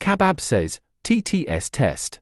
Kabab says, TTS test.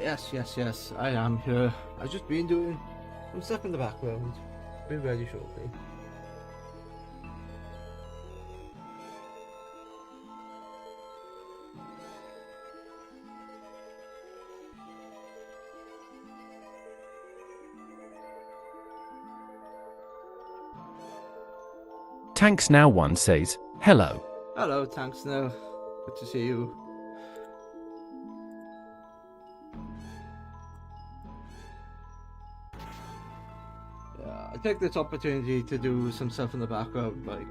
yes, I am here. I've just been doing some stuff in the background. Be ready shortly. Tanks Now One says, hello. Hello, Tanks Now. Good to see you. Yeah, I take this opportunity to do some stuff in the background, like,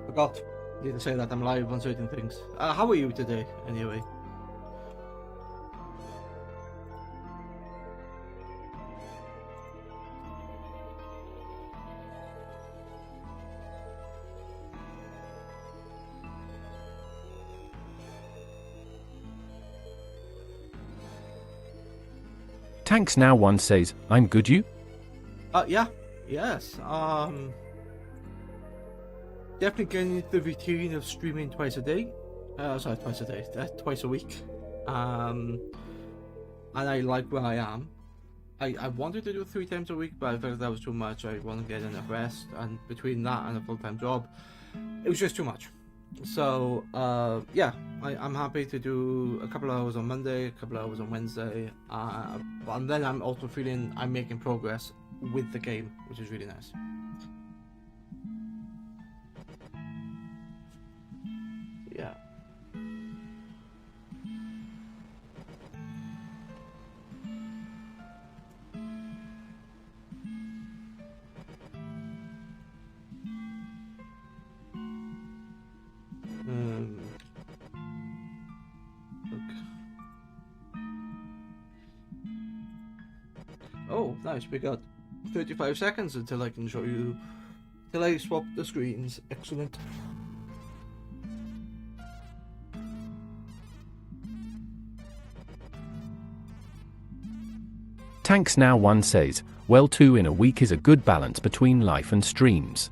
I forgot to say that I'm live on certain things. How are you today, anyway? Tanks Now One says, I'm good, you? Yeah, yes. Definitely getting into the routine of streaming twice a day. Sorry, twice a day, twice a week. And I like where I am. I wanted to do 3 times a week, but I felt that was too much. I want to get enough rest, and between that and a full-time job, it was just too much. So yeah, I'm happy to do a couple of hours on Monday, a couple of hours on Wednesday, and then I'm also feeling I'm making progress with the game, which is really nice. Yeah. Oh, nice. We got 35 seconds until I can show you. Till I swap the screens. Excellent. Tanks Now One says, well, 2 in a week is a good balance between life and streams.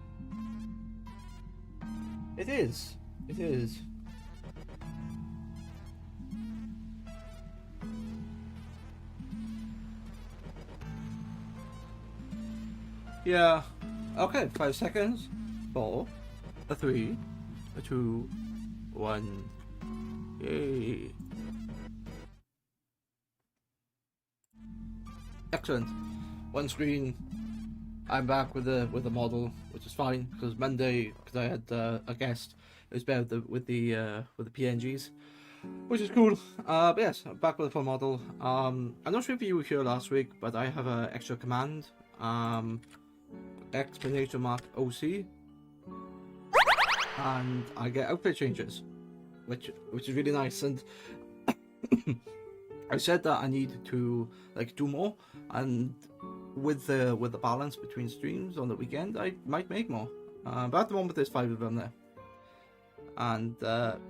It is. It is. Yeah. Okay, 5 seconds. 4, 3, 2, 1. Yay. Excellent. One screen. I'm back with the model, which is fine because Monday, because I had a guest, it was better with the PNGs, which is cool. But yes, I'm back with the full model. I'm not sure if you were here last week, but I have an extra command. Exclamation mark OC, and I get outfit changes, which is really nice. And I said that I need to like do more, and with the balance between streams on the weekend, I might make more. But at the moment, there's 5 of them there, and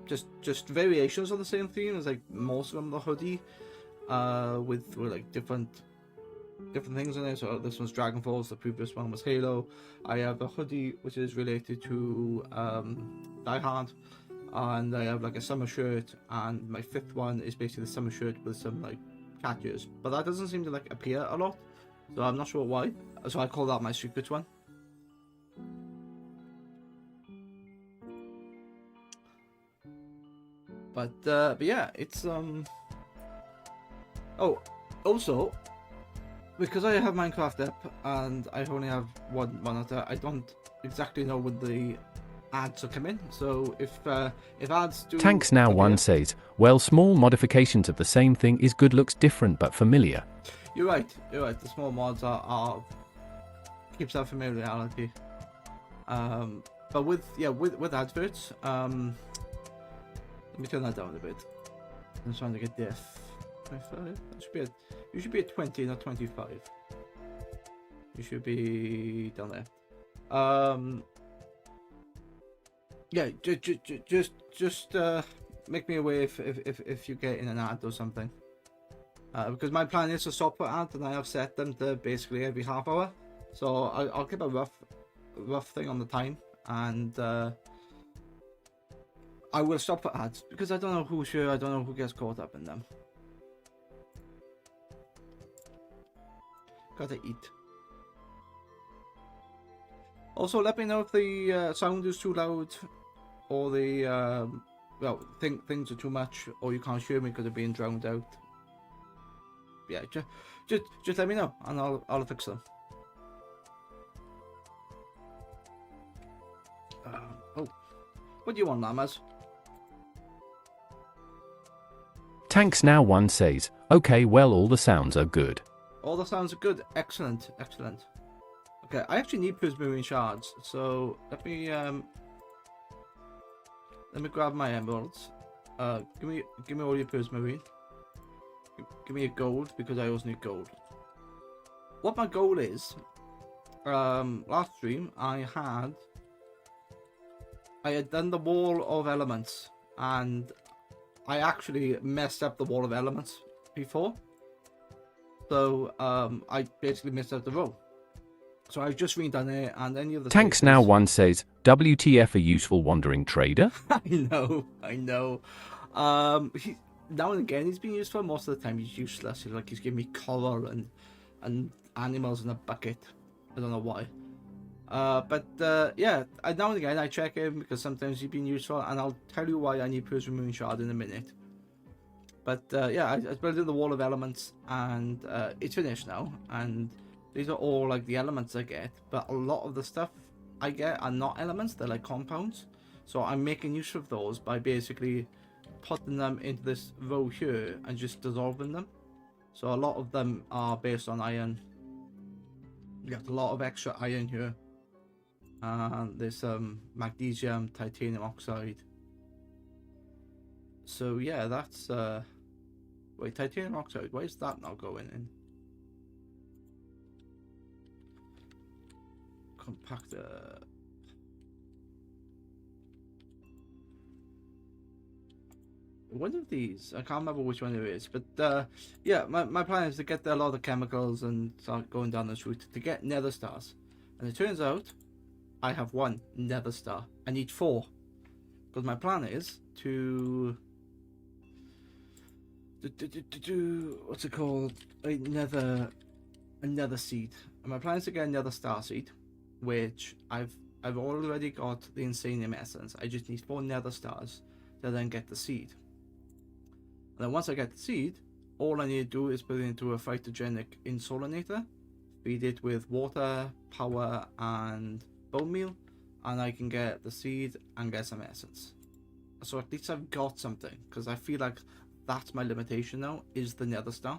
just variations on the same theme. There's like most of them the hoodie, with like different things in there. So this one's Dragon Falls, the previous one was Halo. I have a hoodie which is related to Die Hard, and I have like a summer shirt, and my 5th one is basically the summer shirt with some like catches, but that doesn't seem to like appear a lot, so I'm not sure why, so I call that my secret one. But yeah, it's oh, also, because I have Minecraft up and I only have one monitor, I don't exactly know when the ads are coming. So if ads do... Tanks Now One says, well, small modifications of the same thing is good, looks different but familiar. You're right. The small mods are keeps that familiarity. But with adverts, let me turn that down a bit. I'm trying to get def. 25. You should be at 20, not 25. You should be down there. Yeah, just make me aware if you get in an ad or something. Because my plan is to stop for ads, and I have set them to basically every half hour. So I'll keep a rough thing on the time, and I will stop for ads because I don't know who's here. I don't know who gets caught up in them. Gotta eat. Also, let me know if the sound is too loud, or the well, things are too much, or you can't hear me because of being drowned out. Yeah, just let me know, and I'll fix them. Oh, what do you want, Llamas? Tanks Now One says, okay, well, all the sounds are good. All the sounds are good. Excellent, excellent. Okay, I actually need prismarine shards, so let me grab my emeralds. Give me all your prismarine. Give me a gold, because I also need gold. What my goal is, last stream I had done the wall of elements, and I actually messed up the wall of elements before. So I basically messed up the row. So I've just redone it, and any of the Tanks spaces... Now One says, WTF a useful wandering trader? I know. Now and again he's been useful. Most of the time he's useless. He's giving me color and animals in a bucket. I don't know why. But yeah, now and again I check him because sometimes he's been useful, and I'll tell you why I need prismarine shard in a minute. But yeah, I built in the wall of elements, and it's finished now, and these are all like the elements I get, but a lot of the stuff I get are not elements, they're like compounds. So I'm making use of those by basically putting them into this row here and just dissolving them. So a lot of them are based on iron. You got a lot of extra iron here. And there's some magnesium, titanium oxide. So yeah, that's wait, titanium oxide, why is that not going in? Compactor. One of these, I can't remember which one it is, but yeah, my plan is to get a lot of chemicals and start going down this route to get nether stars. And it turns out I have one nether star. I need 4, because my plan is to what's it called, a nether seed. And my plan is to get a nether star seed, which I've already got the insanium essence. I just need 4 nether stars to then get the seed. And then once I get the seed, all I need to do is put it into a phytogenic insolinator, feed it with water, power, and bone meal, and I can get the seed and get some essence. So at least I've got something, because I feel like that's my limitation now, is the nether star.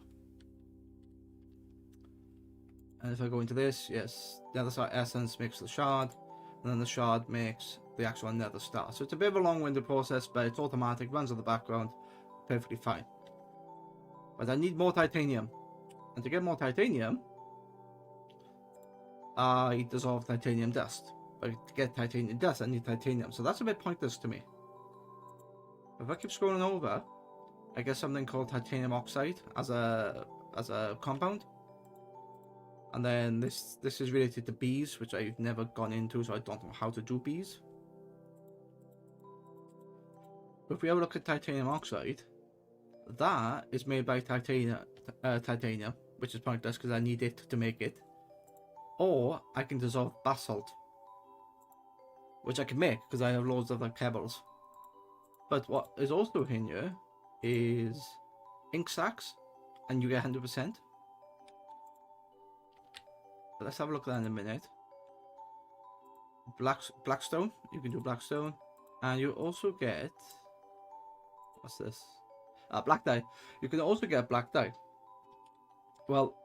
And if I go into this, yes, nether star essence makes the shard, and then the shard makes the actual nether star. So it's a bit of a long-winded process, but it's automatic, runs in the background, perfectly fine. But I need more titanium, and to get more titanium, I dissolve titanium dust. But to get titanium dust, I need titanium, so that's a bit pointless to me. If I keep scrolling over, I get something called titanium oxide as a compound. And then this is related to bees, which I've never gone into, so I don't know how to do bees. But if we have a look at titanium oxide, that is made by titanium, which is pointless because I need it to make it. Or I can dissolve basalt, which I can make because I have loads of like pebbles. But what is also in here is ink sacs, and you get 100%. But let's have a look at that in a minute. Blackstone, you can do blackstone, and you also get, what's this? Black dye. You can also get black dye. Well,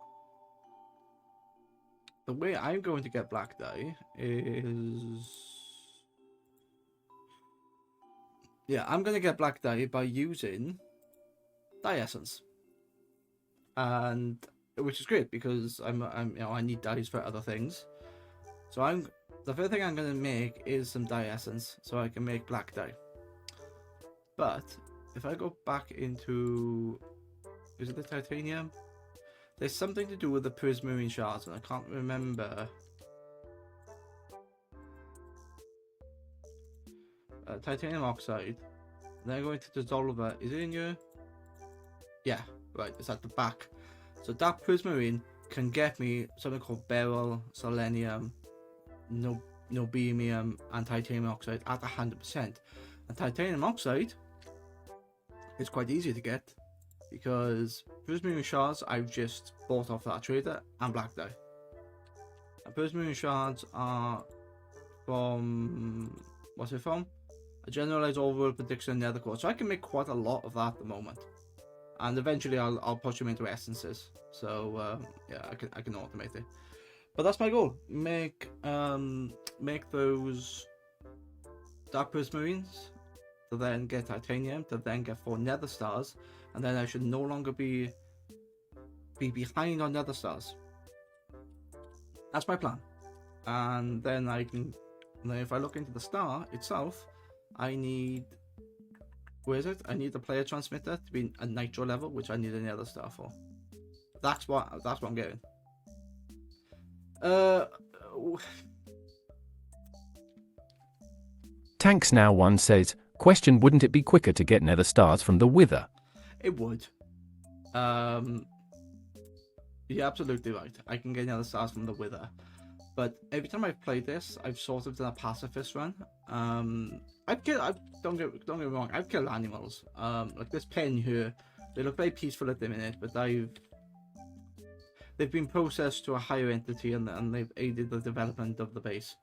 the way I'm going to get black dye is, yeah, I'm going to get black dye by using dye essence, and which is great because I'm I need dyes for other things. So the first thing I'm going to make is some dye essence so I can make black dye. But if I go back into, is it the titanium? There's something to do with the prismarine shards, and I can't remember. Titanium oxide. Then I'm going to dissolve it. Is it in here? Yeah, right. It's at the back. So that prismarine can get me something called beryl, selenium, niobium, and titanium oxide at 100%. And titanium oxide is quite easy to get because prismarine shards I've just bought off that trader and black dye. And prismarine shards are from, what's it from? A generalized overworld prediction nether core. So I can make quite a lot of that at the moment. And eventually I'll push them into essences. So yeah, I can automate it. But that's my goal. Make those dark prismarines to then get titanium, to then get 4 nether stars, and then I should no longer be behind on nether stars. That's my plan. And then if I look into the star itself, I need, where is it? I need the player transmitter to be a nitro level, which I need a nether star for. That's what I'm getting. Tanks Now One says, question, wouldn't it be quicker to get nether stars from the Wither? It would. You're absolutely right. I can get nether stars from the Wither. But every time I've played this, I've sort of done a pacifist run. Don't get me wrong, I've killed animals. Like this pen here, they look very peaceful at the minute, but they've been processed to a higher entity and they've aided the development of the base.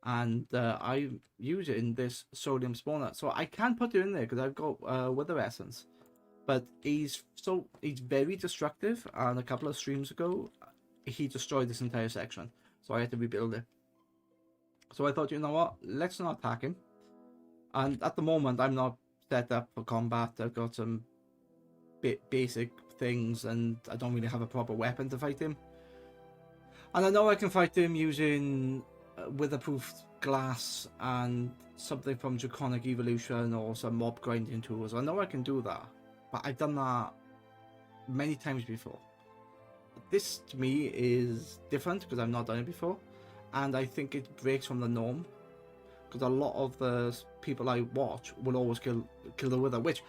And I'm using this sodium spawner, so I can put it in there because I've got Wither essence. But he's very destructive, and a couple of streams ago, he destroyed this entire section. So I had to rebuild it. So I thought, you know what, let's not attack him. And at the moment, I'm not set up for combat. I've got some basic things, and I don't really have a proper weapon to fight him. And I know I can fight him using witherproof glass and something from Draconic Evolution or some mob grinding tools. I know I can do that, but I've done that many times before. This to me is different because I've not done it before, and I think it breaks from the norm because a lot of the people I watch will always kill the Wither, which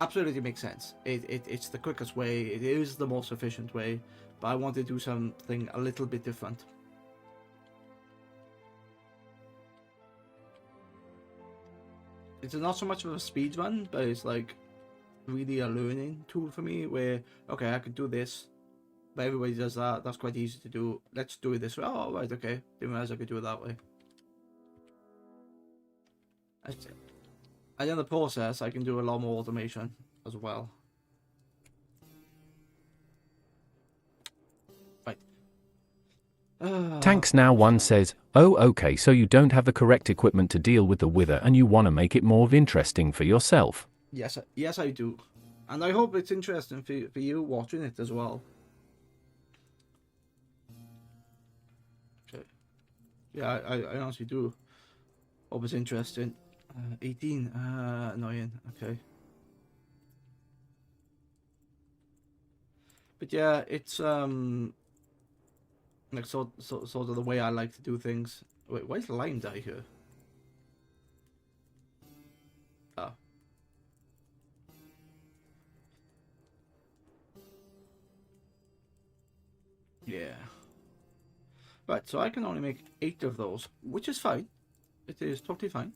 absolutely makes sense. It's the quickest way, it is the most efficient way, but I want to do something a little bit different. It's not so much of a speed run, but it's like really a learning tool for me where, okay, I could do this, but everybody does that. That's quite easy to do. Let's do it this way. Oh, right, okay. Didn't realize I could do it that way. And in the process, I can do a lot more automation as well. Right. Tanks Now One says, oh okay, so you don't have the correct equipment to deal with the Wither and you want to make it more interesting for yourself. Yes, I do. And I hope it's interesting for you watching it as well. Okay. Yeah, I honestly do hope it's interesting. 18, annoying, okay. But yeah, it's like sort of the way I like to do things. Wait, why is lime dye here? Ah. Yeah. Right, so I can only make 8 of those, which is fine. It is totally fine.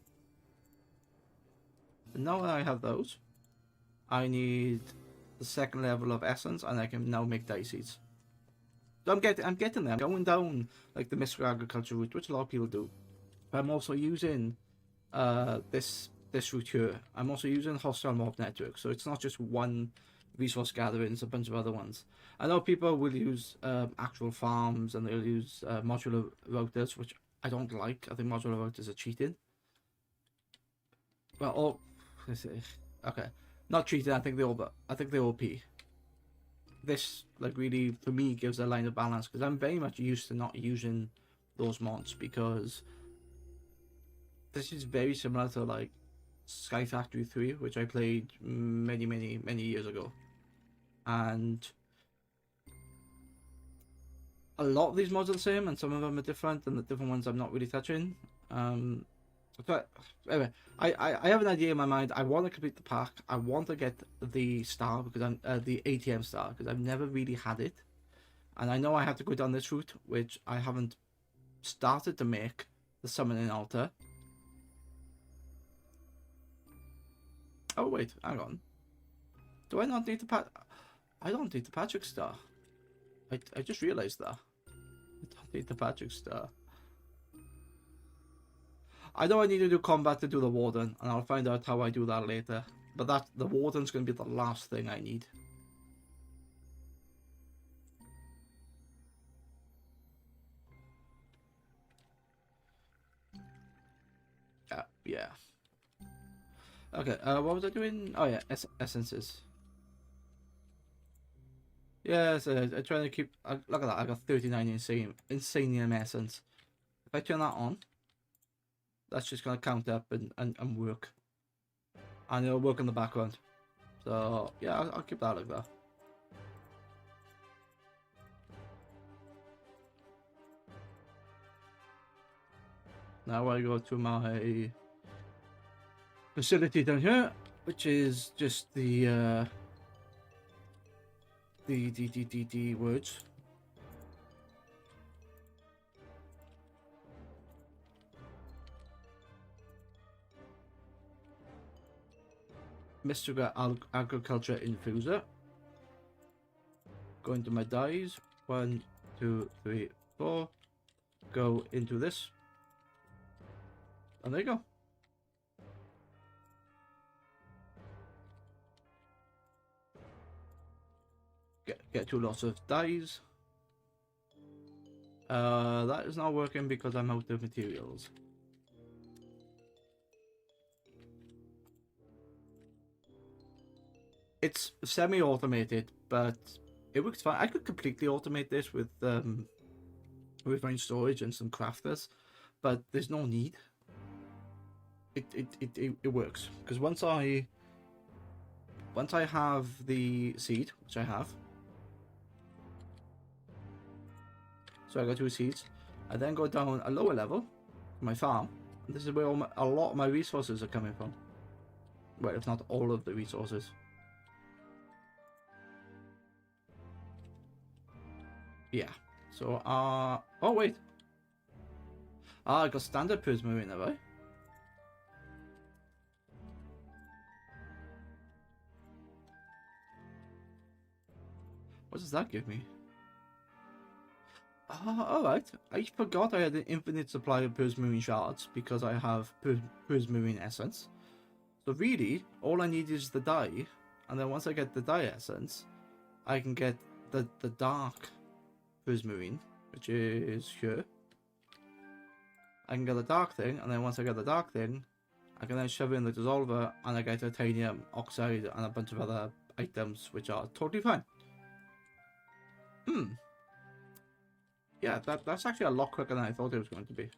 And now that I have those, I need the second level of essence, and I can now make dye seeds. So I'm getting there. I'm going down like the mystical agriculture route, which a lot of people do. But I'm also using this route here. I'm also using hostile mob network, so it's not just one resource gathering, it's a bunch of other ones. I know people will use actual farms and they'll use modular routers, which I don't like. I think modular routers are cheating. Well, okay, not cheating. I think they're OP. This like really for me gives a line of balance because I'm very much used to not using those mods because this is very similar to like Sky Factory 3, which I played many years ago, and a lot of these mods are the same and some of them are different, and the different ones I'm not really touching. But anyway, I have an idea in my mind. I want to complete the pack. I want to get the star because I'm the ATM Star because I've never really had it, And I know I have to go down this route, which I haven't started to make the summoning altar. Oh wait, hang on. Do I not need the I don't need the Patrick Star. I just realized that. I don't need the Patrick Star. I know I need to do combat to do the Warden, and I'll find out how I do that later. But the Warden's going to be the last thing I need. Yeah. Okay, what was I doing? Oh yeah, essences. Yeah, so I'm trying to keep... look at that, I got 39 Insanium essence. If I turn that on, that's just going to count up and work. And it'll work in the background. So, yeah, I'll keep that like that. Now I go to my facility down here, which is just the words. Mystical Agriculture Infuser. Go into my dies. 1, 2, 3, 4. Go into this. And there you go. Get 2 lots of dies. That is not working because I'm out of materials. It's semi-automated, but it works fine. I could completely automate this with range storage and some crafters, but there's no need. It works because once I have the seed, which I have, so I got 2 seeds. I then go down a lower level, my farm. And this is where a lot of my resources are coming from. Well, if not all of the resources. Yeah. So, oh wait. I got standard prismarine, have I? What does that give me? Alright. I forgot I had an infinite supply of prismarine shards because I have prismarine essence. So really, all I need is the dye, and then once I get the dye essence, I can get the dark prismarine, which is here. I can get the dark thing, and then once I get the dark thing, I can then shove in the dissolver, and I get titanium oxide and a bunch of other items, which are totally fine. Yeah, that's actually a lot quicker than I thought it was going to be.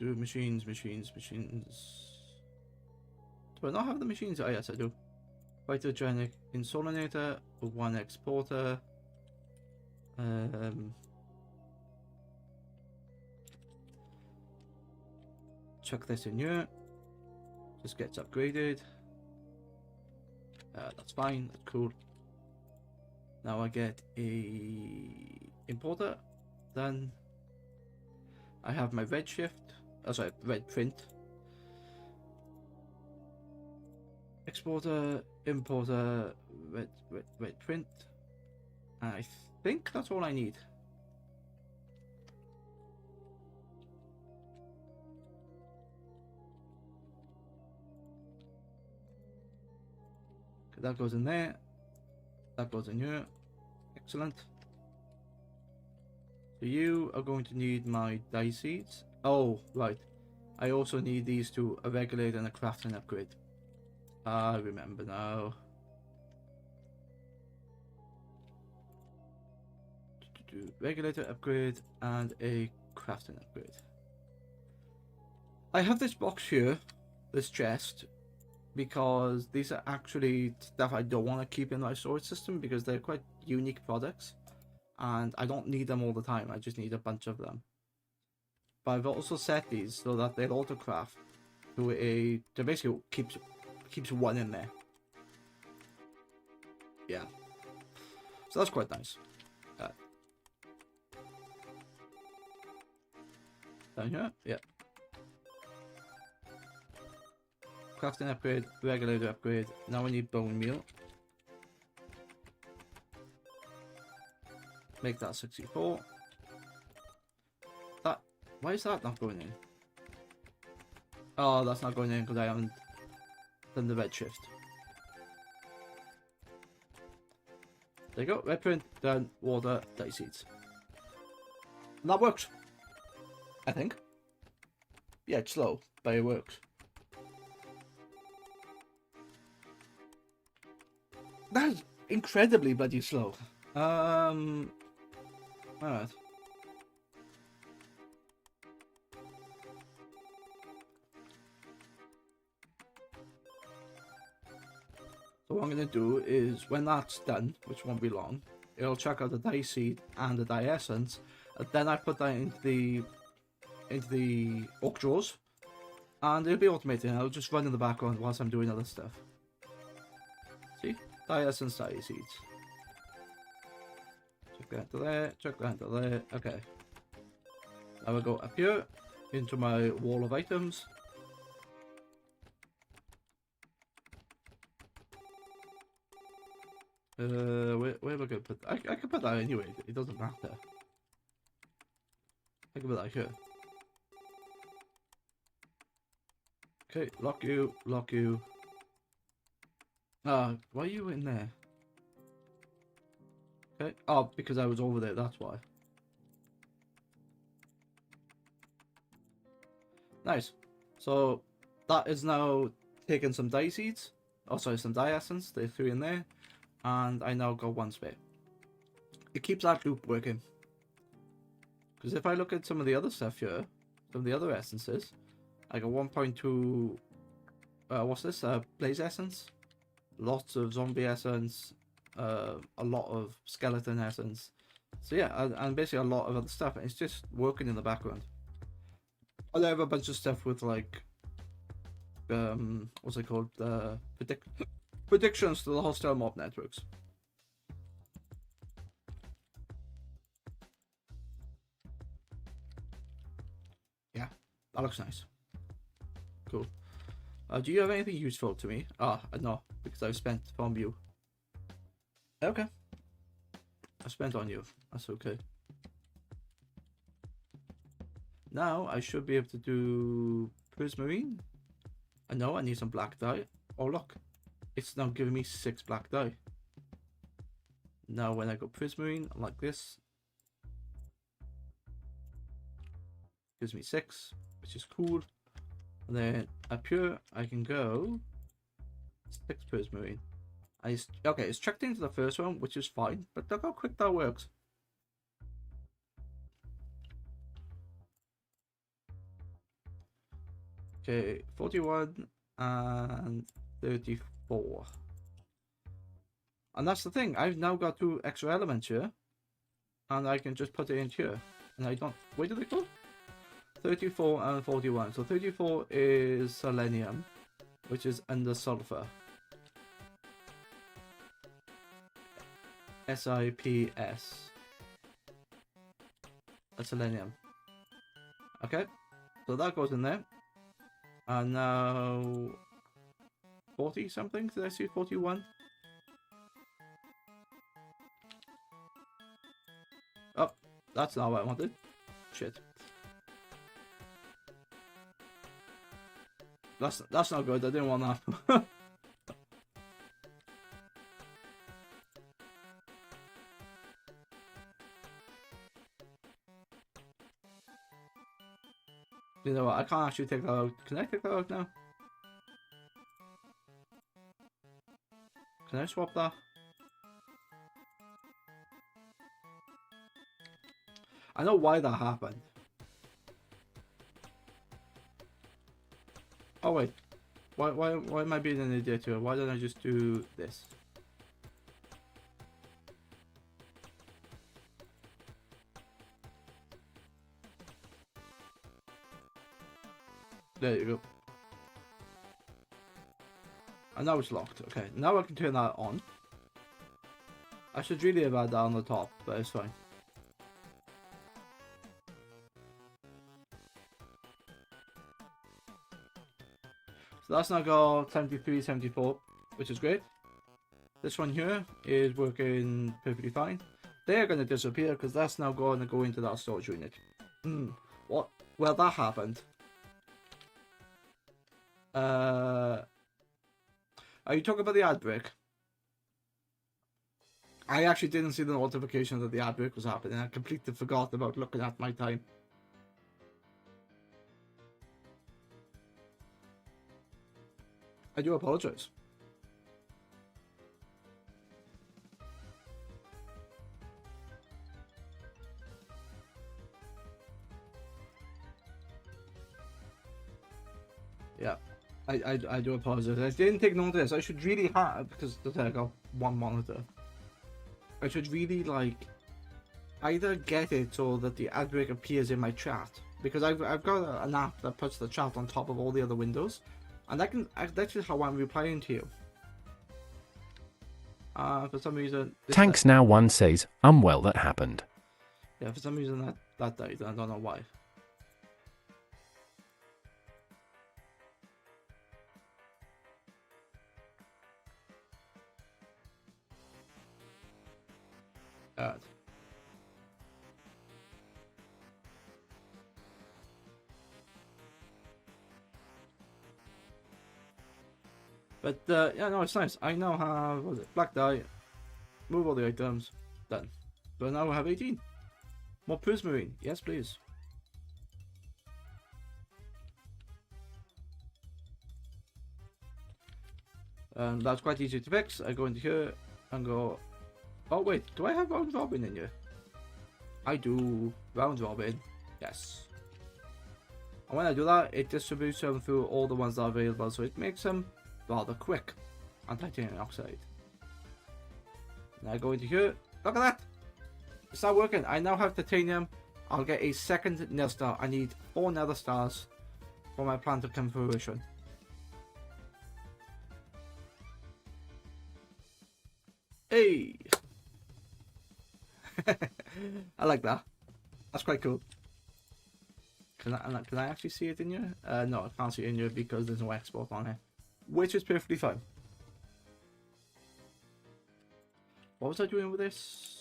Machines. Do I not have the machines? Oh yes, I do. Phytogenic insulinator, 1 exporter. Chuck this in here. Just gets upgraded. That's fine. That's cool. Now I get a importer. Then I have my red shift. Oh, sorry, red print. Exporter, importer, red print. And I think that's all I need. That goes in there. That goes in here. Excellent. So you are going to need my dye seeds. Oh, right. I also need these to a regulate and a crafting upgrade. I remember now. Regulator upgrade and a crafting upgrade. I have this box here, this chest, because these are actually stuff I don't want to keep in my storage system because they're quite unique products and I don't need them all the time. I just need a bunch of them. But I've also set these so that they'll auto craft to basically keeps one in there. Yeah. So that's quite nice. Down here? Yeah. Crafting upgrade, regulator upgrade. Now we need bone meal. Make that 64. Why is that not going in? Oh, that's not going in because I haven't done the red shift. There you go. Red print, then water, dice seeds. And that works. I think. Yeah, it's slow, but it works. That's incredibly bloody slow. Alright. So what I'm going to do is, when that's done, which won't be long, it'll check out the dye seed and the dye essence, and then I put that into the oak drawers, and it'll be automated, and I'll just run in the background whilst I'm doing other stuff. See? Dye essence, dye seeds. Check that to there, check that to there, okay. Now I go up here, into my wall of items. Where am I going to put that? I can put that anyway, it doesn't matter. I can put that here. Okay, lock you, lock you. Why are you in there? Okay, oh, because I was over there, that's why. Nice. So, that is now taking some dye seeds. Oh, sorry, some dye essence, they threw in there. And I now got one spare. It keeps that loop working. Because if I look at some of the other stuff here, some of the other essences, I got 1.2, what's this, blaze essence, lots of zombie essence, a lot of skeleton essence, so yeah, and basically a lot of other stuff, and it's just working in the background. And I have a bunch of stuff with like, what's it called, predictions to the hostile mob networks. Yeah, that looks nice. Cool. Do you have anything useful to me? No, because I've spent from you. Okay. I spent on you. That's okay. Now I should be able to do prismarine. I know I need some black dye. Oh look, it's now giving me 6 black dye. Now when I go prismarine like this, gives me 6, which is cool. And then up here I can go 6 prismarine. Okay, it's checked into the first one, which is fine, but look how quick that works. Okay, 41 and 34. And that's the thing, I've now got 2 extra elements here, and I can just put it in here. And I don't, where did it go? 34 and 41. So 34 is selenium, which is under sulfur. SIPS. That's selenium. Okay, so that goes in there. And now 40 something, did I see 41? Oh, that's not what I wanted. Shit. That's not good, I didn't want that. You know what, I can't actually take that out. Can I take that out now? Can I swap that? I know why that happened. Oh wait, why am I being an idiot here? Why don't I just do this? There you go. And now it's locked. Okay, now I can turn that on. I should really have had that on the top, but it's fine. So that's now got 73, 74, which is great. This one here is working perfectly fine. They're going to disappear because that's now going to go into that storage unit. What? Well, that happened. Are you talking about the ad break? I actually didn't see the notification that the ad break was happening. I completely forgot about looking at my time. I do apologize. Yeah, I do apologize. I didn't take notice. I should really have, because I got one monitor. I should really like either get it so that the ad break appears in my chat, because I've got an app that puts the chat on top of all the other windows, and that's just how I'm replying to you. For some reason, Tanks Now One says, well, that happened. Yeah, for some reason that died. I don't know why. But yeah, no, it's nice. I now have, what is it, black dye, move all the items, done. So now I have 18. More prismarine, yes please. And that's quite easy to fix. I go into here and go, oh wait, do I have round robin in here? I do. Round robin, yes. And when I do that, it distributes them through all the ones that are available, so it makes them rather quick on titanium oxide. Now I go into here, look at that! It's not working. I now have titanium. I'll get a second nether star. I need 4 nether stars for my plan to come to fruition. Hey! I like that. That's quite cool. Can I actually see it in here? No, I can't see it in here because there's no export on it. Which is perfectly fine. What was I doing with this?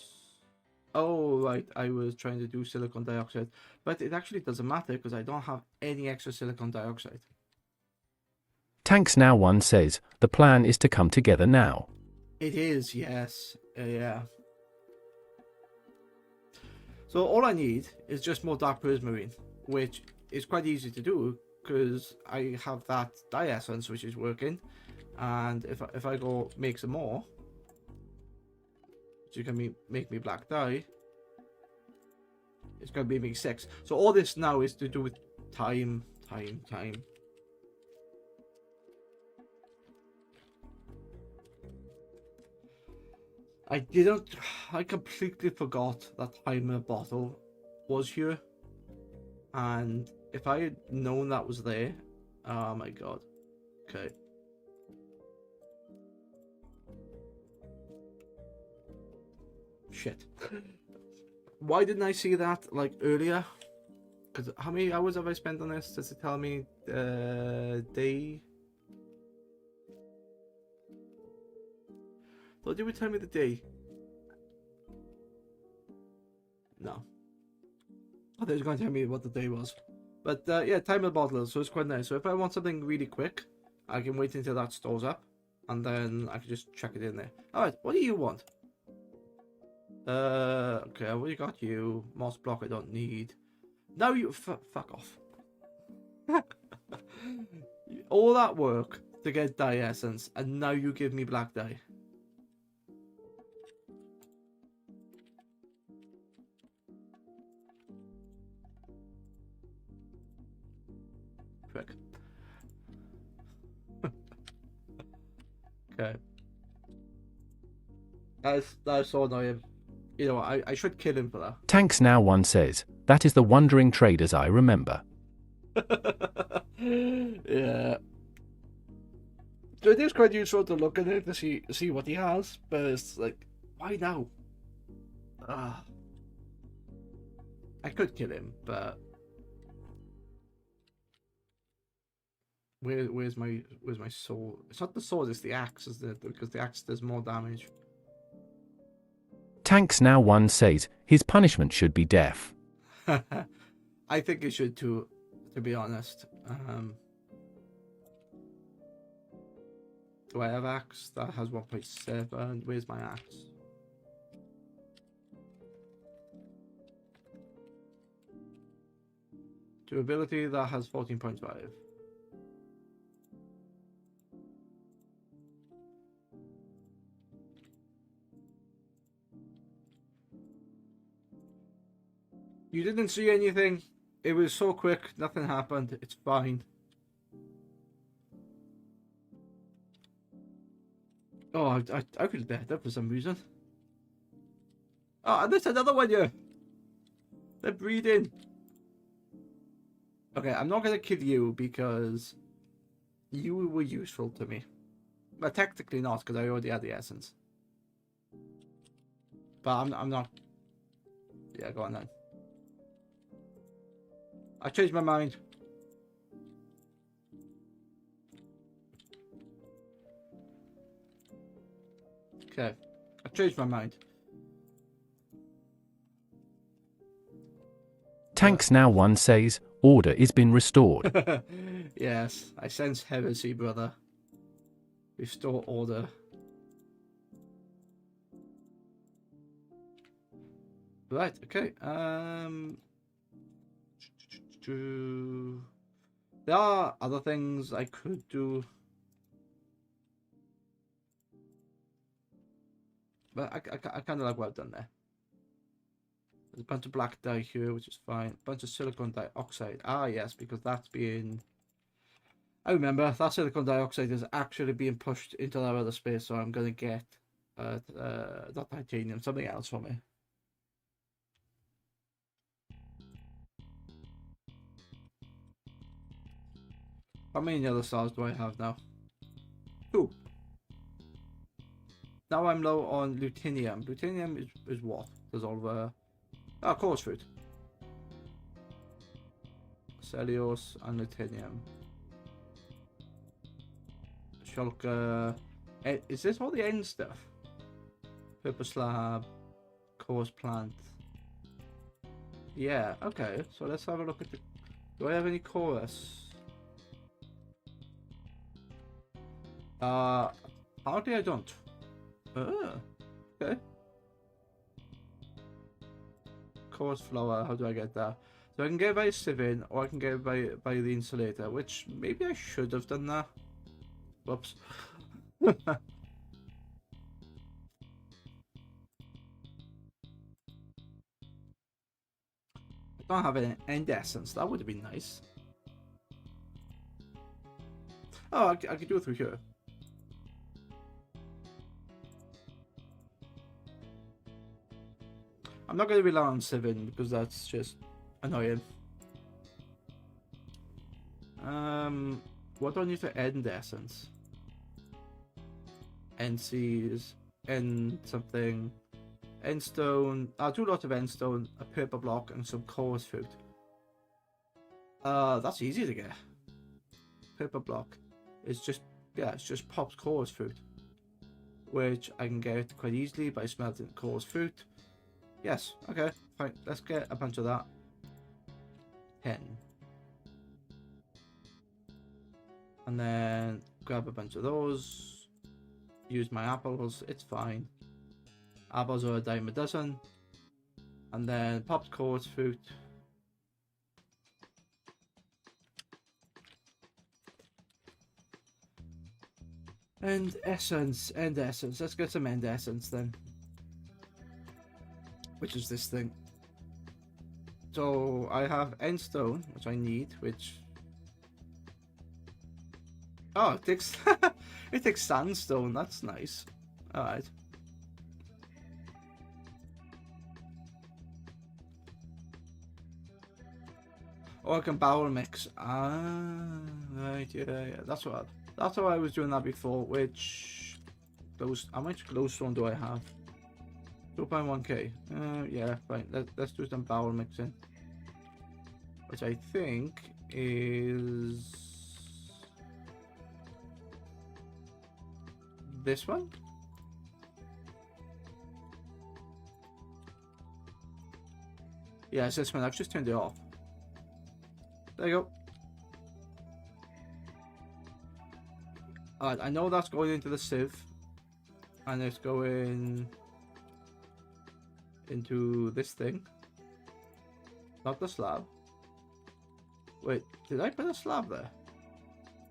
Oh, right. I was trying to do silicon dioxide. But it actually doesn't matter because I don't have any extra silicon dioxide. Tanks Now One says, the plan is to come together now. It is, yes. Yeah. So all I need is just more dark prismarine, which is quite easy to do because I have that dye essence which is working, and if I go make some more, which can make me black dye, it's going to be me 6. So all this now is to do with time. I completely forgot that timer bottle was here, and if I had known that was there, oh my god. Okay. Shit. Why didn't I see that like earlier? Because how many hours have I spent on this? Does it tell me day? Thought it would tell me the day. No. I thought it was going to tell me what the day was. But yeah, timer bottle, so it's quite nice. So if I want something really quick, I can wait until that stores up, and then I can just check it in there. Alright, what do you want? Okay, I already got you. Moss block I don't need. Now you fuck off. All that work to get dye essence, and now you give me black dye. Quick. Okay. That's so annoying. You know, I should kill him for that. Tanks Now One says, that is the wandering traders I remember. Yeah. it is quite useful to look at it to see what he has, but it's like, why now? Ah, I could kill him, but where's my sword? It's not the sword, it's the axe, isn't it? Because the axe does more damage. Tanks Now One says his punishment should be death. I think it should too, to be honest. Do I have axe? That has 1.7. Where's my axe? Durability, that has 14.5. You didn't see anything. It was so quick, nothing happened. It's fine. Oh, I feel better for some reason. Oh, and there's another one here. They're breeding. Okay, I'm not gonna kill you because you were useful to me. But technically not, because I already had the essence. But I'm not. Yeah, go on then. I changed my mind. Okay, I changed my mind. Tanks Now One says order is been restored. Yes, I sense heresy, brother. Restore order. Right, okay. There are other things I could do. But I kind of like what I've done there. There's a bunch of black dye here, which is fine. A bunch of silicon dioxide. Ah, yes, because that's being... I remember, that silicon dioxide is actually being pushed into that other space, so I'm going to get not titanium, something else from it. How many other stars do I have now? 2. Now I'm low on lutetium. Lutetium is what? There's all the... Ah, course food. Cellulose and lutetium. Shulker. Is this all the end stuff? Purple slab. Course plant. Yeah, okay. So let's have a look at the... Do I have any chorus? Apparently I don't. Okay. Coarse flour, how do I get that? So I can get it by sieving, or I can get it by the insulator, which maybe I should have done that. Whoops. I don't have an end essence, that would have been nice. Oh, I could do it through here. I'm not going to rely on sieving because that's just annoying. What do I need for end essence? NCs, end something, end stone. I'll do a lot of end stone, a paper block, and some coarse fruit. That's easy to get. Paper block. It's just, yeah, it's just popped coarse fruit, which I can get quite easily by smelting coarse fruit. Yes, okay, fine. Let's get a bunch of that. 10. And then grab a bunch of those. Use my apples, it's fine. Apples are a dime a dozen. And then popped coarse fruit. And essence, end essence. Let's get some end essence then. Which is this thing. So I have end stone, which I need, which... Oh, it takes it takes sandstone, that's nice. Alright. Or I can barrel mix. Ah, right, yeah, that's what That's how I was doing that before. How much glowstone do I have? 2.1k. Yeah, fine. Let's do some barrel mixing, which I think is this one. Yeah, it's this one. I've just turned it off. There you go. Alright, I know that's going into the sieve, and it's going into this thing, not the slab. Wait, did I put a slab there?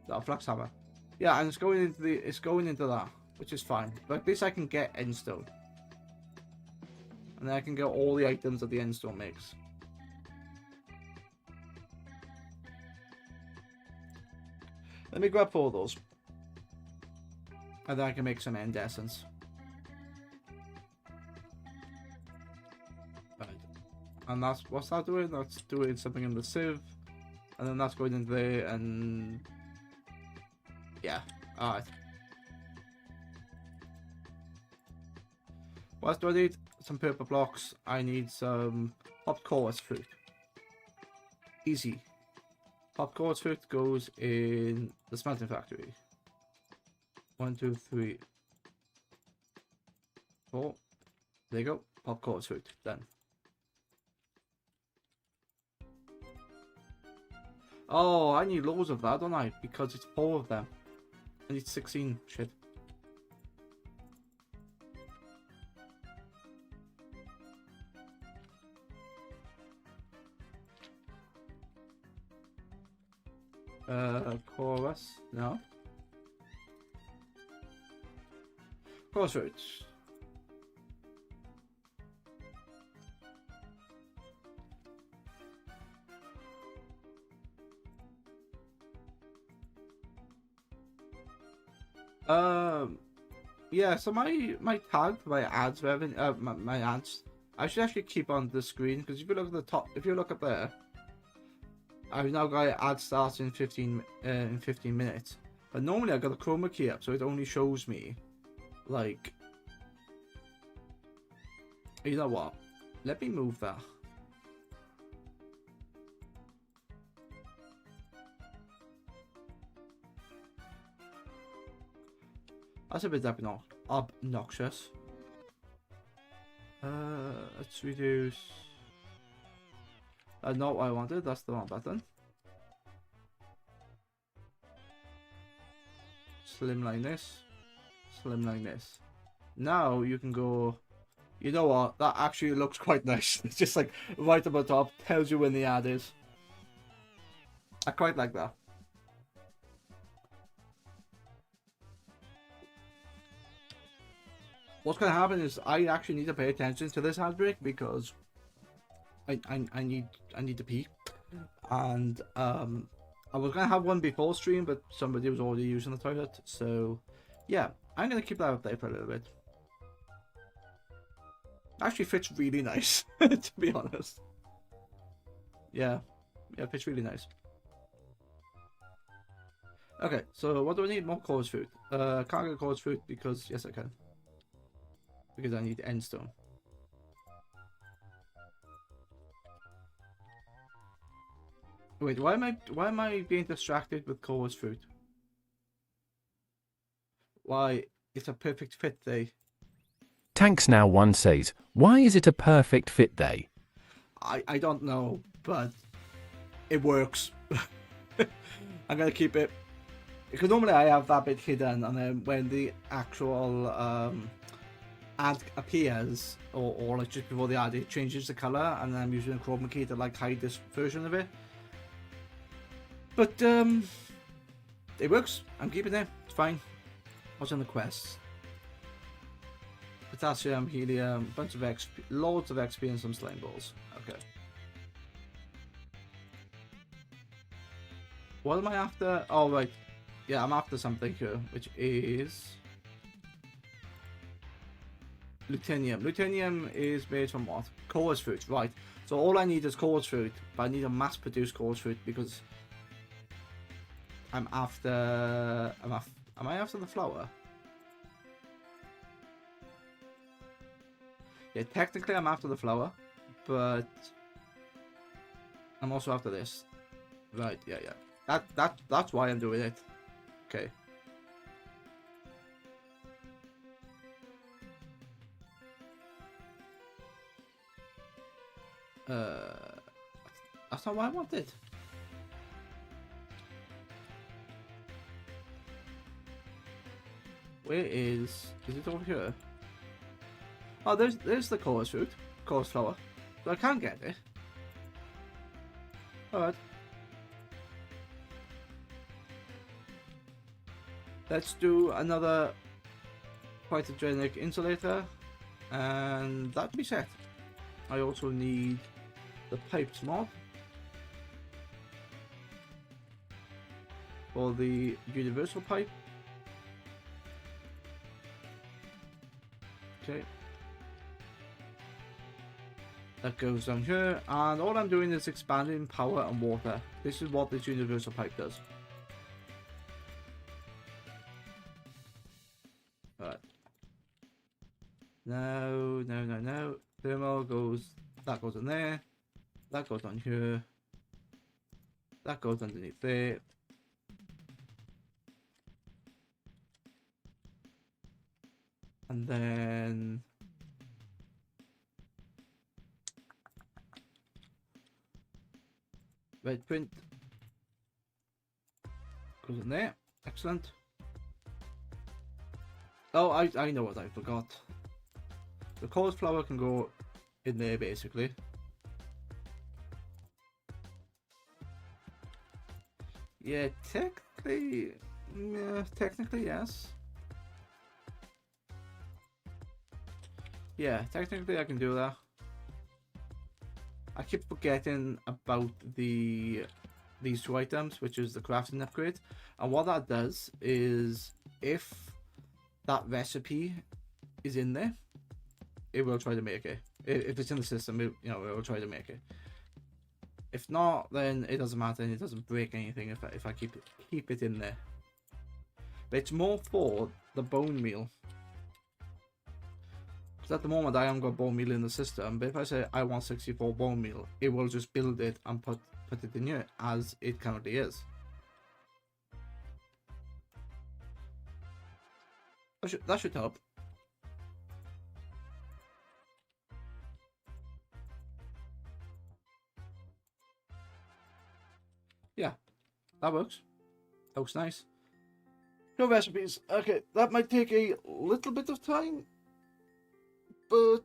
That flax hammer. Yeah, and it's going into that, which is fine. Like this, I can get endstone, and then I can get all the items that the endstone makes. Let me grab 4 of those, and then I can make some end essence. Right. And what's that doing? That's doing something in the sieve, and then that's going in there, and yeah. Alright. What else do I need? Some purple blocks. I need some popped chorus fruit. Easy. Popped chorus fruit goes in the smelting factory. 1, 2, 3, 4. There you go. Popped chorus fruit. Done. Oh, I need loads of that, don't I? Because it's 4 of them. I need 16. Shit. Chorus. No. Chorus fruits. Yeah, so my tag, my ads revenue, my ads, I should actually keep on the screen, because if you look at the top, if you look up there, I've now got ad starts in 15 minutes. But normally I got a chroma key up, so it only shows me, like, you know what? Let me move that. That's a bit obnoxious. Let's reduce. That's not what I wanted. That's the wrong button. Slimline this. Slimline this. Now you can go. You know what? That actually looks quite nice. It's just like right up the top, tells you when the ad is. I quite like that. What's gonna happen is I actually need to pay attention to this ad break because I need to pee, and I was gonna have one before stream, but somebody was already using the toilet, so yeah, I'm gonna keep that up there for a little bit. Actually fits really nice, to be honest. Yeah, it fits really nice. Okay, so what do I need? More chorus fruit. Can't get chorus fruit because yes I can. Because I need endstone. Wait, why am I being distracted with chorus fruit? Why, it's a perfect fit day. Tanks Now One says, why is it a perfect fit day? I don't know, but it works. I'm gonna keep it because normally I have that bit hidden, and then when the actual ad appears, or like just before the ad, it changes the color, and then I'm using a chroma key to like hide this version of it. But it works. I'm keeping it. It's fine. What's on the quest? Potassium, helium, bunch of XP, loads of XP, and some slime balls. Okay. What am I after? Oh right, yeah, I'm after something here, which is Lutinium. Lutinium is made from what? Chorus fruit, right. So all I need is chorus fruit, but I need a mass-produced chorus fruit because I'm after. Am I after the flower? Yeah, technically I'm after the flower, but I'm also after this. Right, yeah. That's why I'm doing it. Okay. That's not what I wanted. Where is it over here? Oh, there's the chorus fruit, chorus flower. So I can't get it. Alright. Let's do another phytogenic insulator, and that'll be set. I also need the pipes mod for the universal pipe. Okay. That goes down here, and all I'm doing is expanding power and water. This is what this universal pipe does. Alright. No. Thermal goes, that goes in there. That goes on here. That goes underneath there. And then red print goes in there. Excellent. Oh, I know what I forgot. The chorus flower can go in there basically. Yeah, technically yes. Yeah, technically I can do that. I keep forgetting about these two items, which is the crafting upgrade. And what that does is, if that recipe is in there, it will try to make it. If it's in the system, it will try to make it. If not, then it doesn't matter, and it doesn't break anything if I keep it in there. But it's more for the bone meal. Because at the moment I haven't got bone meal in the system, but if I say I want 64 bone meal, it will just build it and put it in here as it currently is. That should help. Yeah, that works. That looks nice. No recipes. Okay, that might take a little bit of time, but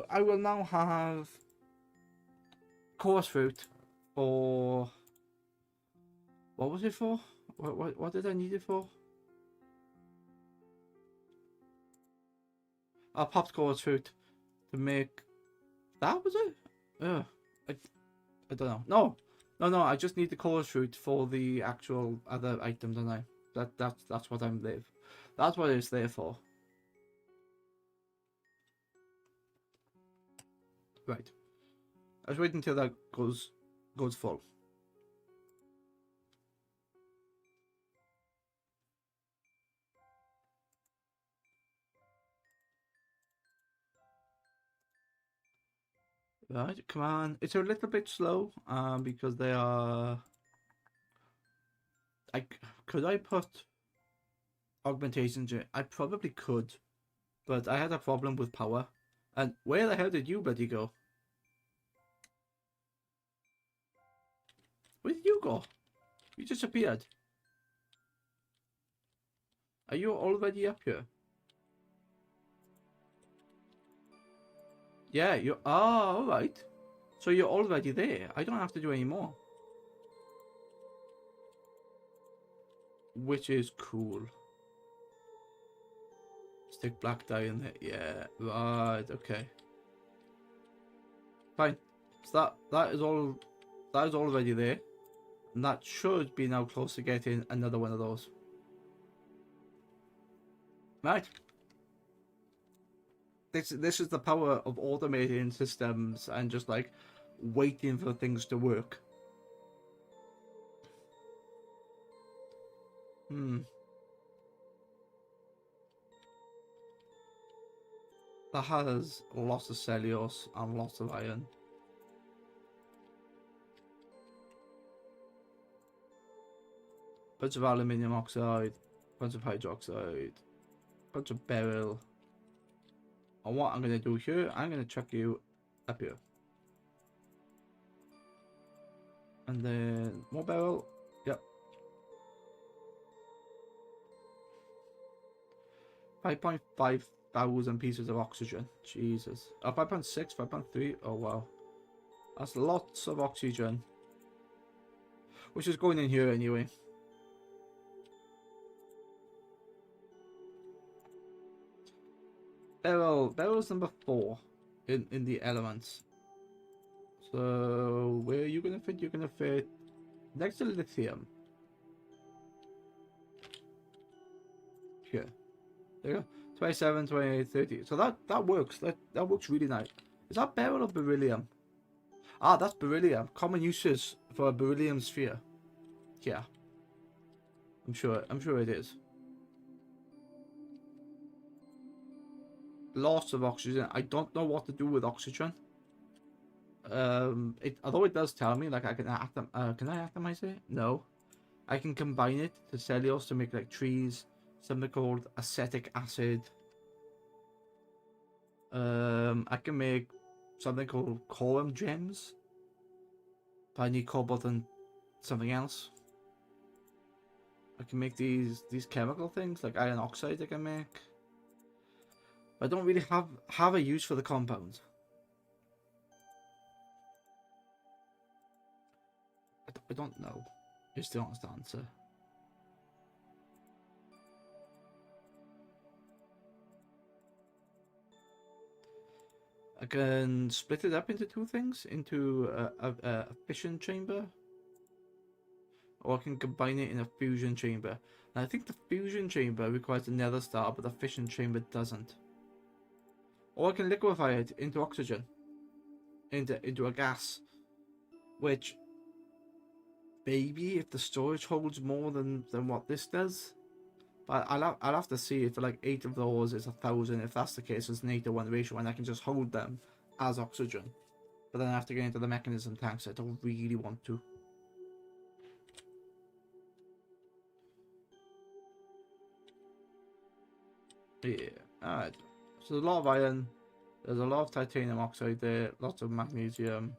I will now have coarse fruit for. What was it for? What did I need it for? I popped coarse fruit to make. That was it. I don't know. No. I just need the coarse fruit for the actual other item, don't I? That's what I'm there. That's what it's there for. Right. I was waiting until that goes full. Right, come on. It's a little bit slow, because they are. Could I put augmentations in? I probably could, but I had a problem with power. And where the hell did you bloody go? Where did you go? You just appeared. Are you already up here? Yeah, you. Oh, alright. So you're already there. I don't have to do any more. Which is cool. Stick black dye in there. Yeah, right, okay. Fine. So that is all. That is already there. And that should be now close to getting another one of those. Right. This is the power of automating systems and just like waiting for things to work. That has lots of cellulose and lots of iron. Bunch of aluminium oxide, bunch of hydroxide, bunch of beryl. And what I'm going to do here, I'm going to chuck you up here. And then more beryl. Yep. 5.5 thousand pieces of oxygen. Jesus. 5.6, 5.3. Oh wow. That's lots of oxygen. Which is going in here anyway. Beryl's number 4 in the elements. So where are you gonna fit? You're gonna fit next to lithium. Here. There you go. 27, 28, 30. So that works. That works really nice. Is that beryl or beryllium? Ah, that's beryllium. Common uses for a beryllium sphere. Yeah. I'm sure it is. Lots of oxygen. I don't know what to do with oxygen. Although it does tell me like I can can I atomize it? No. I can combine it to cellulose to make like trees, something called acetic acid. I can make something called corum gems. But I need cobalt and something else. I can make these chemical things like iron oxide I can make. I don't really have a use for the compound. I don't know. Is the honest answer. I can split it up into two things, into a fission chamber, or I can combine it in a fusion chamber. And I think the fusion chamber requires a nether star, but the fission chamber doesn't. Or I can liquefy it into oxygen, into a gas, which maybe if the storage holds more than what this does. But I'll have to see if like 8 of those is 1,000. If that's the case, it's an 8-to-1 ratio, and I can just hold them as oxygen. But then I have to get into the mechanism tanks. I don't really want to. Yeah. Alright. So there's a lot of iron. There's a lot of titanium oxide there. Lots of magnesium.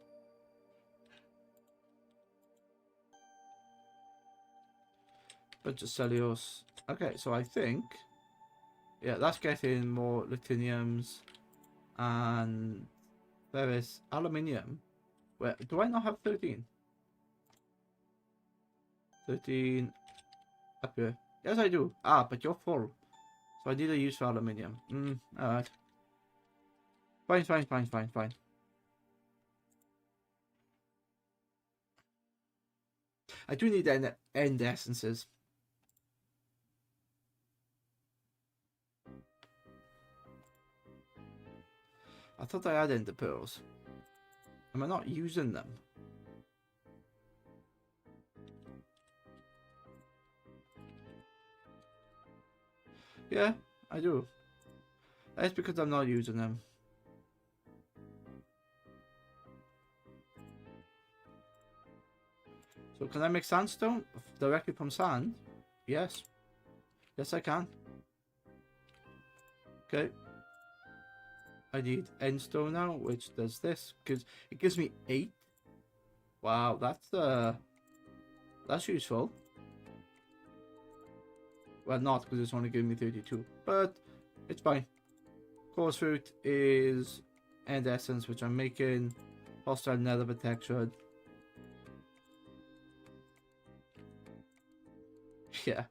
Bunch of cellulose. Okay, so I think, yeah, that's getting more lithiums, and there is aluminium. Where do I not have 13? 13 up here. Yes, I do. Ah, but you're full, so I need a use for aluminium. Alright. Fine. I do need end essences. I thought I had ender pearls. Am I not using them? Yeah, I do. That's because I'm not using them. So can I make sandstone directly from sand? Yes. Yes, I can. Okay. I need endstone now, which does this, because it gives me 8. Wow, that's useful. Well, not because it's only giving me 32, but it's fine. Coarse fruit is end essence, which I'm making. Hostile nether protection. Yeah.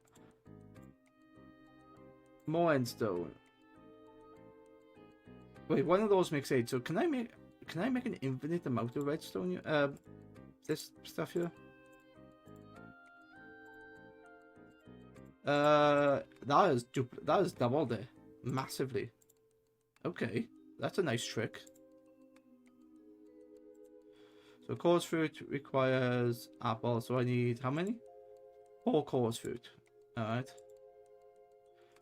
More endstone. Wait, one of those makes 8. So can I make an infinite amount of redstone? This stuff here. That is doubled it massively. Okay, that's a nice trick. So coarse fruit requires apple. So I need how many? 4 coarse fruit. Alright.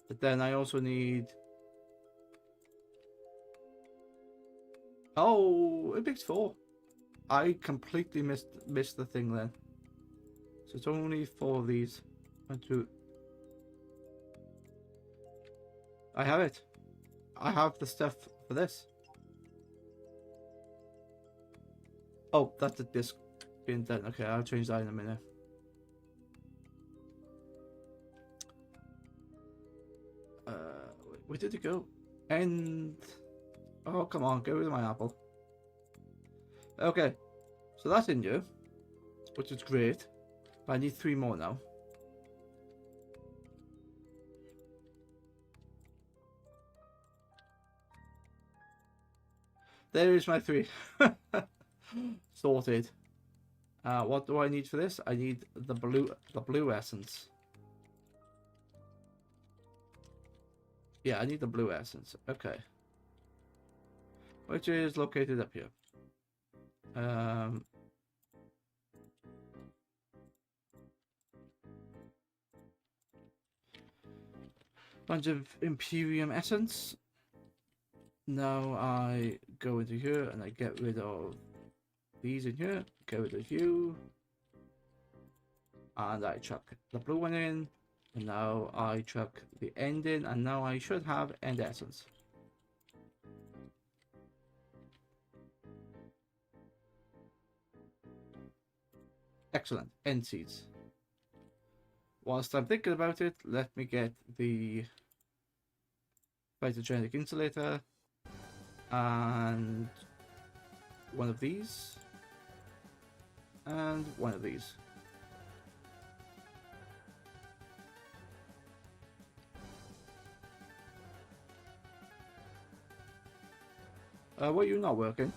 But then I also need... Oh, it makes 4. I completely missed the thing then. So it's only 4 of these. 1, 2. I have it. I have the stuff for this. Oh, that's the disc being done. Okay, I'll change that in a minute. Where did it go? And... Oh, come on, get rid of my apple. Okay, so that's in here, which is great. But I need 3 more now. There is my 3. Sorted. What do I need for this? I need the blue essence. Yeah, I need the blue essence. Okay. Which is located up here. Bunch of Imperium essence. Now I go into here and I get rid of these in here. Get rid of you. And I chuck the blue one in. And now I chuck the end in. And now I should have end essence. Excellent. End seeds. Whilst I'm thinking about it, let me get the phytogenic insulator and one of these and one of these. Were you not working?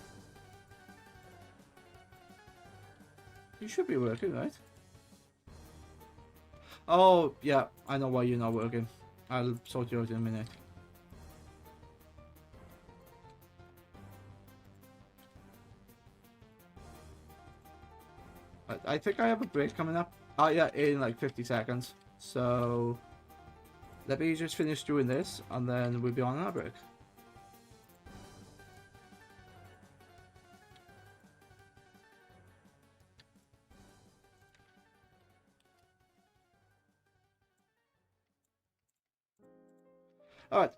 You should be working, right? Oh, yeah, I know why you're not working. I'll sort you out in a minute. I think I have a break coming up. Oh, yeah, in like 50 seconds. So, let me just finish doing this, and then we'll be on our break. Alright.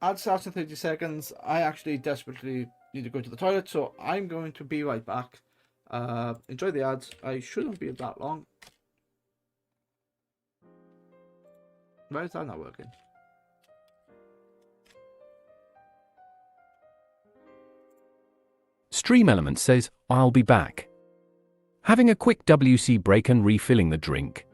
Add starts in 30 seconds. I actually desperately need to go to the toilet, so I'm going to be right back. Enjoy the ads. I shouldn't be that long. Why is that not working? Stream Element says, I'll be back. Having a quick WC break and refilling the drink.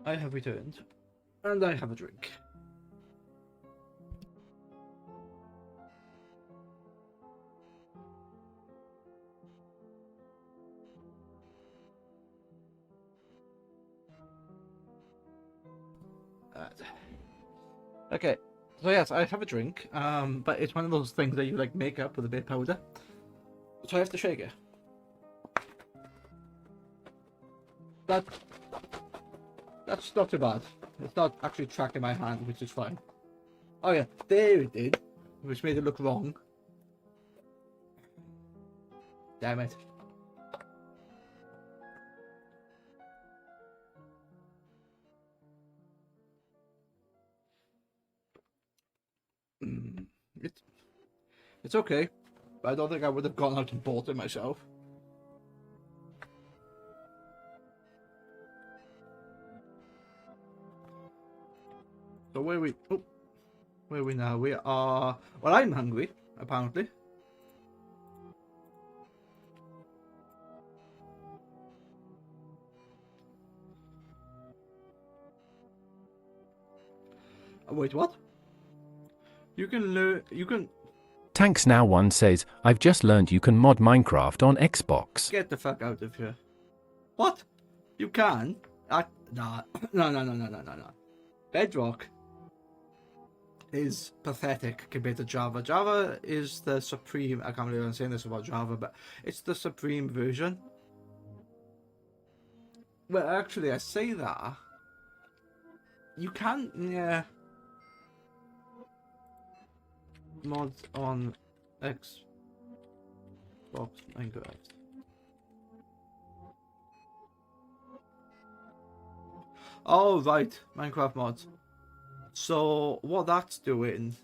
I have returned, and I have a drink. Okay, so yes, I have a drink, but it's one of those things that you like make up with a bit of powder. So I have to shake it. That's not too bad. It's not actually tracking my hand, which is fine. Oh yeah, there it did, which made it look wrong. Damn it. Mm, it's okay. But I don't think I would have gone out and bought it myself. So where are we? Oh, where are we now? We are. Well, I'm hungry, apparently. Wait, what? You can learn. You can Tanks Now One says, I've just learned you can mod Minecraft on Xbox. get the fuck out of here. What? You can? Nah. No. Bedrock is pathetic compared to Java. Java is the supreme. I can't believe I'm saying this about Java, but it's the supreme version. Well, actually, I say that. You can, yeah. Mods on Xbox Minecraft. Oh, right. Minecraft mods. So, what that's doing,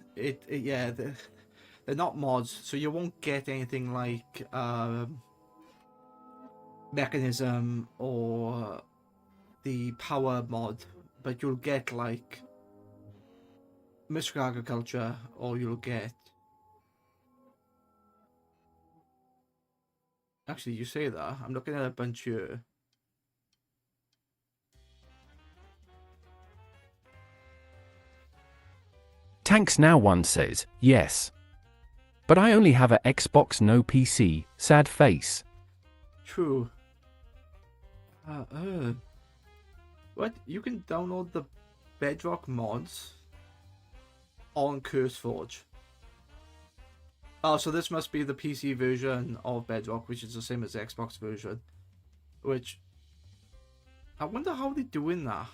yeah, they're not mods, so you won't get anything like Mechanism or the Power mod, but you'll get like Mystical Agriculture, or you'll get. Actually, you say that. I'm looking at a bunch here. Tanks Now One says, yes. But I only have a Xbox, no PC, sad face. True. What? You can download the Bedrock mods on CurseForge. Oh, so this must be the PC version of Bedrock, which is the same as the Xbox version. Which, I wonder how they're doing that.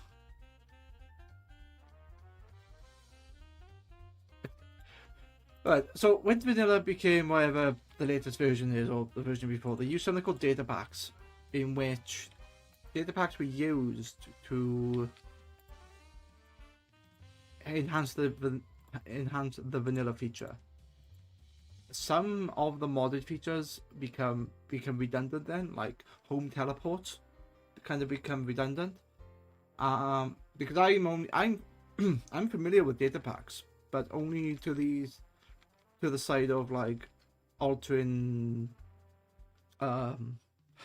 Right, so when Vanilla became whatever the latest version is, or the version before, they used something called data packs, in which data packs were used to enhance the vanilla feature. Some of the modded features become redundant then, like home teleports kind of become redundant. Because I'm I'm familiar with data packs, but only to the side of like altering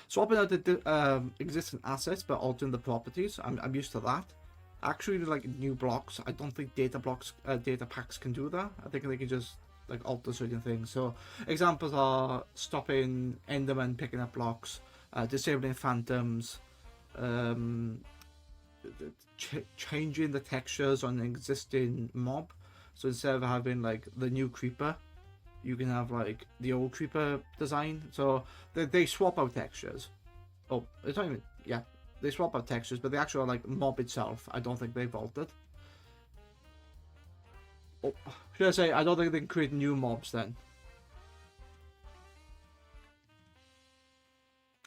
swapping out the existing assets but altering the properties. I'm used to that. Actually, like new blocks, I don't think data packs can do that. I think they can just like alter certain things. So examples are stopping Enderman picking up blocks, disabling phantoms, changing the textures on an existing mob. So instead of having like the new creeper, you can have like the old creeper design. So they swap out textures. Oh, it's not even, yeah, they swap out textures, but the actual like mob itself, I don't think they've altered. Oh, should I say, I don't think they can create new mobs then.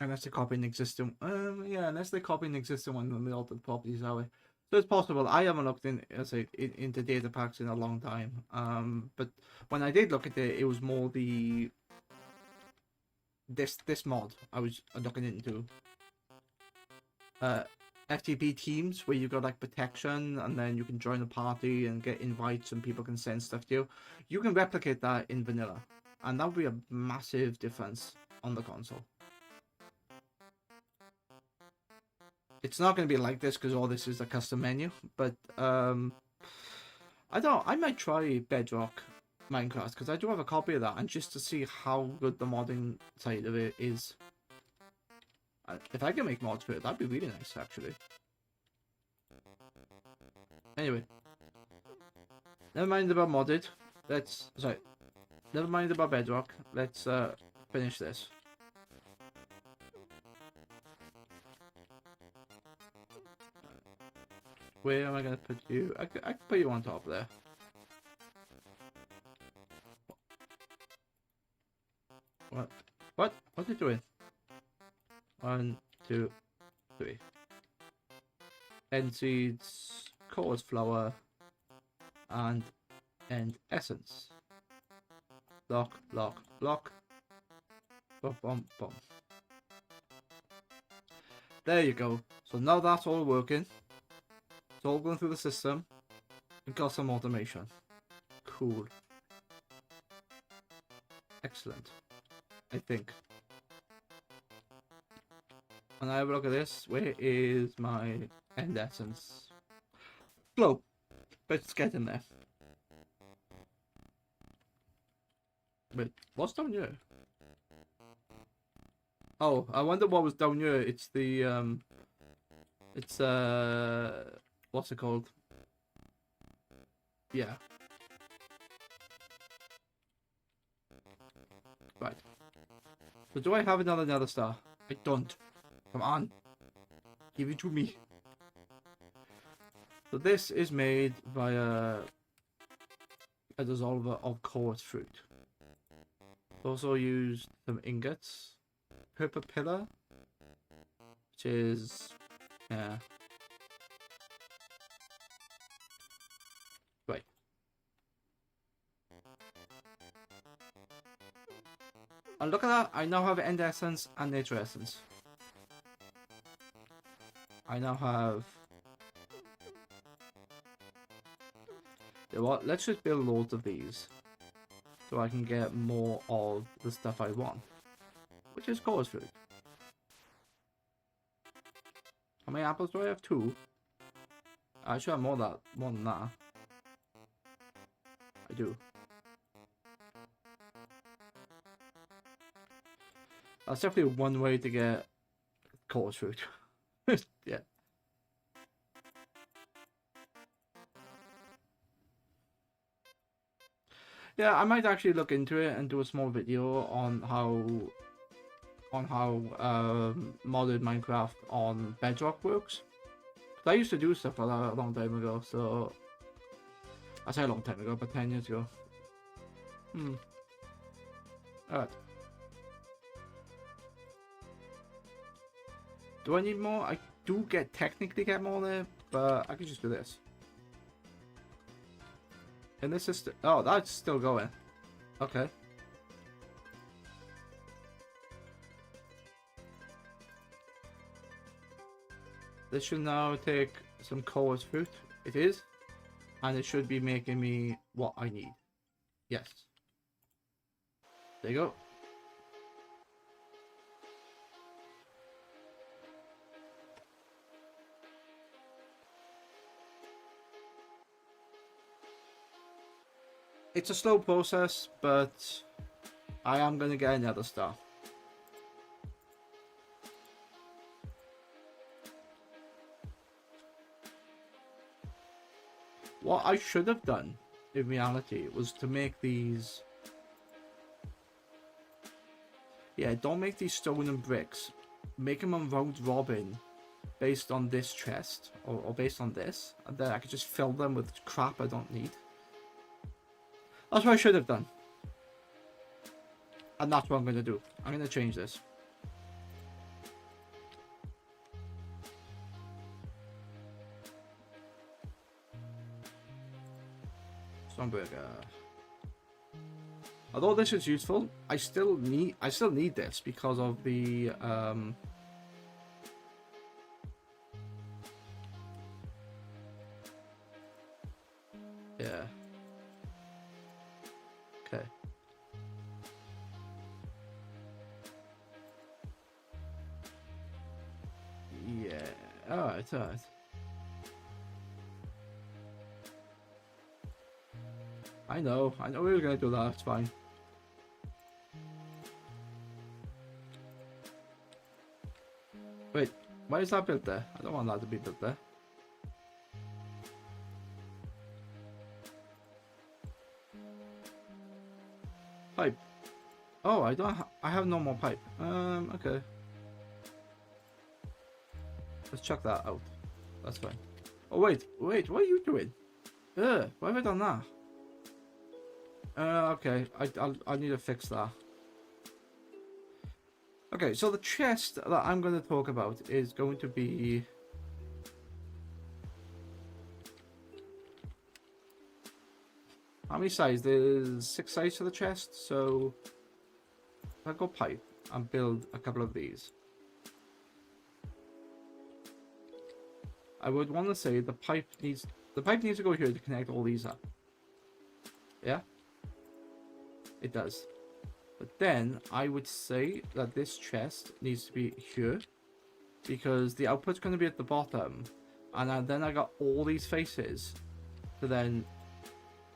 Unless they copy an existing, yeah, unless they copy an existing one and they alter the properties that way. So it's possible. I haven't looked into data packs in a long time. But when I did look at it, it was more the this mod I was looking into. FTP teams where you got like protection, and then you can join a party and get invites, and people can send stuff to you. You can replicate that in vanilla, and that would be a massive difference on the console. It's not going to be like this because all this is a custom menu, but I might try Bedrock Minecraft because I do have a copy of that, and just to see how good the modding side of it is. If I can make mods for it, that'd be really nice, actually. Anyway, never mind about modded. Never mind about Bedrock. Let's finish this. Where am I gonna put you? I can put you on top there. What? What? What are you doing? 1, 2, 3. End seeds, chorus flower, and end essence. Block, block, block. Bum, bum, bum. There you go. So now that's all working. It's all going through the system. We've got some automation. Cool. Excellent. I think. And I have a look at this. Where is my end essence? Glow. But it's getting there. Wait, what's down here? Oh, I wonder what was down here. It's the what's it called? Yeah. Right. So do I have another nether star? I don't. Come on. Give it to me. So this is made via a dissolver of chorus fruit. Also used some ingots. Purple pillar. Which is... yeah. Right. And look at that, I now have end essence and nature essence. I now have... you know what, let's just build loads of these. So I can get more of the stuff I want. Which is chorus fruit. How many apples do I have? 2. I should have more than that. I do. That's definitely one way to get chorus fruit. Yeah. Yeah, I might actually look into it and do a small video on how modded Minecraft on Bedrock works. 'Cause I used to do stuff like that a long time ago, so I say a long time ago, but 10 years ago. Alright. Do I need more? I do technically get more there, but I can just do this. And this is oh, that's still going. Okay. This should now take some chorus fruit. It is. And it should be making me what I need. Yes. There you go. It's a slow process, but I am going to get another star. What I should have done, in reality, was to make these... yeah, don't make these stone and bricks. Make them on round robin based on this chest, or based on this. And then I could just fill them with crap I don't need. That's what I should have done. And that's what I'm going to do. I'm going to change this. Stormburger. Although this is useful, I still need this because of the yeah. Okay. Yeah. Alright, alright. I know we were gonna do that, it's fine. Wait, why is that built there? I don't want that to be built there. Pipe. Oh, I don't I have no more pipe. Okay. Let's check that out. That's fine. Oh wait, what are you doing? Why have I done that? Okay, I need to fix that. Okay, so the chest that I'm going to talk about is going to be... How many sides? There's 6 sides to the chest, so... If I go pipe and build a couple of these. I would want to say the pipe needs to go here to connect all these up. Yeah? It does. But then I would say that this chest needs to be here because the output's going to be at the bottom, and then I got all these faces to then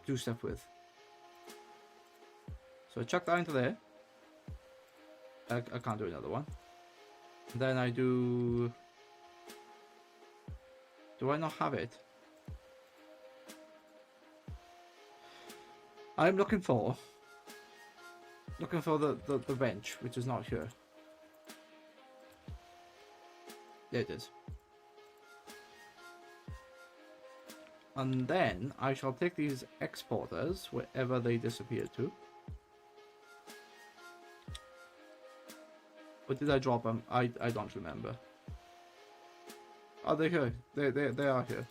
do stuff with. So I chuck that into there. I can't do another one. And then I do... Do I not have it? I'm looking for the wrench, which is not here. There it is. And then I shall take these exporters wherever they disappear to. Or did I drop them? I don't remember. Oh, they're here. They are here.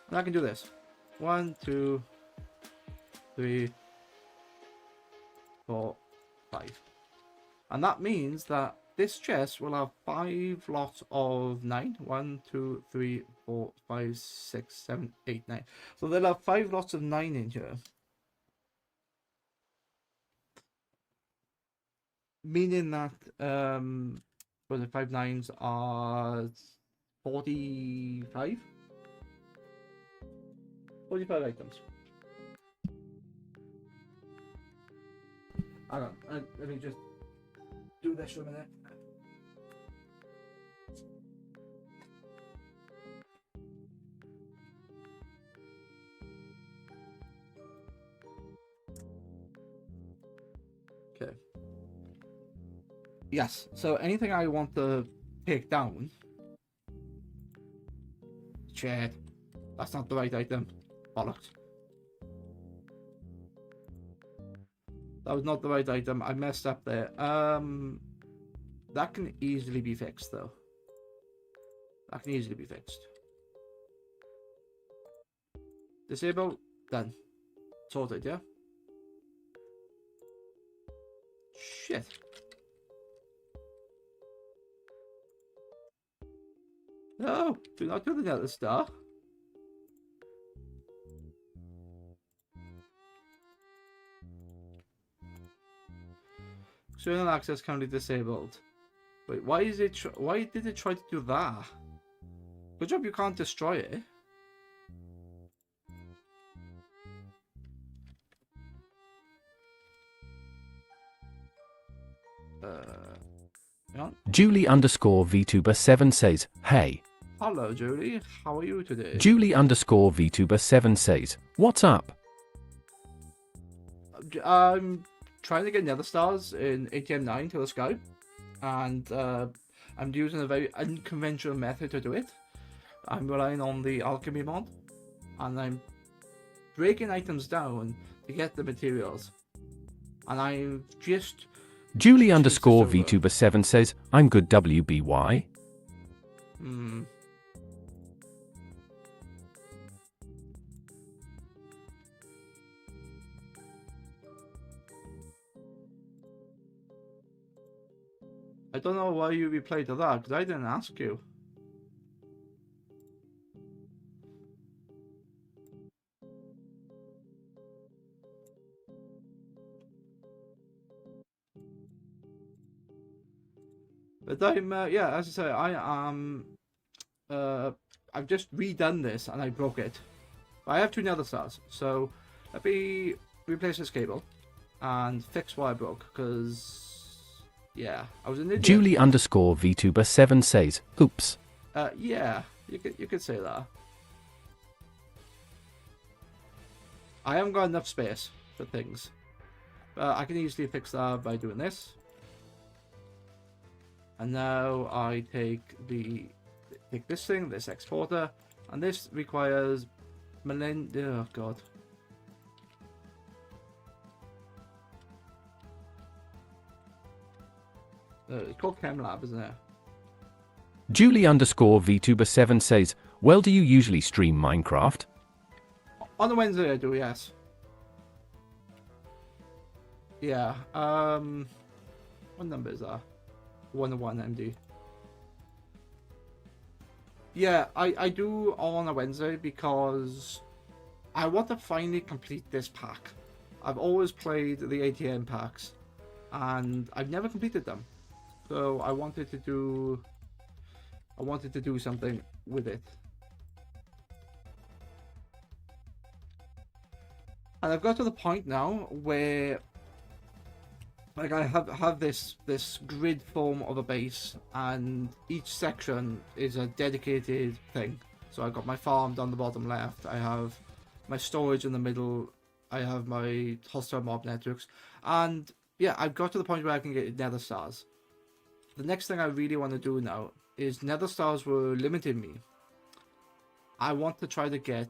And I can do this. 1, 2, 3, 4, 5. And that means that this chest will have 5 lots of 9. 1, 2, 3, 4, 5, 6, 7, 8, 9. So they'll have 5 lots of 9 in here. Meaning that well, the 5 9s are 45? 45 items. Hang on, let me just do this for a minute. Okay. Yes, so anything I want to take down. Shit. That's not the right item. Bollocks. That was not the right item. I messed up there. That can easily be fixed, though. That can easily be fixed. Disable. Done. Sorted, yeah? Shit. No! Do not do the nether star. External access currently disabled. Wait, why is it? Why did it try to do that? Good job you can't destroy it. Yeah. Julie underscore VTuber 7 says, hey. Hello, Julie. How are you today? Julie underscore VTuber 7 says, what's up? I'm trying to get nether stars in ATM9Sky, and I'm using a very unconventional method to do it. I'm relying on the alchemy mod, and I'm breaking items down to get the materials. And I'm just... Julie underscore VTuber 7 says, I'm good WBY. I don't know why you replayed to that, because I didn't ask you. But I'm, yeah, as I say, I am I've just redone this and I broke it. But I have 2 nether stars, so let me replace this cable and fix what I broke, because yeah, I was an idiot. Julie_VTuber7 says, oops. Yeah, you could say that. I haven't got enough space for things. I can easily fix that by doing this. And now I take this thing, this exporter, and this requires oh god. It's called ChemLab, isn't it? Julie_VTuber7 says, well, do you usually stream Minecraft? On the Wednesday I do, yes. Yeah, what number is that? 101 MD. Yeah, I do on a Wednesday because I want to finally complete this pack. I've always played the ATM packs and I've never completed them. So I wanted to do something with it. And I've got to the point now where like I have this grid form of a base, and each section is a dedicated thing. So I've got my farm down the bottom left, I have my storage in the middle, I have my hostile mob networks, and yeah, I've got to the point where I can get nether stars. The next thing I really want to do now is nether stars were limiting me. I want to try to get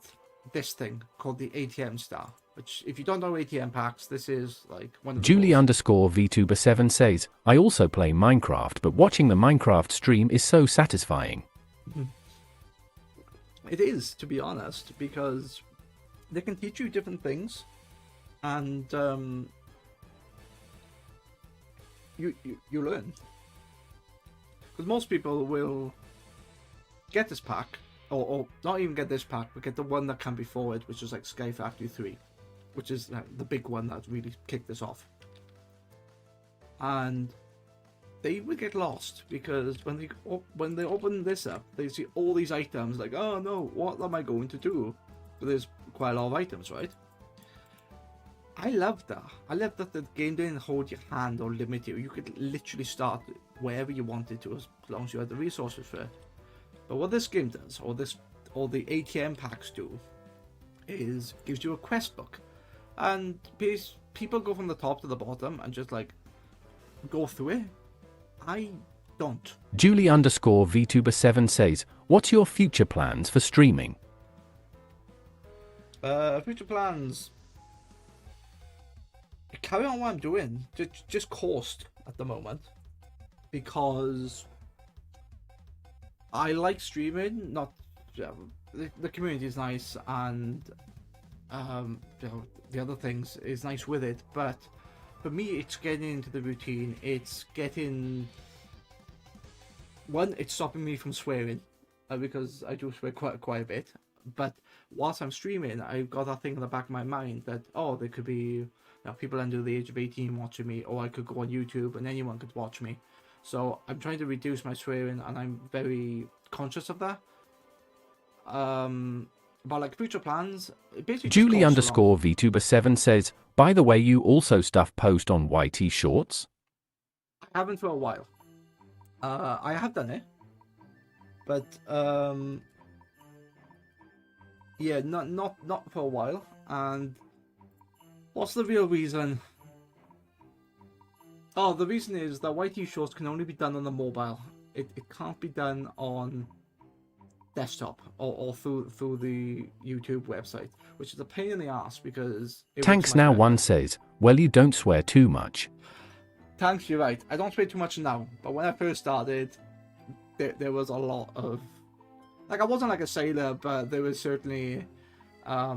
this thing called the ATM Star, which, if you don't know ATM packs, this is like one of the Julie_VTuber7 says, I also play Minecraft, but watching the Minecraft stream is so satisfying. It is, to be honest, because they can teach you different things, and you learn. Because most people will get this pack, or not even get this pack, but get the one that came before it, which is like Sky Factory 3, which is the big one that really kicked this off. And they would get lost because when they open this up, they see all these items, like, oh no, what am I going to do? But there's quite a lot of items, right? I love that. I love that the game didn't hold your hand or limit you. You could literally start wherever you wanted to, as long as you had the resources for it. But what this game does, or the ATM packs do, is gives you a quest book, and people go from the top to the bottom and just like go through it. I don't. Julie_VTuber7 says, what's your future plans for streaming? Future plans. Carry on what I'm doing. Just coast at the moment, because I like streaming. Not the community is nice, and the other things is nice with it. But for me, it's getting into the routine. It's getting it's stopping me from swearing, because I do swear quite a bit. But whilst I'm streaming, I've got that thing in the back of my mind that, oh, there could be people under the age of 18 watching me, or I could go on YouTube and anyone could watch me. So I'm trying to reduce my swearing, and I'm very conscious of that. But like future plans, basically Julie_VTuber7 says, by the way, you also stuff post on YT Shorts? I haven't for a while. I have done it, but yeah, not for a while. And what's the real reason? Oh, the reason is that YT Shorts can only be done on the mobile. It can't be done on desktop or through the YouTube website, which is a pain in the ass because Tanks Now One says, well, you don't swear too much. Tanks, you're right. I don't swear too much now, but when I first started, there was a lot of, like, I wasn't like a sailor, but there was certainly a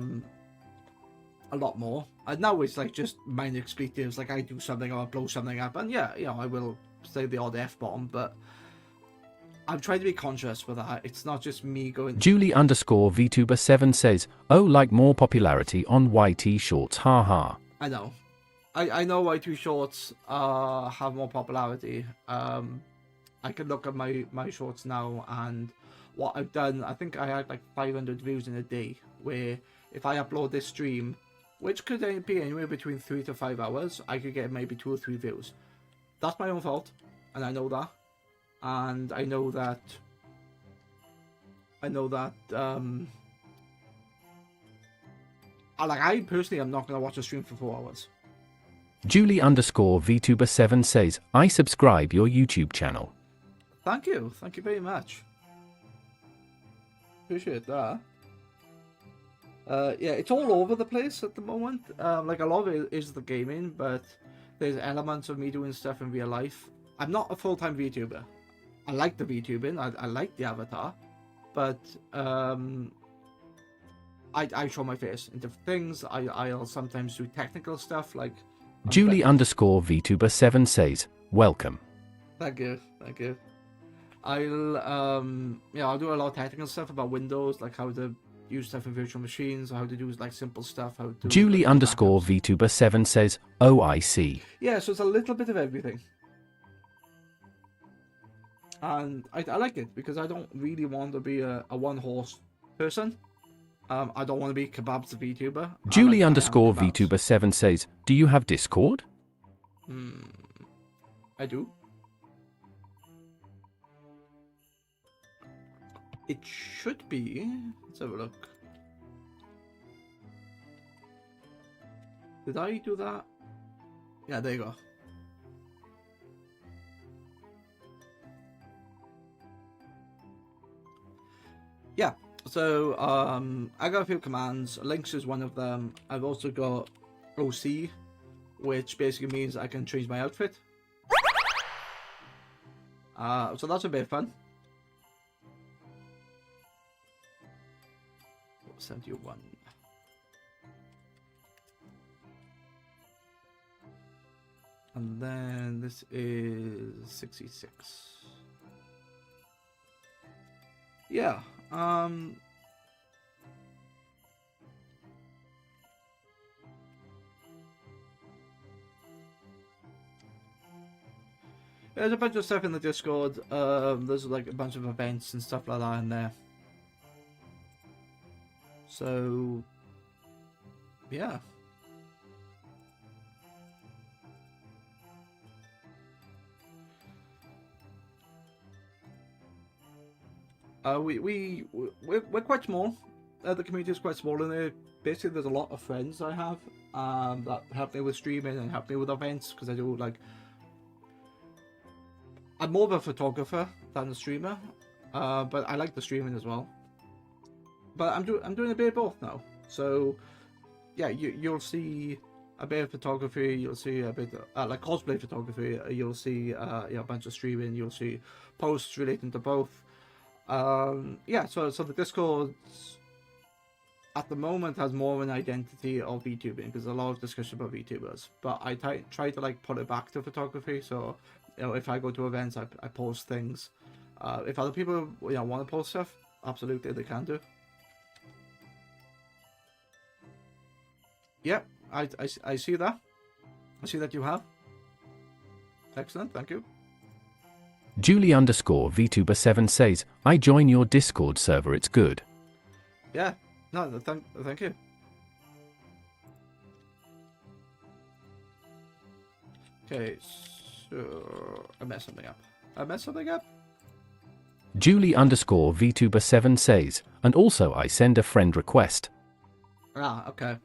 lot more. And now it's like just minor expletives, like I do something or I blow something up, and yeah, I will say the odd F-bomb, but I'm trying to be conscious with that. It's not just me going. Julie_VTuber7 says, oh, like more popularity on YT Shorts, haha. I know. I know YT Shorts have more popularity. And I can look at my shorts now and what I've done. I think I had like 500 views in a day, where if I upload this stream, which could be anywhere between 3 to 5 hours, I could get maybe 2 or 3 views. That's my own fault, and I know that. And I know that I personally am not going to watch a stream for 4 hours. Julie_VTuber7 says, I subscribe your YouTube channel. Thank you very much. Appreciate that. Yeah, it's all over the place at the moment. Like a lot of it is the gaming, but there's elements of me doing stuff in real life. I'm not a full-time VTuber. I like the VTubing, I like the avatar, but I show my face in different things. I'll sometimes do technical stuff like Julie_VTuber7 says, welcome. Thank you. I'll do a lot of technical stuff about Windows, like how to use stuff in virtual machines, how to do like simple stuff, how to Julie_VTuber7 says, oh, I see. Yeah, so it's a little bit of everything. And I like it because I don't really want to be a one-horse person. I don't want to be Kebabs the VTuber. Julie_VTuber7 says, do you have Discord? I do. It should be. Let's have a look. Did I do that? Yeah, there you go. Yeah, so I got a few commands. Links is one of them. I've also got OC, which basically means I can change my outfit. So that's a bit of fun. 71. And then this is 66. Yeah. There's a bunch of stuff in the Discord. There's like a bunch of events and stuff like that in there. So, yeah. We're quite small. The community is quite small in there. Basically, there's a lot of friends I have that help me with streaming and help me with events, because I do like. I'm more of a photographer than a streamer, but I like the streaming as well. But I'm doing a bit of both now. So yeah, you'll see a bit of photography. You'll see a bit of, like cosplay photography. You'll see a bunch of streaming. You'll see posts relating to both. Yeah, so the Discord at the moment has more of an identity of VTubing, because there's a lot of discussion about VTubers, but I try to like put it back to photography. So if I go to events, I post things. If other people want to post stuff, absolutely they can do. Yep, I see that. I see that you have. Excellent, thank you. Julie_VTuber7 says, I join your Discord server, it's good. Yeah, no, thank you. Okay, so I messed something up. Julie_VTuber7 says, and also I send a friend request. Ah, okay.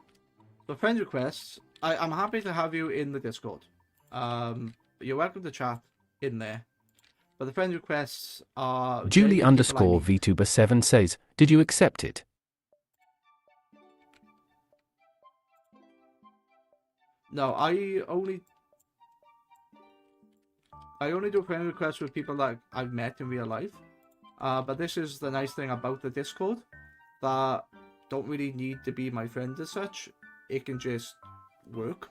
So friend requests, I'm happy to have you in the Discord. You're welcome to chat in there. But the friend requests are... Julie_VTuber7 says, did you accept it? No, I only do friend requests with people that I've met in real life. But this is the nice thing about the Discord, that don't really need to be my friend as such. It can just work.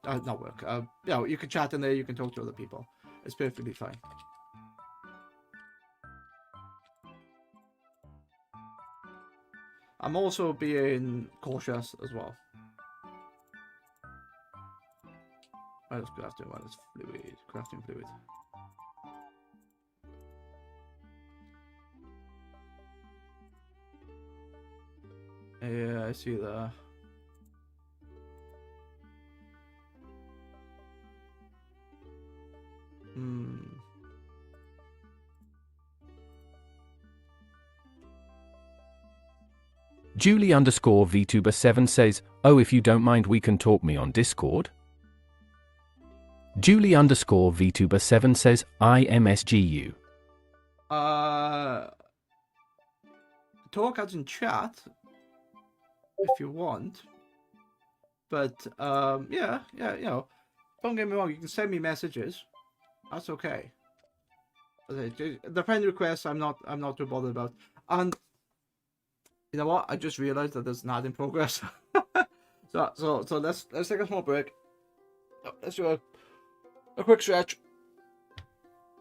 Not work. You can chat in there, you can talk to other people. It's perfectly fine. I'm also being cautious as well. What is crafting? What is fluid? Crafting fluid. Yeah, I see that. Julie underscore VTuber7 says, oh, if you don't mind, we can talk me on Discord. Julie underscore VTuber7 says, IMSGU. Talk as in chat if you want. But yeah, you know, don't get me wrong, you can send me messages. That's okay. The friend requests I'm not too bothered about. And you know what? I just realized that there's an ad in progress. so let's take a small break. Let's do a quick stretch.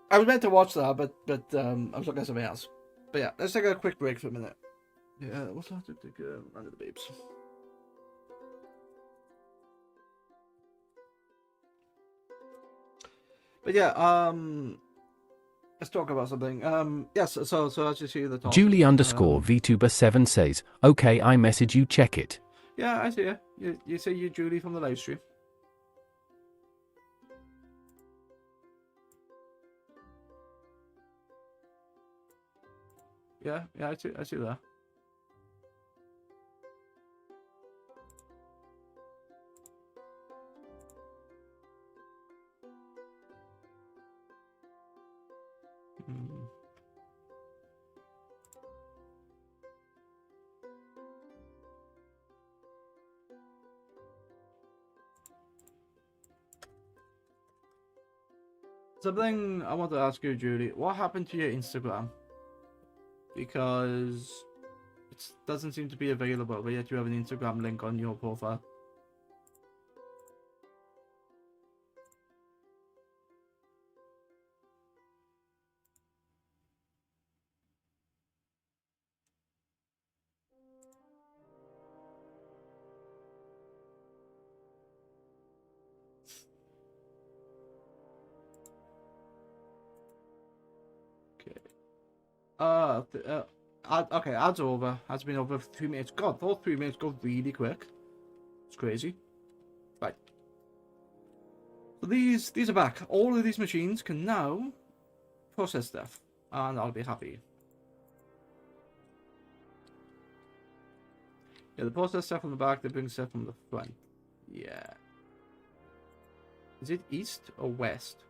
I was meant to watch that, but I was looking at something else. But yeah, let's take a quick break for a minute. Yeah, what's that? Under the babes. But yeah, let's talk about something. Yes, so as you see the top. Julie underscore VTuber7 says, okay, I message you, check it. Yeah, I see you. You say you're Julie from the live stream. Yeah, I see that. Something I want to ask you, Julie. What happened to your Instagram? Because it doesn't seem to be available, but yet you have an Instagram link on your profile. Okay, ads over. Ads been over for 3 minutes. God, those 3 minutes go really quick. It's crazy. Right. So these are back. All of these machines can now process stuff, and I'll be happy. Yeah, they process stuff from the back. They bring stuff from the front. Yeah. Is it east or west?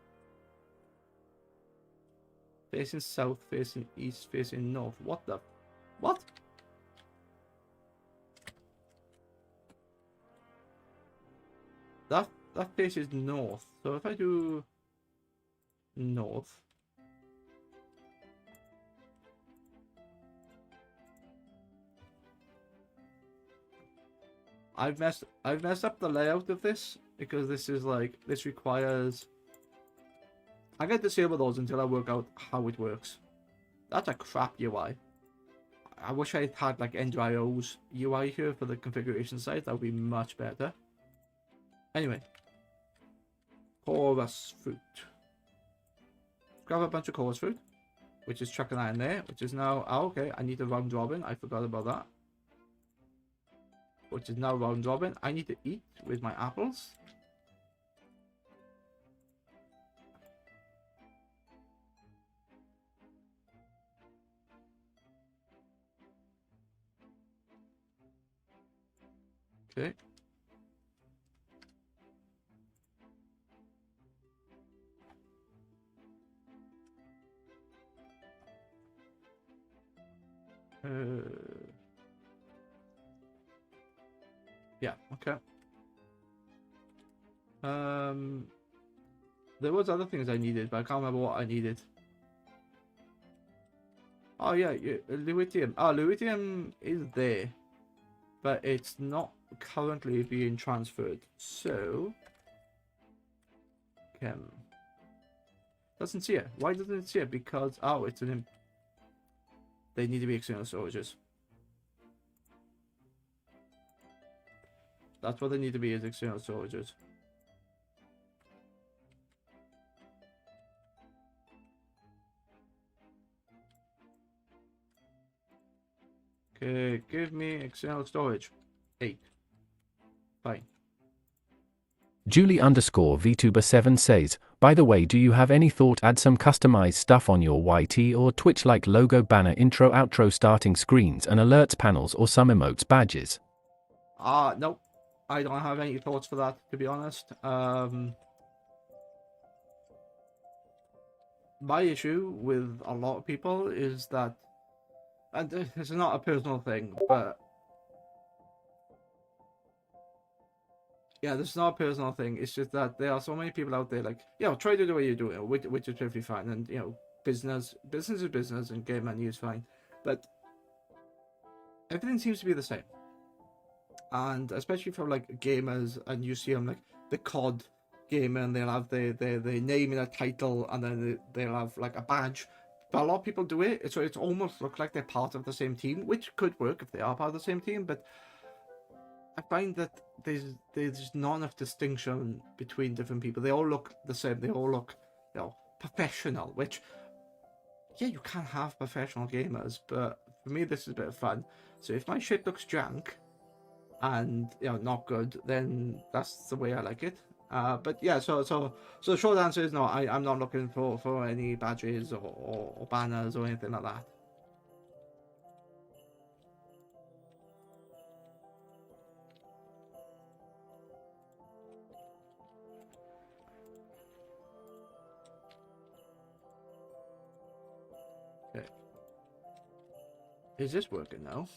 Facing south, facing east, facing north. What the? What? That faces north. So if I do north, I've messed up the layout of this because this is like this requires. I get disable those until I work out how it works. That's a crap UI. I wish I had like NGIO's UI here for the configuration side. That would be much better. Anyway, chorus fruit. Grab a bunch of chorus fruit, which is chucking that in there, which is now. Oh, okay, I need a round robin. I forgot about that. Which is now round robin. I need to eat with my apples. Okay. Yeah, okay. There was other things I needed, but I can't remember what I needed. Oh yeah, Luitium. Oh, Luitium is there, but it's not currently being transferred. So, doesn't see it. Why doesn't it see it? Because it's an. They need to be external storages. That's what they need to be, is external storages. Okay, give me external storage. 8. Fine. Julie_VTuber7 says, by the way, do you have any thought add some customized stuff on your YT or Twitch like logo, banner, intro, outro, starting screens and alerts panels or some emotes, badges? Nope. I don't have any thoughts for that, to be honest. My issue with a lot of people is that, and this is not a personal thing, but yeah, this is not a personal thing. It's just that there are so many people out there, like, try to do the way you do it, which is perfectly fine. And business is business, and game money is fine. But everything seems to be the same, and especially for like gamers, and you see them like the COD gamer, and they'll have their name in a title, and then they'll have like a badge. But a lot of people do it, so it's almost look like they're part of the same team, which could work if they are part of the same team. But I find that there's not enough distinction between different people. They all look the same. They all look, professional. Which, yeah, you can have professional gamers, but for me, this is a bit of fun. So if my shit looks jank and not good, then that's the way I like it. But yeah, so the short answer is no. I'm not looking for any badges or banners or anything like that. Okay. Is this working now?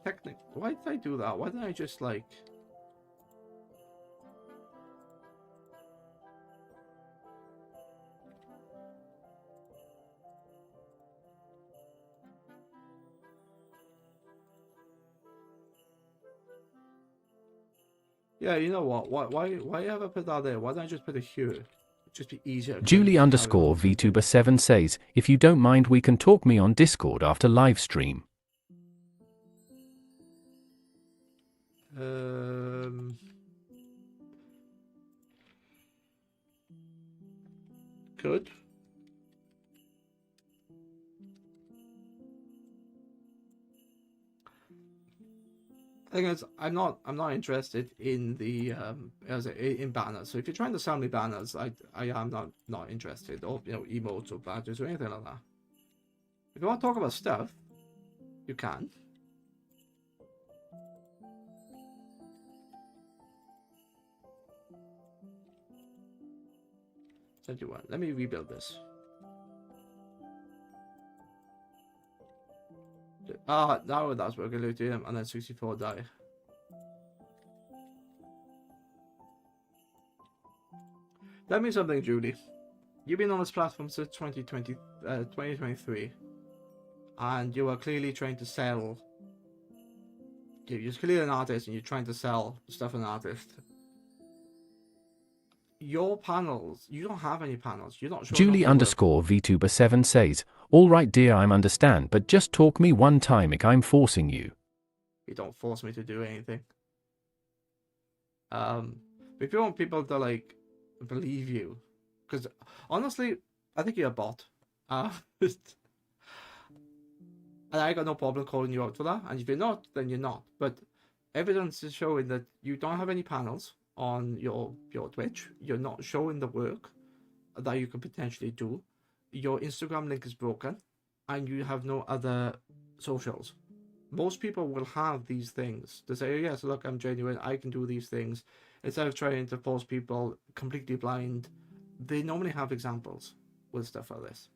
Technically, why did I do that? Why didn't I just like... Yeah, you know what? Why have I put that there? Why don't I just put it here? It'd just be easier. Julie_VTuber7 says, if you don't mind, we can talk me on Discord after live stream. Good. Thing is, I'm not interested in the in banners. So if you're trying to sell me banners, I am not interested, or emotes or badges or anything like that. If you want to talk about stuff, you can. Let me rebuild this. Now that's working. Lithium and then 64 die. Tell me something, Julie. You've been on this platform since 2023, and you are clearly trying to sell. You're clearly an artist, and you're trying to sell stuff as an artist. Your panels, you don't have any panels. You're not sure. Julie_VTuber7 says, all right, dear, I understand, but just talk me one time like I'm forcing you. You don't force me to do anything. If you want people to like believe you, because honestly, I think you're a bot. And I got no problem calling you out for that. And if you're not, then you're not. But evidence is showing that you don't have any panels on your Twitch. You're not showing the work that you could potentially do. Your Instagram link is broken, and you have no other socials. Most people will have these things to say, yes, look, I'm genuine, I can do these things. Instead of trying to force people completely blind, they normally have examples with stuff like this.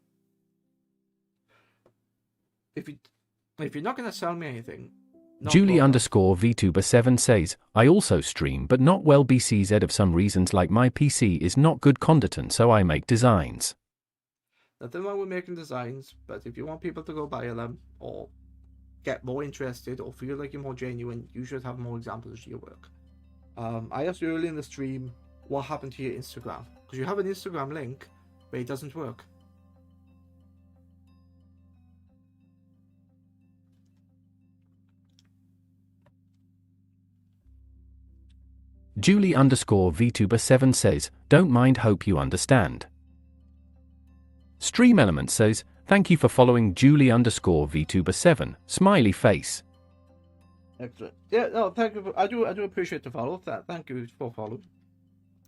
If you're not going to sell me anything, Julie_VTuber7 says, I also stream, but not well BCZ of some reasons, like my PC is not good content, so I make designs. Nothing wrong with making designs, but if you want people to go buy them or get more interested or feel like you're more genuine, you should have more examples of your work. I asked you earlier in the stream what happened to your Instagram, because you have an Instagram link, but it doesn't work. Julie_VTuber7 says, don't mind, hope you understand. Stream Element says, Thank you for following Julie_VTuber7, smiley face. Excellent. Yeah, no, thank you. I do appreciate the follow. Thank you for following.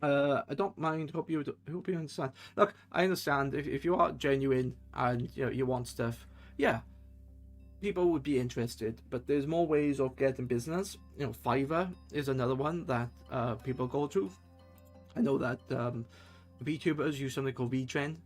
I don't mind. Hope you understand. Look, I understand if you are genuine and you want stuff. Yeah, people would be interested, but there's more ways of getting business. Fiverr is another one that people go to. I know that VTubers use something called VTrend,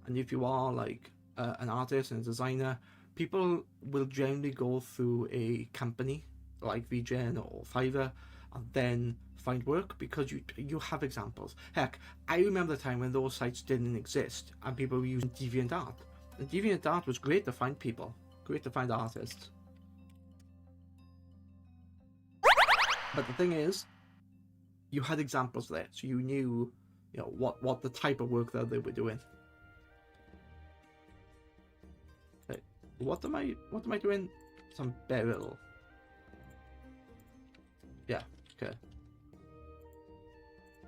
and if you are like an artist and a designer, people will generally go through a company like VGen or Fiverr and then find work because you have examples. Heck, I remember the time when those sites didn't exist and people were using DeviantArt. And DeviantArt was great to find people, great to find artists. But the thing is, you had examples there, so you knew, what the type of work that they were doing. Okay, what am I doing? Some beryl. Yeah, okay.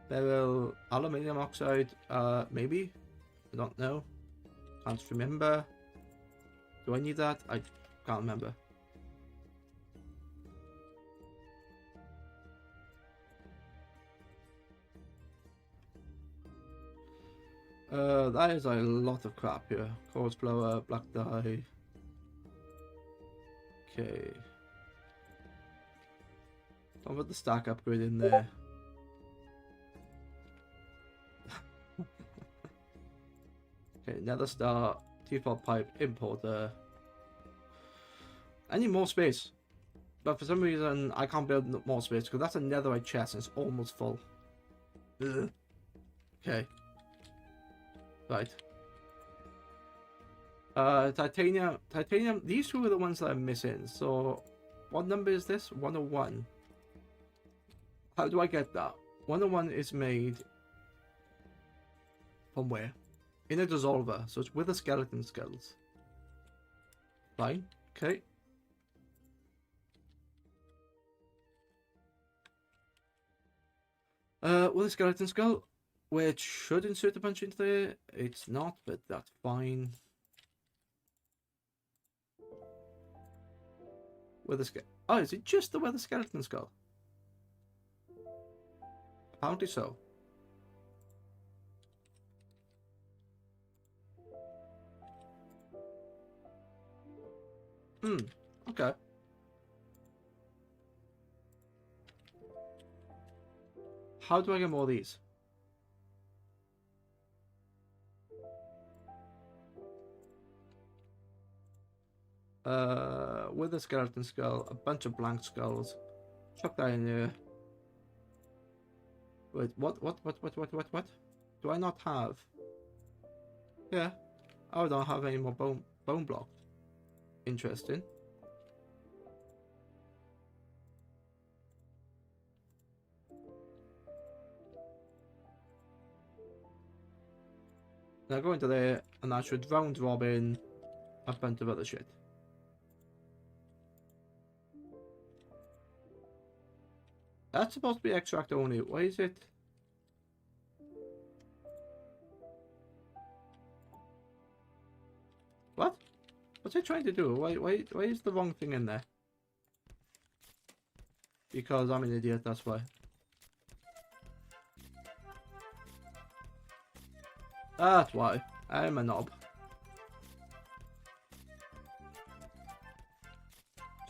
Beryl, aluminium oxide, maybe? I don't know. Can't remember. Do I need that? I can't remember. That is a lot of crap here. Quartz blower, black dye. Okay. I'll put the stack upgrade in there. Okay, netherstar, default pipe, importer. I need more space. But for some reason, I can't build more space because that's a netherite chest and it's almost full. Ugh. Okay. Right. Titanium. These two are the ones that I'm missing. So, what number is this? 101. How do I get that? 101 is made from where? In a dissolver. So it's with the skeleton skulls. Fine. Okay. With a skeleton skull, which should insert a bunch into there. It's not, but that's fine. With a oh, is it just the weather skeleton skull? Apparently so. Okay. How do I get more of these? With a skeleton skull, a bunch of blank skulls. Chuck that in there. Wait, what? Do I not have? Yeah. Oh, I don't have any more bone blocks. Interesting. Now go into there, and that should round robin a bunch of other shit. That's supposed to be extract only. Why is it? What? What's it trying to do? Why is the wrong thing in there? Because I'm an idiot, that's why. That's why. I'm a knob.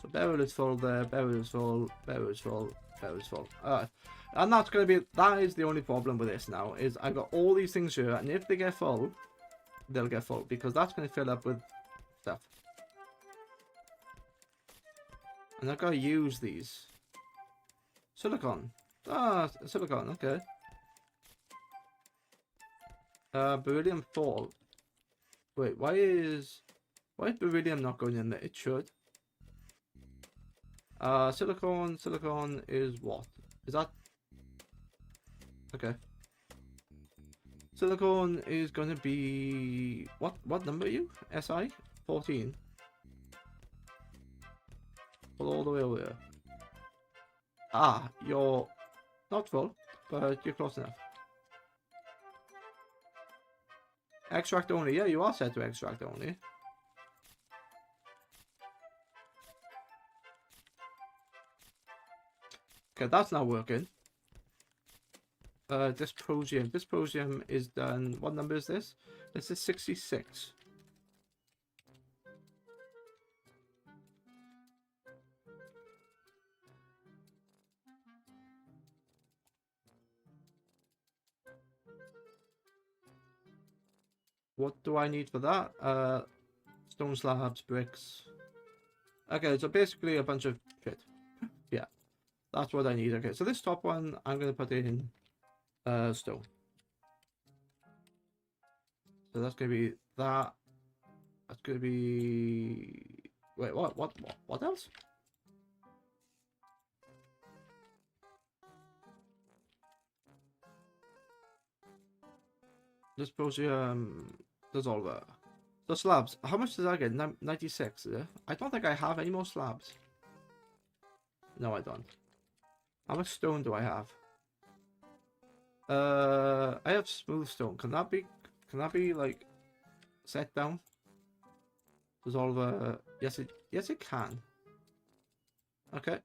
So barrel is full there, barrel is full, barrel is full, barrel is full. Alright. And that's gonna be, that is the only problem with this now, is I've got all these things here, and if they get full, they'll get full, because that's gonna fill up with stuff. And I've gotta use these. Silicon. Ah, silicon, okay. Beryllium fall. Wait, why is beryllium not going in there? It should. Silicon is what? Is that? Okay. Silicon is gonna be what number are you? SI 14. Pull all the way over there. Ah, you're not full, but you're close enough. Extract only. Yeah, you are set to extract only. Okay, that's not working. Dysprosium. Dysprosium is done. What number is this? This is 66. What do I need for that? Stone slabs, bricks. Okay, so basically a bunch of shit. Yeah, that's what I need. Okay, so this top one, I'm going to put in stone. So that's going to be that. That's going to be... Wait, what else? Dysprosium dissolver. The slabs. How much does that get? 96, is it? I don't think I have any more slabs. No, I don't. How much stone do I have? I have smooth stone. Can that be like set down? Dissolver. Yes it can. Okay.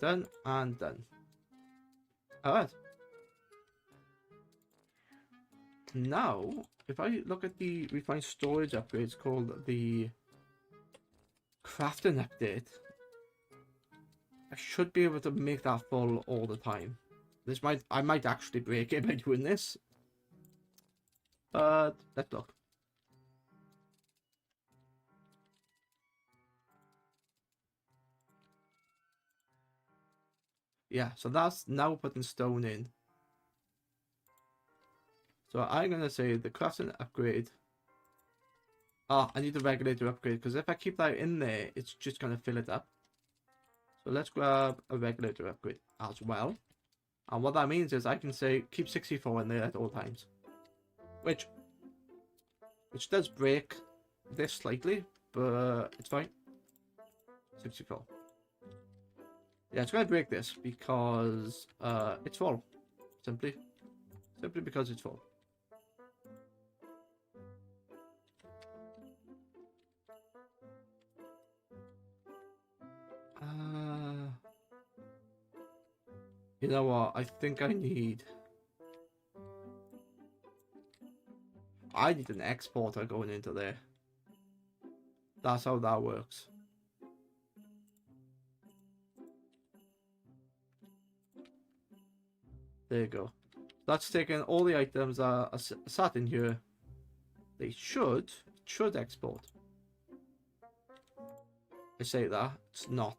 Done and done. Alright. Now, if I look at the refined storage upgrades called the crafting update, I should be able to make that full all the time. I might actually break it by doing this. But let's look. Yeah, so that's now putting stone in. So I'm gonna say the crafting upgrade. Ah, I need the regulator upgrade because if I keep that in there, it's just gonna fill it up. So let's grab a regulator upgrade as well. And what that means is I can say keep 64 in there at all times. Which does break this slightly, but it's fine. 64. Yeah, it's gonna break this because it's full. Simply because it's full. You know what? I think I need an exporter going into there. That's how that works. There you go. That's taking all the items that are sat in here. They should export. I say that, it's not.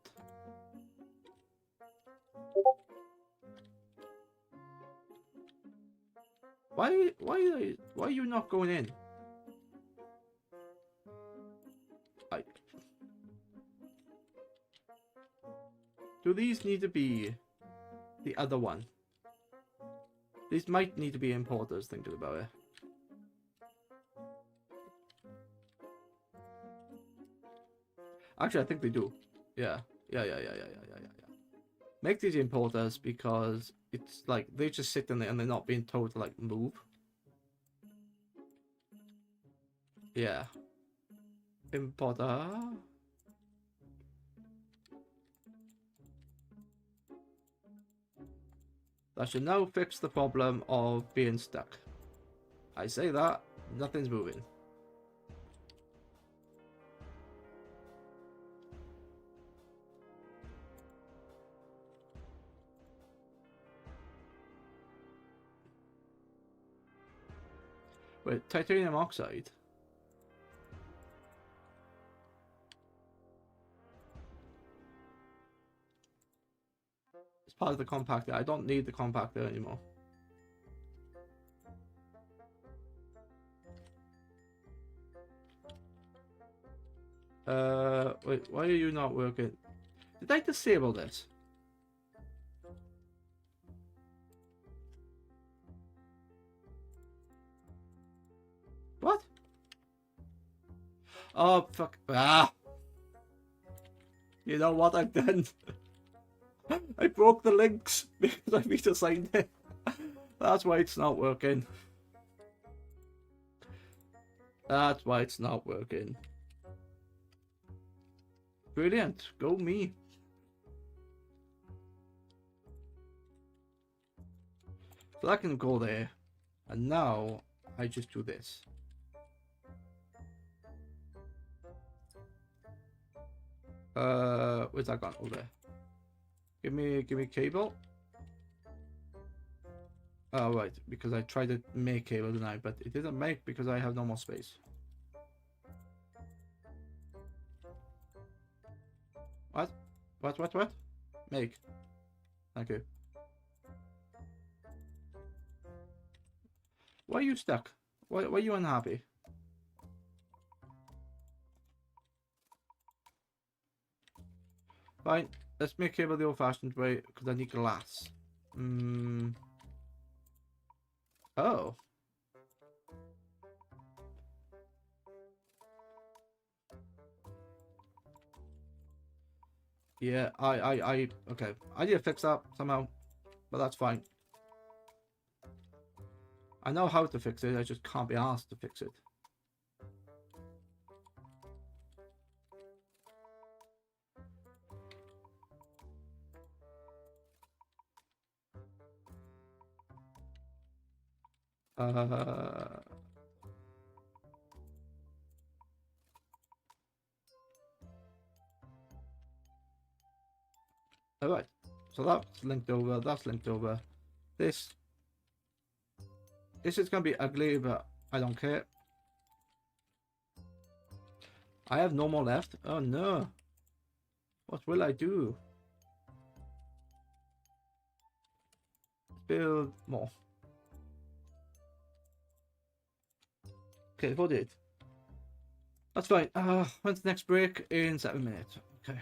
Why are you not going in? Do these need to be the other one? These might need to be importers, thinking about it. Actually, I think they do. Yeah. Make these importers because it's like they just sit in there and they're not being told to like move. Yeah. Importer. That should now fix the problem of being stuck. I say that, nothing's moving. Wait, titanium oxide? It's part of the compactor. I don't need the compactor anymore. Wait, why are you not working? Did I disable this? What? Oh, fuck. Ah! You know what I've done? I broke the links because I reassigned it. That's why it's not working. That's why it's not working. Brilliant. Go me. So that can go there. And now I just do this. Where's that gone? Oh, there. Give me cable. Oh, right, because I tried to make cable tonight, but it didn't make because I have no more space. What? What? Make. Thank you. Why are you stuck? Why are you unhappy? Fine, let's make cable the old-fashioned way, because I need glass. Oh. Yeah, okay. I need to fix that somehow, but that's fine. I know how to fix it, I just can't be asked to fix it. Alright, so that's linked over, that's linked over. This is going to be ugly, but I don't care. I have no more left. Oh no. What will I do? Build more. Okay, 48. That's fine. When's the next break? In 7 minutes. Okay.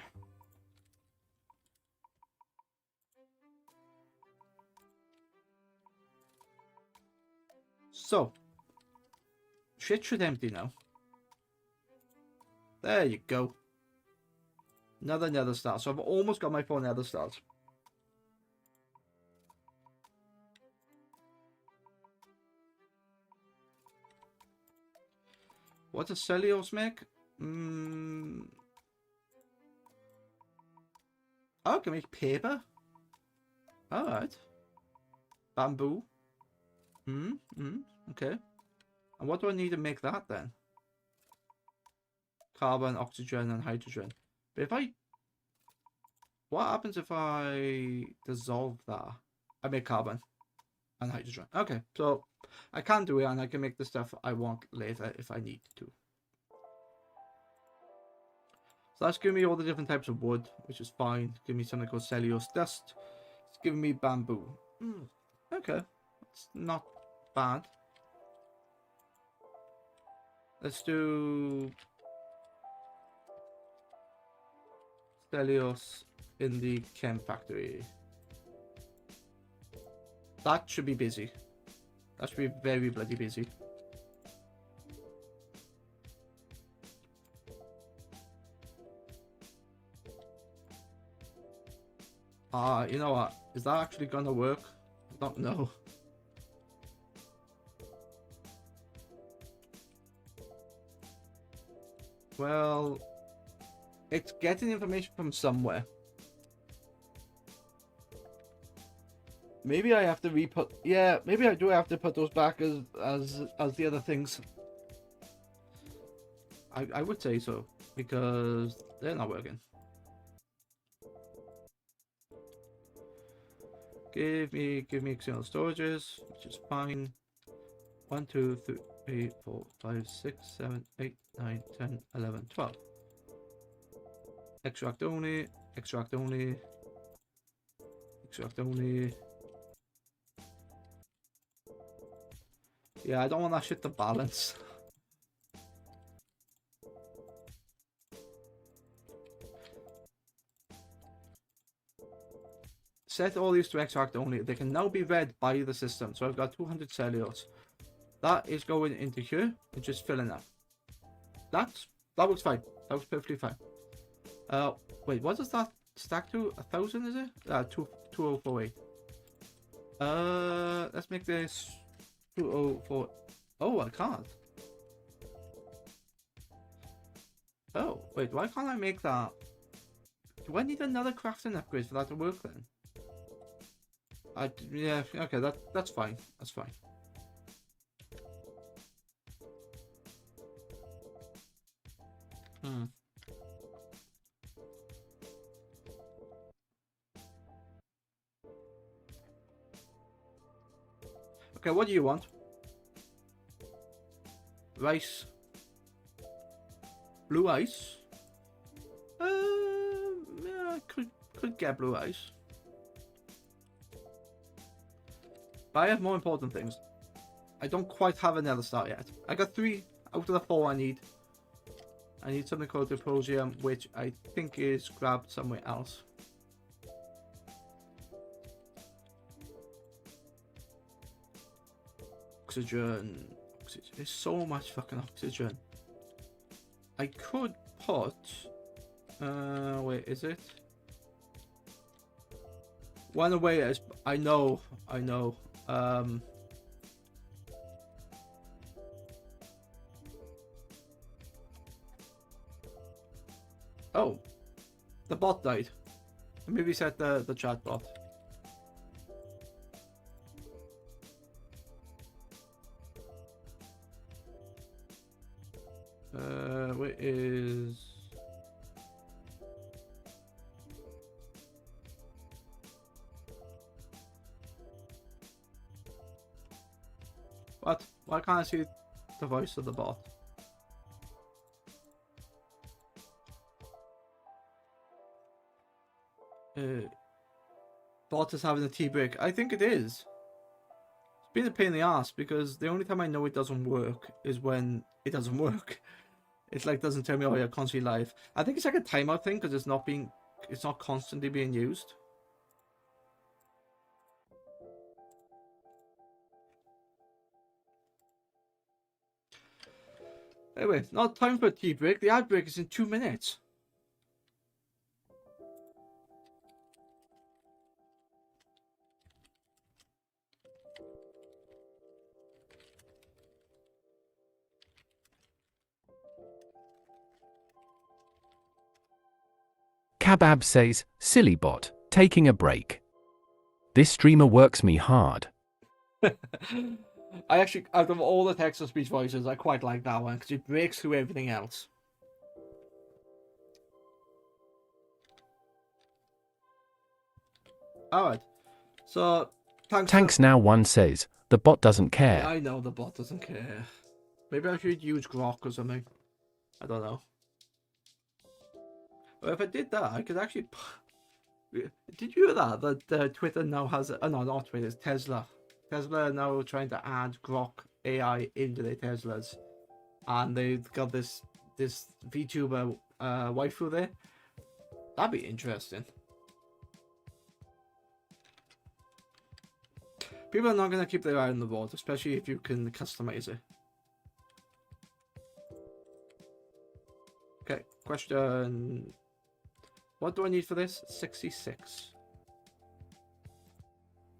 So, shit should empty now. There you go. Another nether star. So I've almost got my 4 nether stars. What does cellulose make? Oh, I can make paper. Alright. Bamboo. Okay. And what do I need to make that then? Carbon, oxygen, and hydrogen. But if I... What happens if I dissolve that? I make carbon and hydrogen. Okay, so I can do it and I can make the stuff I want later if I need to. So that's giving me all the different types of wood, which is fine. Give me something called cellulose dust. It's giving me bamboo. Okay, it's not bad. Let's do cellulose in the chem factory. That should be busy. That should be very bloody busy. You know what? Is that actually gonna work? I don't know. Well, it's getting information from somewhere. Maybe I have to re-put. Yeah, maybe I do have to put those back as the other things. I would say so because they're not working. Give me external storages, which is fine. 1, 2, 3, 4, 5, 6, 7, 8, 9, 10, 11, 12. Extract only, extract only, extract only. Yeah, I don't want that shit to balance. Set all these to extract only. They can now be read by the system. So I've got 200 cellulose. That is going into here and just filling up. That works fine. That was perfectly fine. Wait, what does that stack to? 1,000 is it? 2048. Let's make this 204. Oh, I can't. Oh, wait, why can't I make that? Do I need another crafting upgrade for that to work then? Yeah, okay, that's fine. That's fine. Hmm. Okay, what do you want? Rice. Blue ice? Yeah, could get blue ice. But I have more important things. I don't quite have another star yet. I got 3 out of the 4 I need. I need something called Diprosium, which I think is grabbed somewhere else. Oxygen. There's so much fucking oxygen. I could put... wait, is it? One away is... I know. Oh. The bot died. Maybe set the chat bot. Where is... What? Why can't I see the voice of the bot? Bot is having a tea break. I think it is. It's been a pain in the ass because the only time I know it doesn't work is when it doesn't work. It's like doesn't tell me, oh, you're constantly live. I think it's like a timeout thing because it's not constantly being used. Anyway, not time for a tea break. The ad break is in 2 minutes. Kabab says, silly bot, taking a break. This streamer works me hard. I actually, out of all the text-to-speech voices, I quite like that one because it breaks through everything else. Alright, so Tanks Now One says, the bot doesn't care. I know the bot doesn't care. Maybe I should use Grok or something. I don't know. But if I did that, I could actually... Did you hear that? That Twitter now has... Oh, no, not Twitter, it's Tesla. Tesla are now trying to add Grok AI into their Teslas. And they've got this VTuber waifu there. That'd be interesting. People are not going to keep their eye on the board, especially if you can customize it. Okay, question. What do I need for this? 66.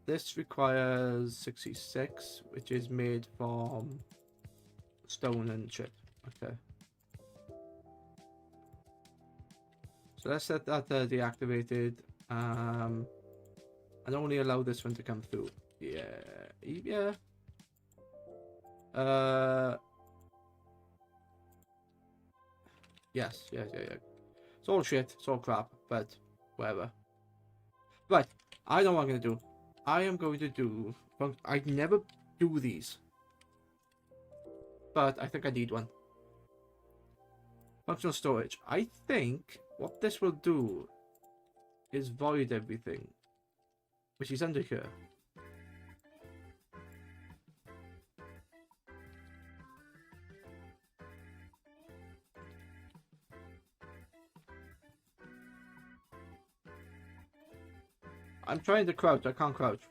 This requires 66, which is made from stone and shit. Okay. So let's set that deactivated. And only allow this one to come through. Yeah. Yes. It's all shit. It's all crap. But whatever. Right. I know what I'm gonna do. I am going to do... I never do these. But I think I need one. Functional storage. I think what this will do is void everything. Which is under here. I'm trying to crouch, I can't crouch.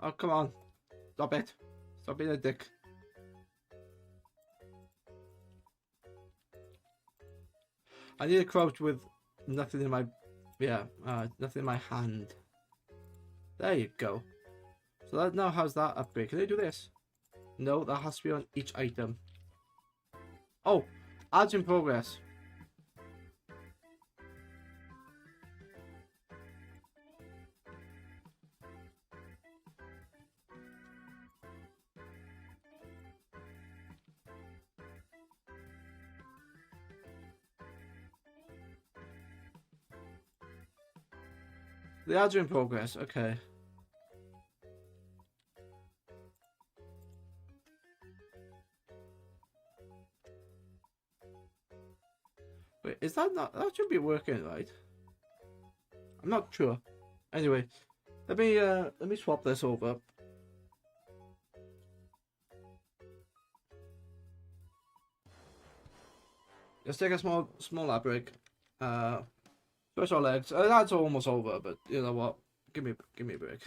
Oh, come on. Stop it. Stop being a dick. I need to crouch with nothing in my... nothing in my hand. There you go. So that now has that upgrade. Can I do this? No, that has to be on each item. Oh, ads in progress. The ads are in progress. Okay. Wait, is that not? That should be working, right? I'm not sure. Anyway, let me swap this over. Let's take a small lap break. Stretch our legs. That's almost over, but you know what? Give me a break.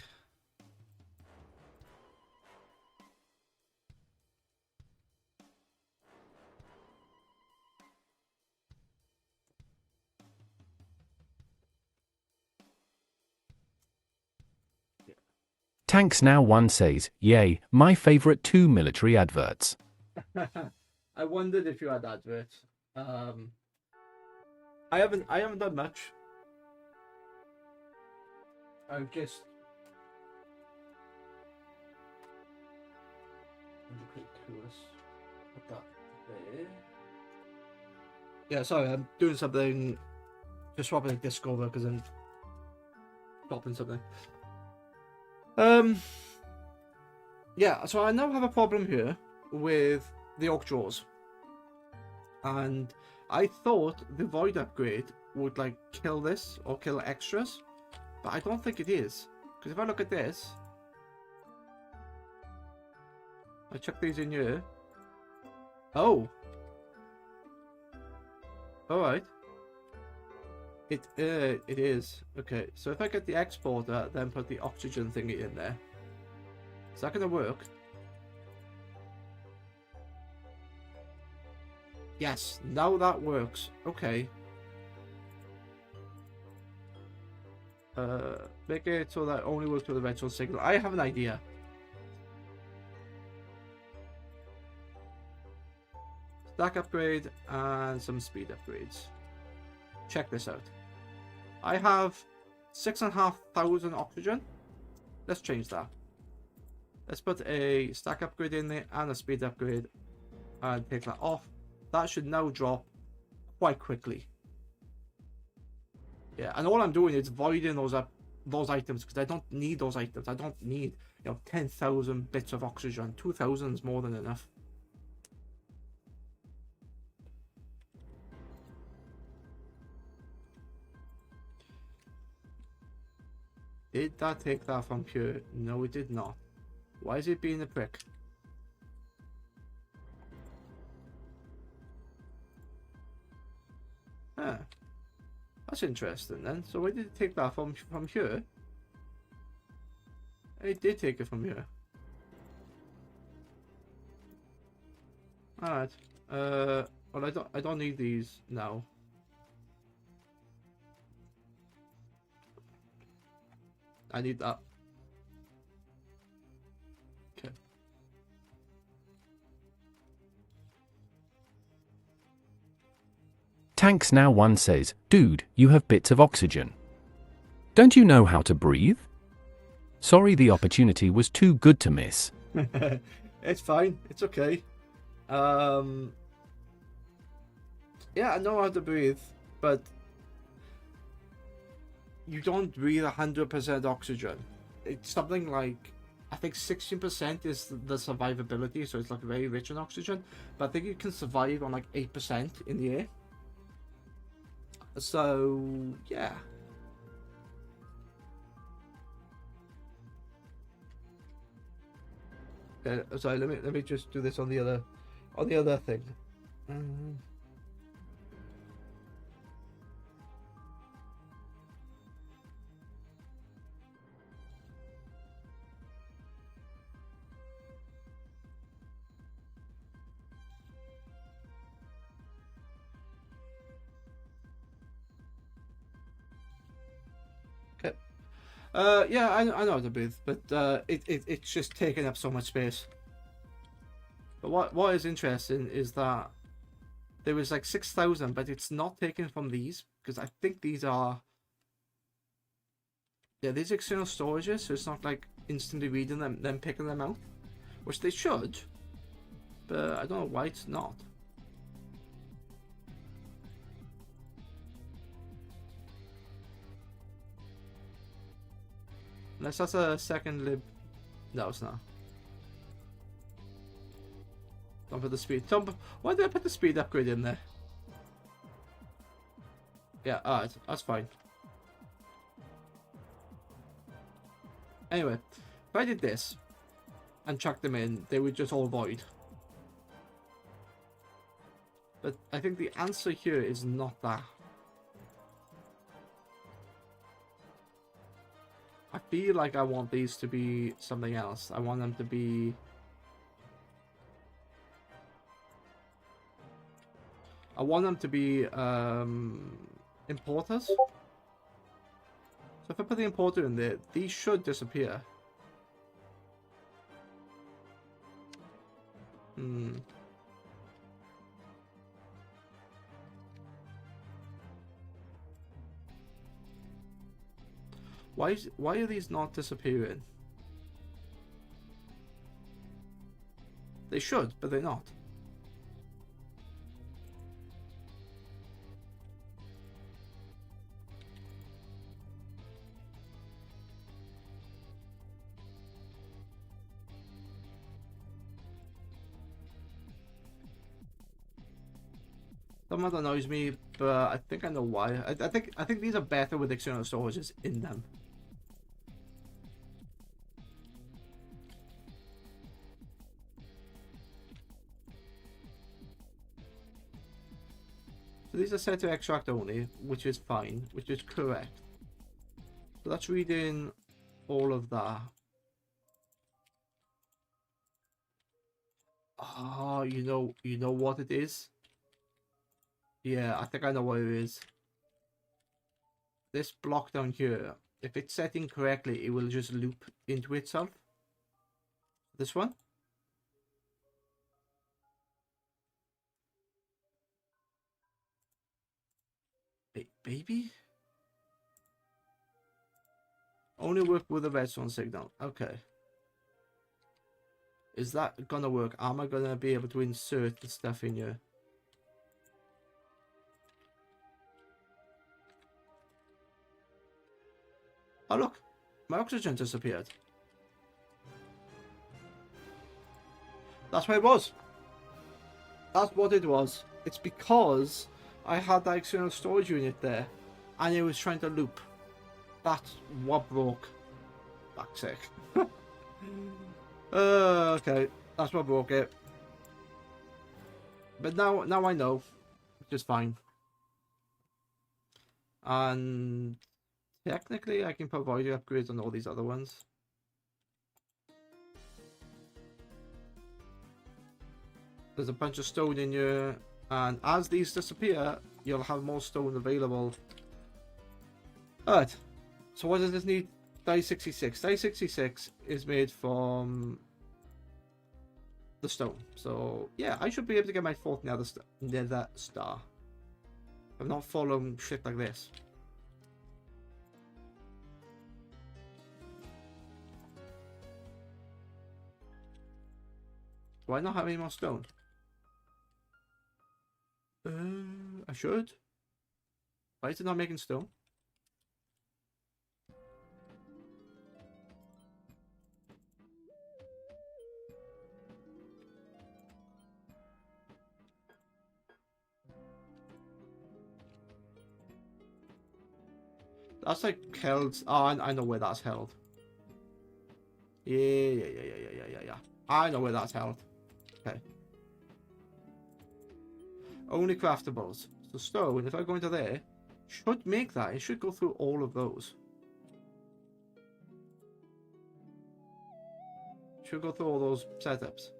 Tanks Now One says, yay, my favorite 2 military adverts. I wondered if you had adverts. I haven't done much. I've just put that there. Yeah, sorry, I'm doing something. Just swapping a disc over because I'm dropping something. Yeah, so I now have a problem here with the Orc Jaws. And I thought the Void upgrade would like kill this or kill extras, but I don't think it is. Because if I look at this, I chuck these in here. Oh. Alright. It is. Okay, so if I get the exporter, then put the oxygen thingy in there. Is that gonna work? Yes, now that works. Okay. Make it so that it only works with the retro signal. I have an idea. Stack upgrade and some speed upgrades. Check this out. I have 6,500 oxygen. Let's change that. Let's put a stack upgrade in there and a speed upgrade and take that off. That should now drop quite quickly. Yeah, and all I'm doing is voiding those items because I don't need those items. I don't need 10,000 bits of oxygen. 2,000 is more than enough. Did that take that from Pure? No, it did not. Why is it being a prick? Huh. That's interesting then. So why did it take that from here? It did take it from here. Alright. Well I don't need these now. I need that. Okay. Tanks Now One says, dude, you have bits of oxygen. Don't you know how to breathe? Sorry, the opportunity was too good to miss. It's fine. It's okay. Yeah, I know how to breathe, but you don't breathe 100% oxygen. It's something like, I think 16% is the survivability, so it's like very rich in oxygen. But I think you can survive on like 8% in the air. So yeah. Okay, sorry, let me just do this on the other thing. Okay. Yeah, I know how to breathe, but it's just taking up so much space. But what is interesting is that there was like 6,000, but it's not taken from these because I think these are, yeah, these external storages, so it's not like instantly reading them, then picking them out, which they should, but I don't know why it's not. Unless that's a second lib. No, it's not. Don't put the speed. Why did I put the speed upgrade in there? Yeah, alright, that's fine. Anyway, if I did this and chucked them in, they would just all void. But I think the answer here is not that. I feel like I want these to be something else. I want them to be... I want them to be importers. So if I put the importer in there, these should disappear. Why are these not disappearing? They should, but they're not. Some of that annoys me, but I think I know why. I think these are better with external storages in them. So these are set to extract only, which is fine, which is correct. So that's reading all of that. Oh, you know what it is? Yeah, I think I know what it is. This block down here, if it's set incorrectly, it will just loop into itself. This one? Baby? Only work with a redstone signal. Okay. Is that gonna work? Am I gonna be able to insert the stuff in here? Oh look, my oxygen disappeared. That's what it was. That's what it was. It's because I had that external storage unit there and it was trying to loop. That's what broke. Fuck's sake. Okay, that's what broke it. But now I know, which is fine. And technically, I can provide you upgrades on all these other ones. There's a bunch of stone in here, and as these disappear, you'll have more stone available. Alright, so what does this need? Die 66. Die 66 is made from the stone. So, yeah, I should be able to get my fourth nether star. I'm not following shit like this. Do I not have any more stone? I should. Why is it not making stone? That's like held. Oh, I know where that's held. Yeah. I know where that's held. Okay. Only craftables. So stone, if I go into there, should make that. It should go through all of those. Should go through all those setups.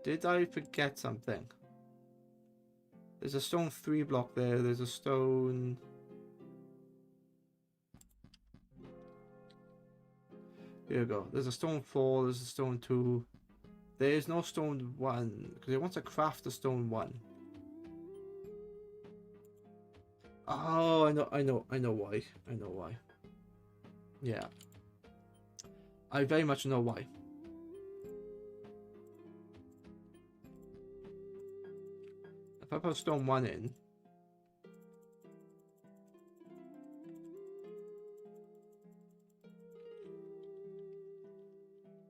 Did I forget something? There's a stone 3 block there. There's a stone... Here we go. There's a stone 4, there's a stone 2. There is no stone 1, because he wants to craft a stone 1. Oh, I know why. I know why. Yeah. I very much know why. If I put stone 1 in,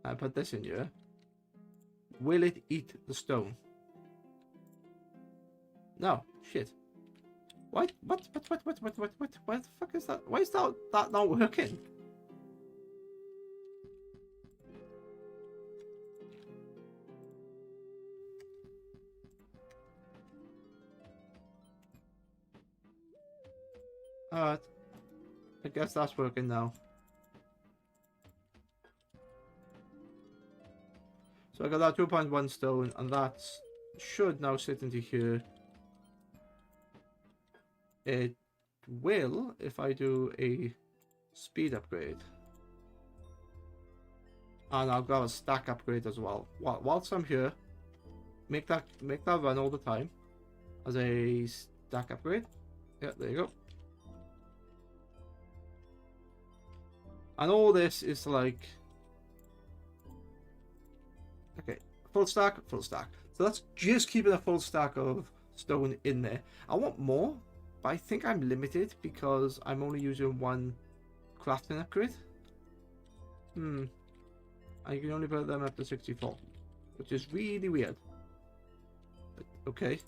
I put this in here, will it eat the stone? No, shit. What the fuck is that? Why is that not working? Alright. I guess that's working now. So I got that 2.1 stone, and that should now sit into here. It will if I do a speed upgrade. And I'll grab a stack upgrade as well. Whilst I'm here, make that run all the time as a stack upgrade. Yeah, there you go. And all this is like, okay, full stack. So that's just keeping a full stack of stone in there. I want more, but I think I'm limited because I'm only using one crafting upgrade. I can only put them up to 64, which is really weird. But okay.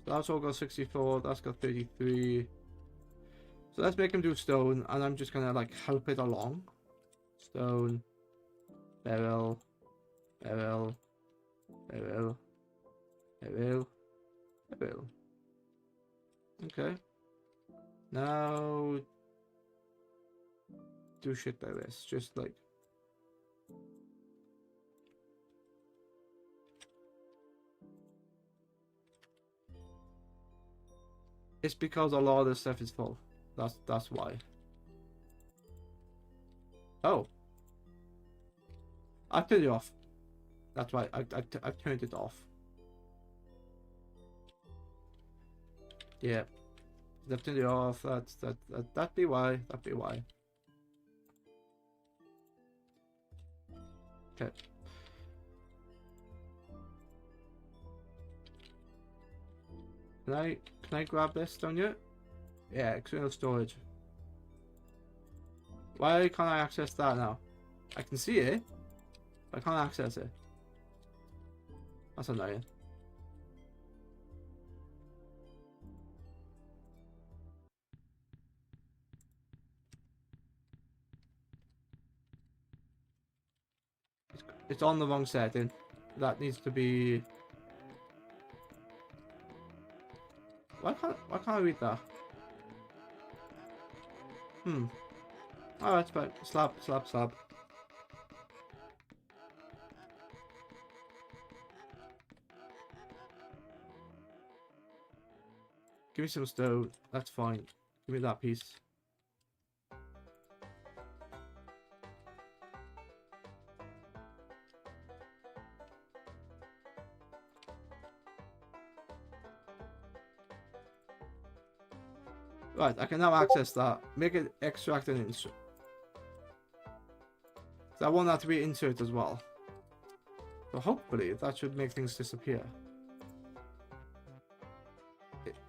So that's all got 64, that's got 33. So let's make him do stone, and I'm just gonna like help it along. Stone, barrel, barrel, barrel, barrel, barrel. Okay. Now do shit like this, just like. It's because a lot of this stuff is full. That's why. Oh. I turned it off. That's why I turned it off. Yeah. I've turned it off. That'd be why. That'd be why. Okay. Can I grab this down here? Yeah, external storage. Why can't I access that now? I can see it, but I can't access it. That's annoying. It's on the wrong setting. That needs to be. Why can't I read that? Alright, but slab. Give me some stone. That's fine. Give me that piece. Right, I can now access that. Make it extract and insert. So I want that to be insert as well. So hopefully that should make things disappear.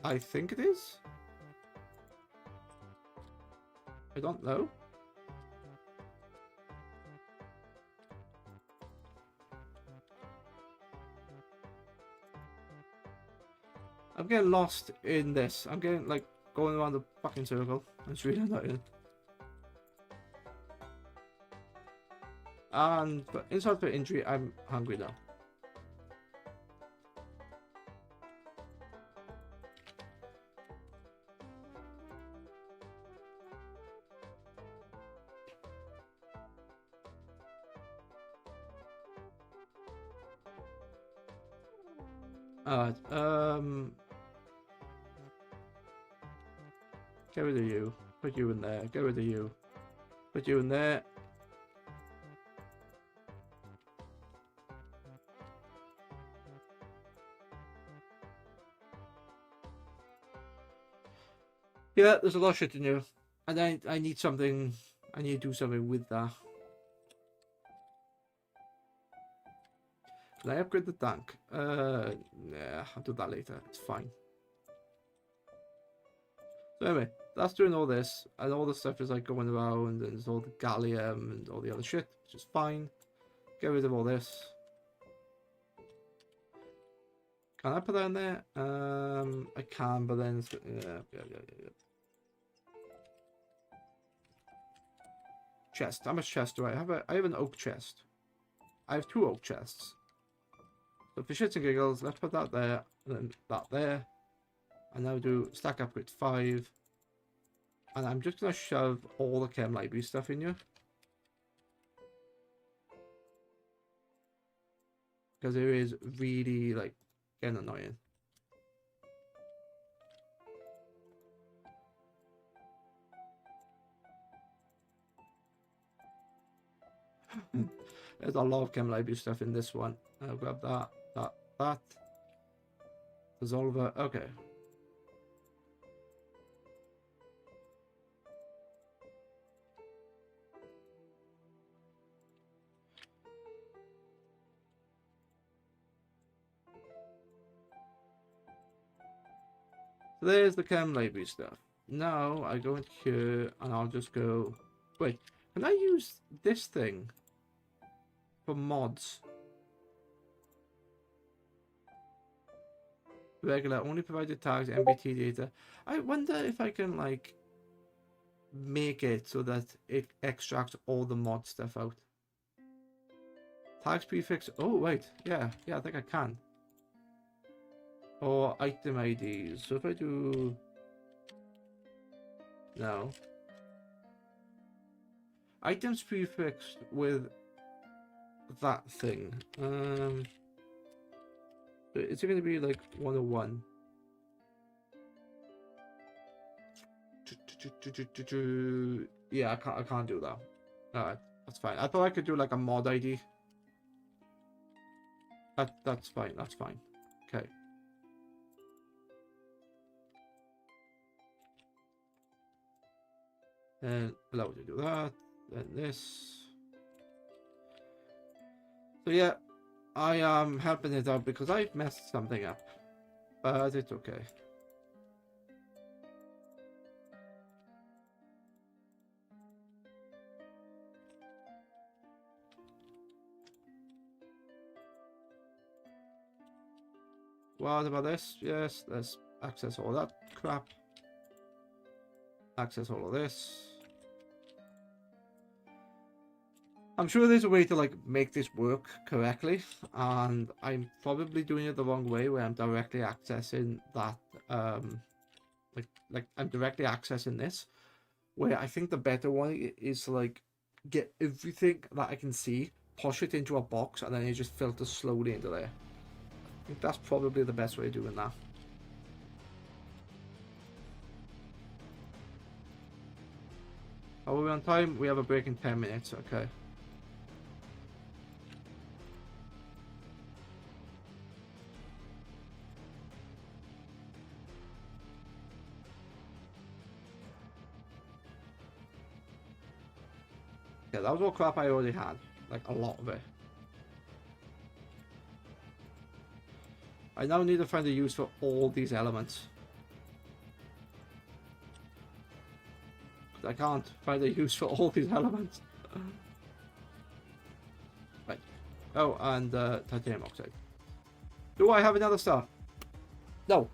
I think it is. I don't know. I'm getting lost in this. I'm getting like going around the fucking circle. It's really annoying. And but inside for injury, I'm hungry now. Alright, get rid of you. Put you in there. Get rid of you. Put you in there. Yeah, there's a lot of shit in here. And I need something. I need to do something with that. Can I upgrade the tank? Yeah, I'll do that later. It's fine. So anyway, that's doing all this, and all the stuff is like going around, and there's all the gallium and all the other shit, which is fine. Get rid of all this. Can I put that in there? I can, but then it's, yeah. Chest. How much chest do I have? I have an oak chest. I have 2 oak chests. So for shits and giggles, let's put that there, and then that there. And now do stack upgrade 5. And I'm just going to shove all the chem library stuff in here. Because it is really, like, getting annoying. There's a lot of chem library stuff in this one. I'll grab that. Dissolver. Okay. So there's the chem library stuff. Now I go into here and I'll just go. Wait, can I use this thing for mods? Regular, only provided tags, MBT data. I wonder if I can like make it so that it extracts all the mod stuff out. Tags prefix. Oh wait, yeah, I think I can. Or item IDs. So if I do no items prefixed with that thing. Is it going to be like 101? Yeah, I can't do that. Alright, that's fine. I thought I could do like a mod ID. That's fine. Okay. And allow it to do that. And this. So yeah, I am helping it out because I messed something up. But it's okay. What about this? Yes, let's access all that crap. Access all of this. I'm sure there's a way to like make this work correctly, and I'm probably doing it the wrong way where I'm directly accessing that like I'm directly accessing this, where I think the better one is to like get everything that I can see, push it into a box, and then it just filters slowly into there. I think that's probably the best way of doing that. Are we on time? We have a break in 10 minutes, okay. Yeah, that was all crap I already had. Like, a lot of it. I now need to find a use for all these elements. I can't find a use for all these elements. Right. Oh, and titanium oxide. Do I have another star? No.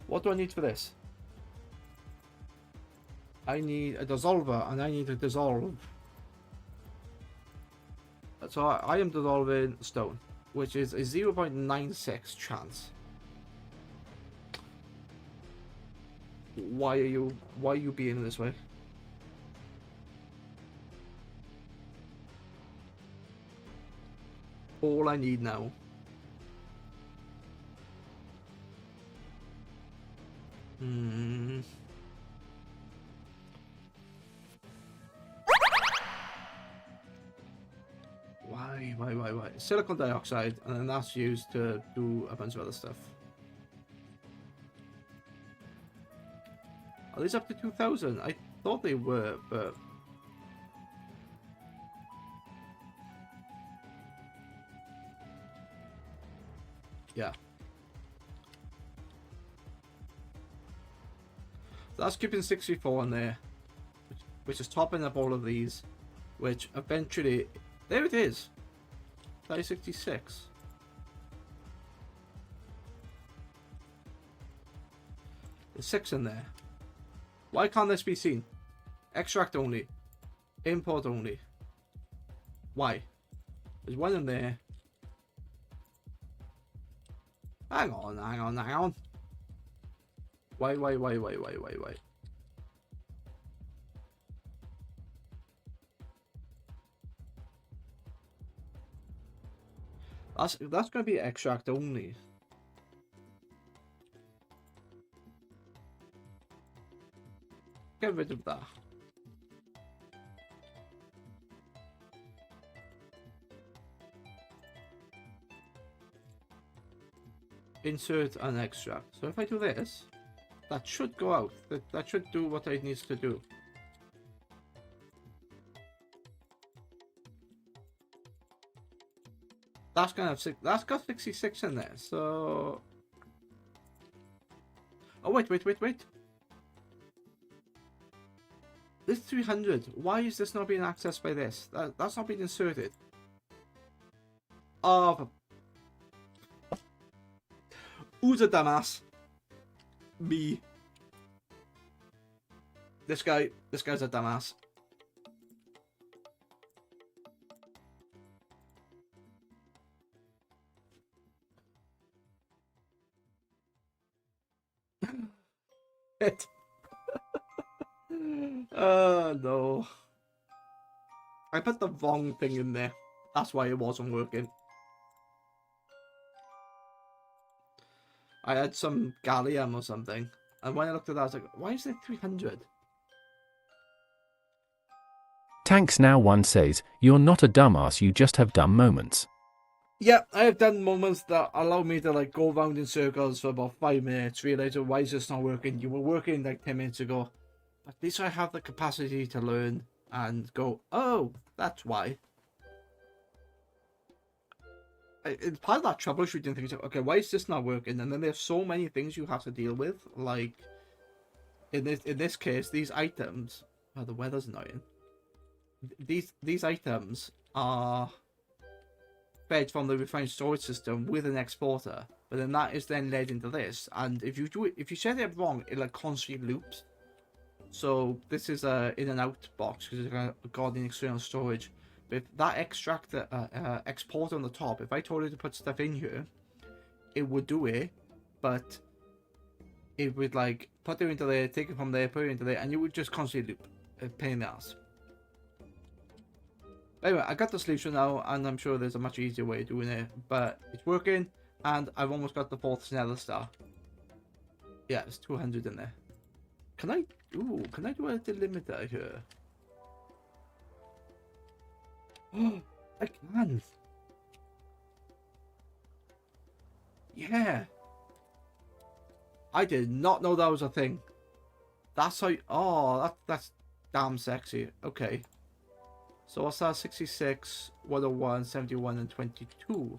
What do I need for this? I need a dissolver, and I need to dissolve. So I am dissolving stone, which is a 0.96 chance. Why are you being this way? All I need now Hmm. Why? Silicon dioxide, and then that's used to do a bunch of other stuff. Are these up to 2,000? I thought they were, but... yeah. So that's keeping 64 in there, which is topping up all of these, which eventually... there it is! 66. There's 6 in there. Why can't this be seen? Extract only. Import only. Why? There's 1 in there. Hang on. Why? That's going to be extract only. Get rid of that. Insert and extract. So if I do this, that should go out. That should do what it needs to do. That's gonna have that's got 66 in there. So, oh wait. This 300. Why is this not being accessed by this? That's not being inserted. Oh, who's a dumbass? Me. This guy's a dumbass. It. No. I put the wrong thing in there. That's why it wasn't working. I had some gallium or something. And when I looked at that, I was like, why is it 300? Tanks Now One says, you're not a dumbass, you just have dumb moments. Yeah, I have done moments that allow me to like go around in circles for about 5 minutes, realize, oh, why is this not working? You were working like 10 minutes ago. At least I have the capacity to learn and go, oh, that's why. It's part of that troubleshooting thing. Okay, why is this not working? And then there's so many things you have to deal with. Like in this case, these items. Oh, the weather's annoying. These items are fed from the refined storage system with an exporter, but then that is then led into this. And if you set it wrong, it like constantly loops. So this is a in and out box because it's got an external storage. But if that exporter on the top, if I told it to put stuff in here, it would do it, but it would like put it into there, take it from there, put it into there, and you would just constantly loop. A pain in the ass. Anyway, I got the solution now, and I'm sure there's a much easier way of doing it, but it's working, and I've almost got the 4th netherstar. Yeah, there's 200 in there. Can I do a delimiter here? Oh, I can. Yeah. I did not know that was a thing. That's how. Oh, that's damn sexy. Okay. So what's that? 66, 101, 71, and 22.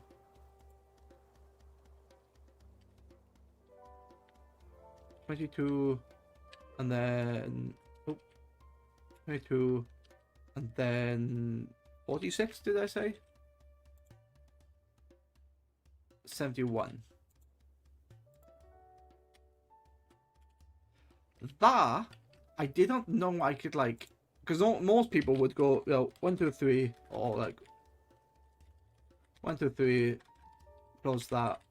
And then 22, and then 46. Did I say? 71. That I did not know I could like, because most people would go, you know, 1, 2, 3, or like 1, 2, 3 plus that.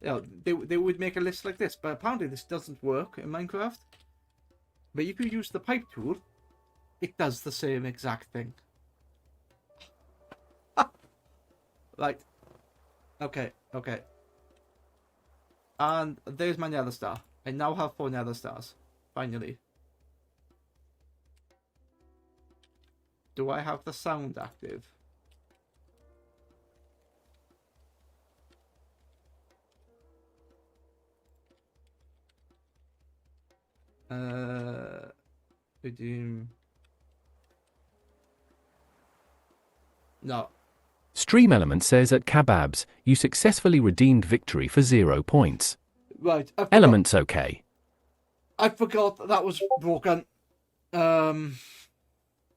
You know, they would make a list like this, but apparently this doesn't work in Minecraft. But if you use the pipe tool, it does the same exact thing. Like, okay. And there's my netherstar. I now have 4 nether stars. Finally. Do I have the sound active? Redeem. No. Stream Element says at Kebabs, you successfully redeemed victory for 0 points. Right. Element's okay. I forgot that was broken. I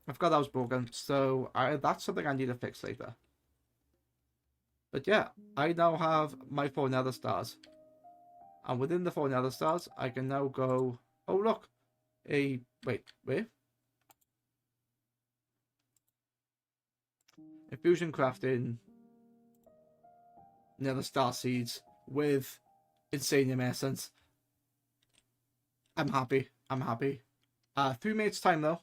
forgot that was broken. So that's something I need to fix later. But yeah, I now have my 4 nether stars. And within the 4 nether stars, I can now go... Oh, look. Wait, where? Infusion crafting nether star seeds with insanium essence. I'm happy. 3 minutes time though.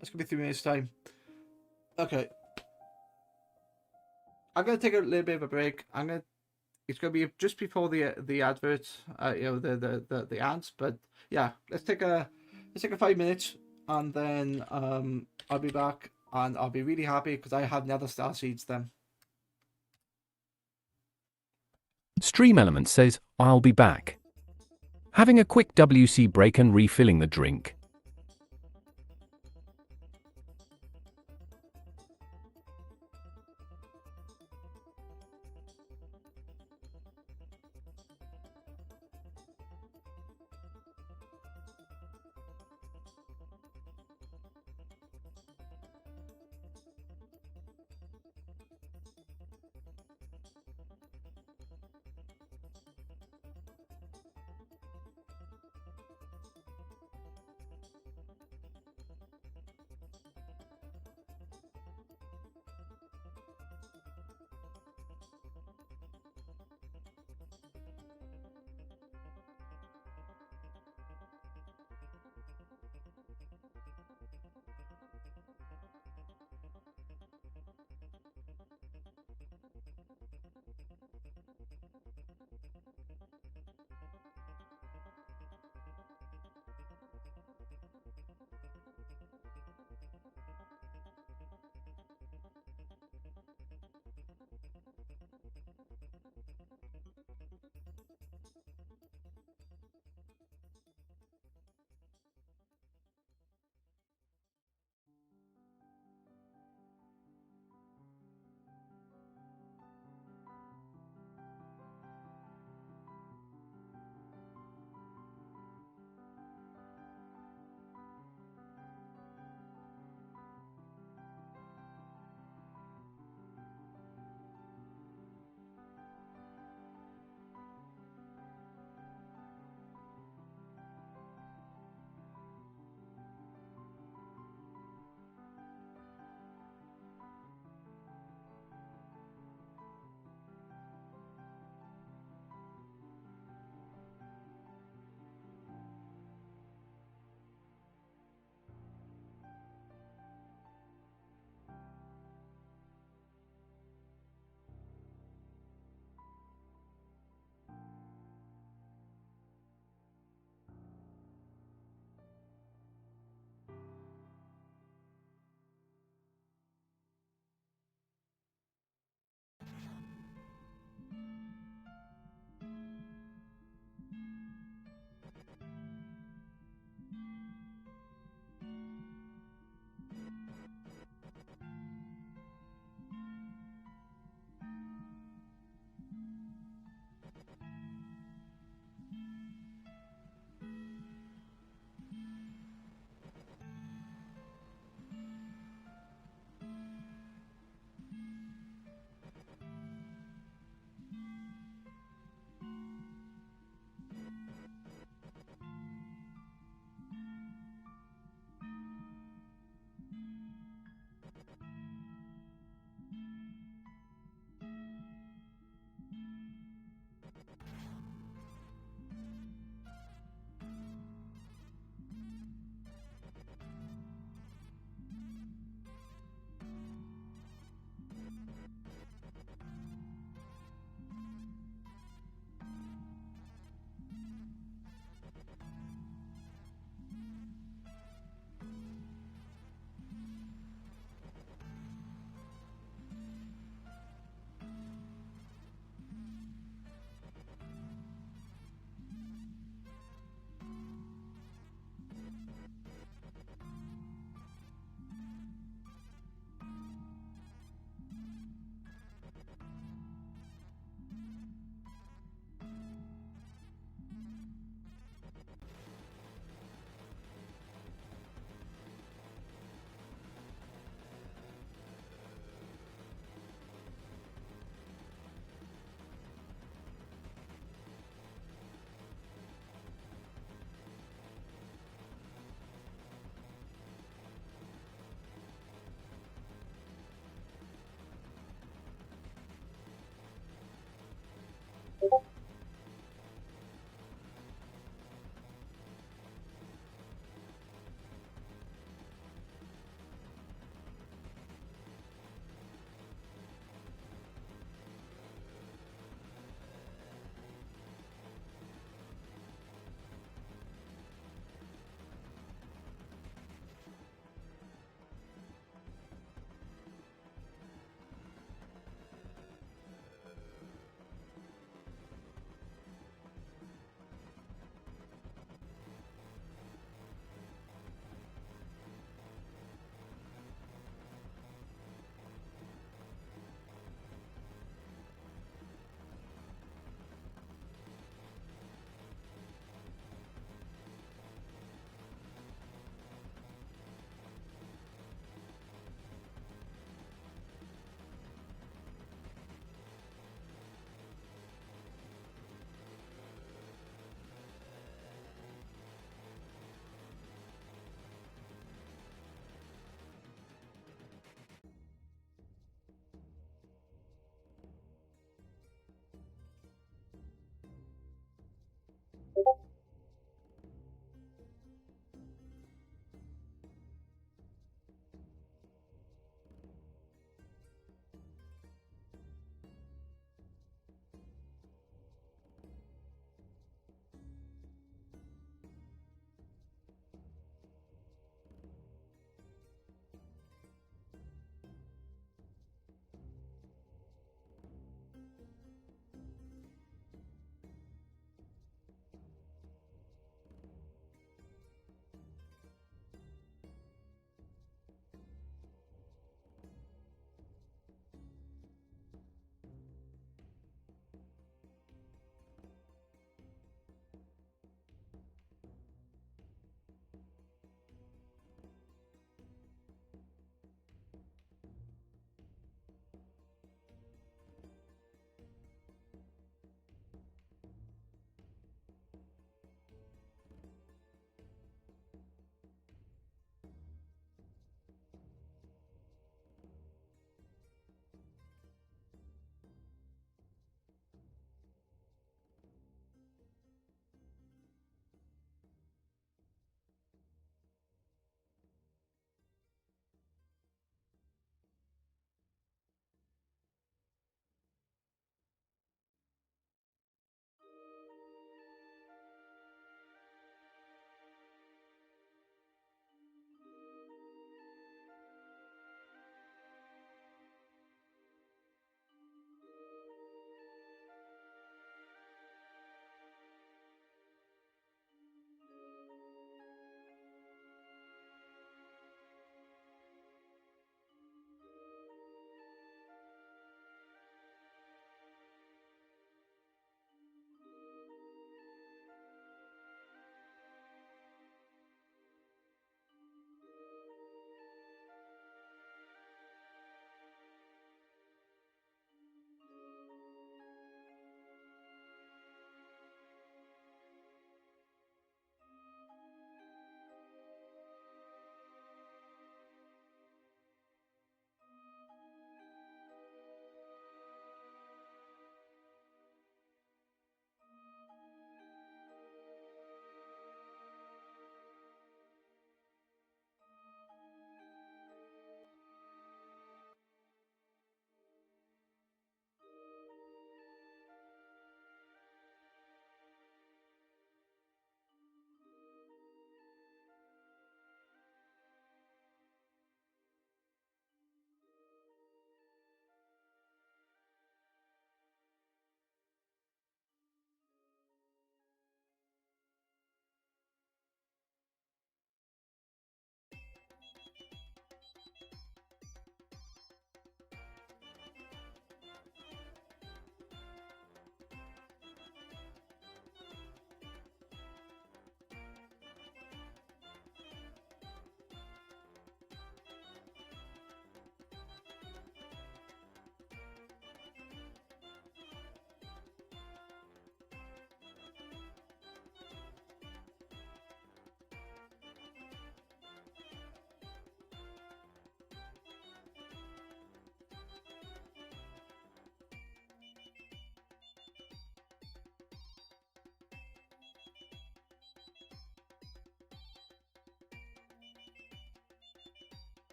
It's gonna be 3 minutes time. Okay. I'm gonna take a little bit of a break. It's gonna be just before the advert. The ads. But yeah, let's take a 5 minutes, and then I'll be back, and I'll be really happy because I have nether star seeds then. Stream Element says, I'll be back. Having a quick WC break and refilling the drink.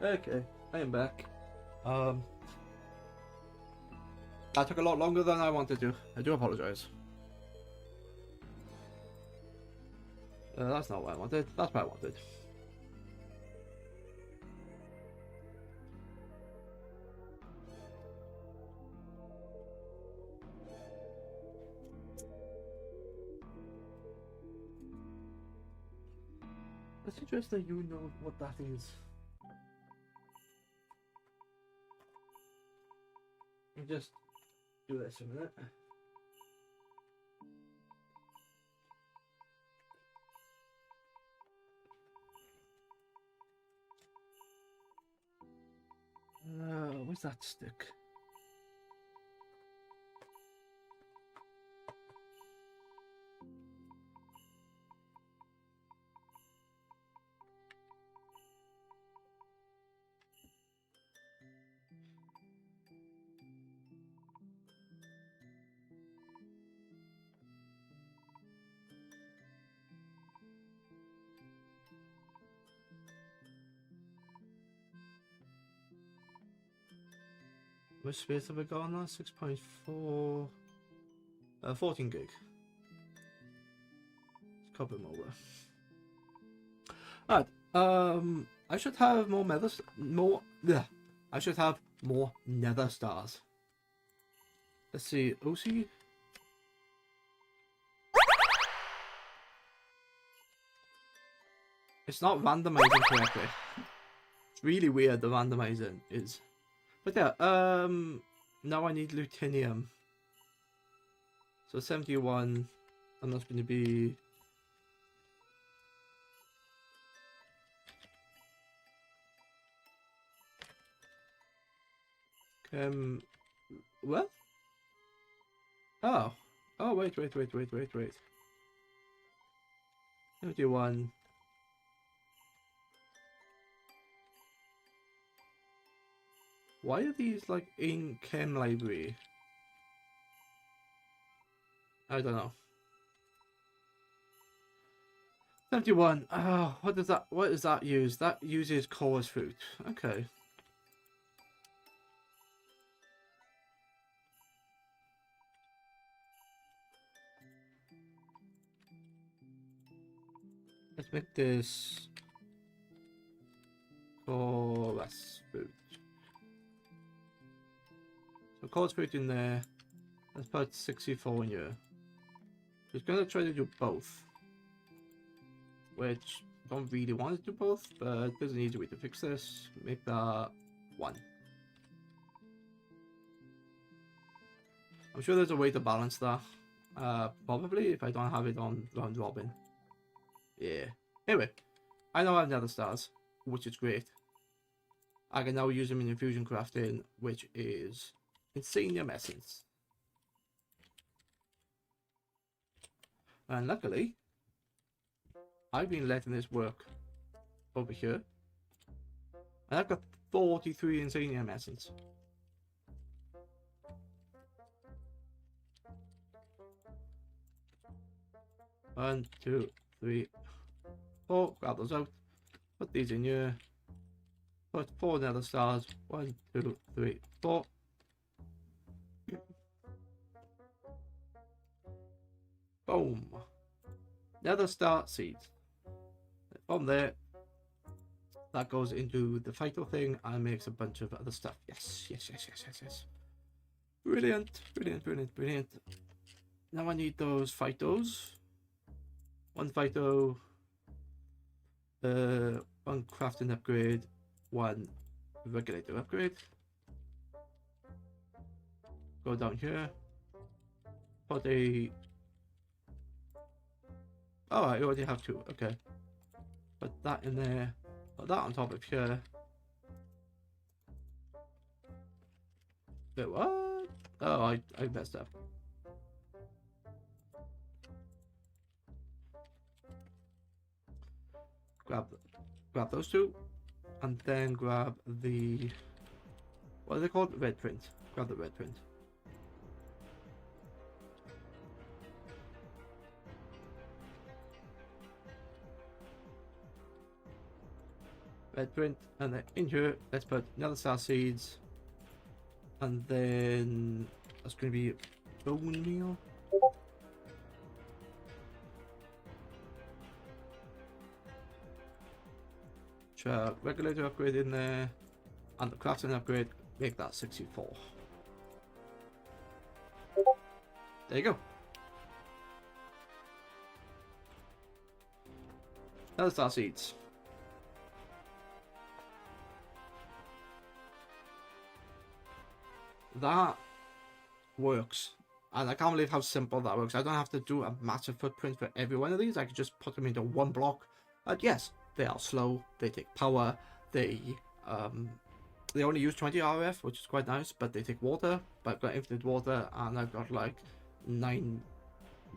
Okay, I am back. That took a lot longer than I wanted to. I do apologize. That's not what I wanted. That's what I wanted. Let's suggest that you know what that is. Let me just do this a minute. Where's that stick? How much space have I got on that? 6.4... 14 gig. Let's copy them over. Alright, I should have more I should have more nether stars. Let's see, OC? It's not randomizing correctly. It's really weird, the randomizing is. But yeah, now I need lutinium. So 71, and that's going to be... what? Oh. Oh, wait. 71. Why are these like in chem library? I don't know. 71. Oh, what does that use? That uses chorus fruit. Okay. Let's make this chorus fruit. So chorus fruit in there. Let's put 64 in here. Just gonna try to do both. Which I don't really want to do both, but there's an easy way to fix this. Make that 1. I'm sure there's a way to balance that. Probably if I don't have it on round robin. Yeah. Anyway, I now have nether stars, which is great. I can now use them in infusion crafting, which is insanium essence. And luckily, I've been letting this work over here. And I've got 43 insanium essence. One, 2, 3, 4. Grab those out. Put these in here. Put 4 nether stars. 1, 2, 3, 4. Boom. Nether star seeds. From there, that goes into the Phyto thing and makes a bunch of other stuff. Yes. Brilliant. Now I need those Phytos. 1 Phyto, 1 crafting upgrade, 1 regulator upgrade. Go down here. Put a... Oh, I already have 2. Okay. Put that in there. Put that on top of here. Wait, what? Oh, I messed up. Grab those 2, and then grab the... what are they called? Red print. Grab the red print. red print, and then in here, let's put nether star seeds, and then that's going to be bone meal. Regulator upgrade in there, and the crafting upgrade, make that 64. There you go. Nether star seeds. That works, and I can't believe how simple that works. I don't have to do a massive footprint for every one of these. I can just put them into one block. And yes, they are slow, they take power, they only use 20 RF, which is quite nice, but they take water. But I've got infinite water, and I've got like 9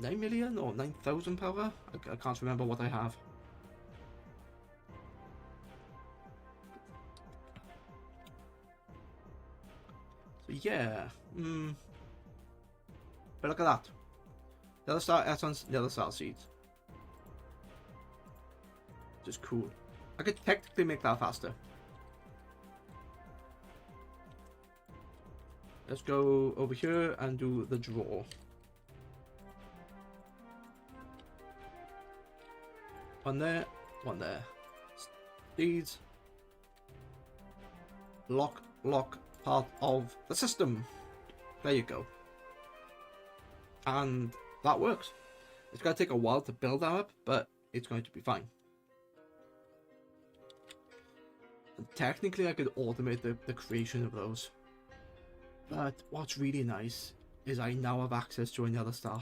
million or 9,000 power. I can't remember what I have. So yeah, but look at that. Nether star essence, nether star seeds. Just cool. I could technically make that faster. Let's go over here and do the draw. One there, one there. Seeds. Lock, part of the system. There you go. And that works. It's going to take a while to build that up, but it's going to be fine. And technically, I could automate the creation of those. But what's really nice is I now have access to another star.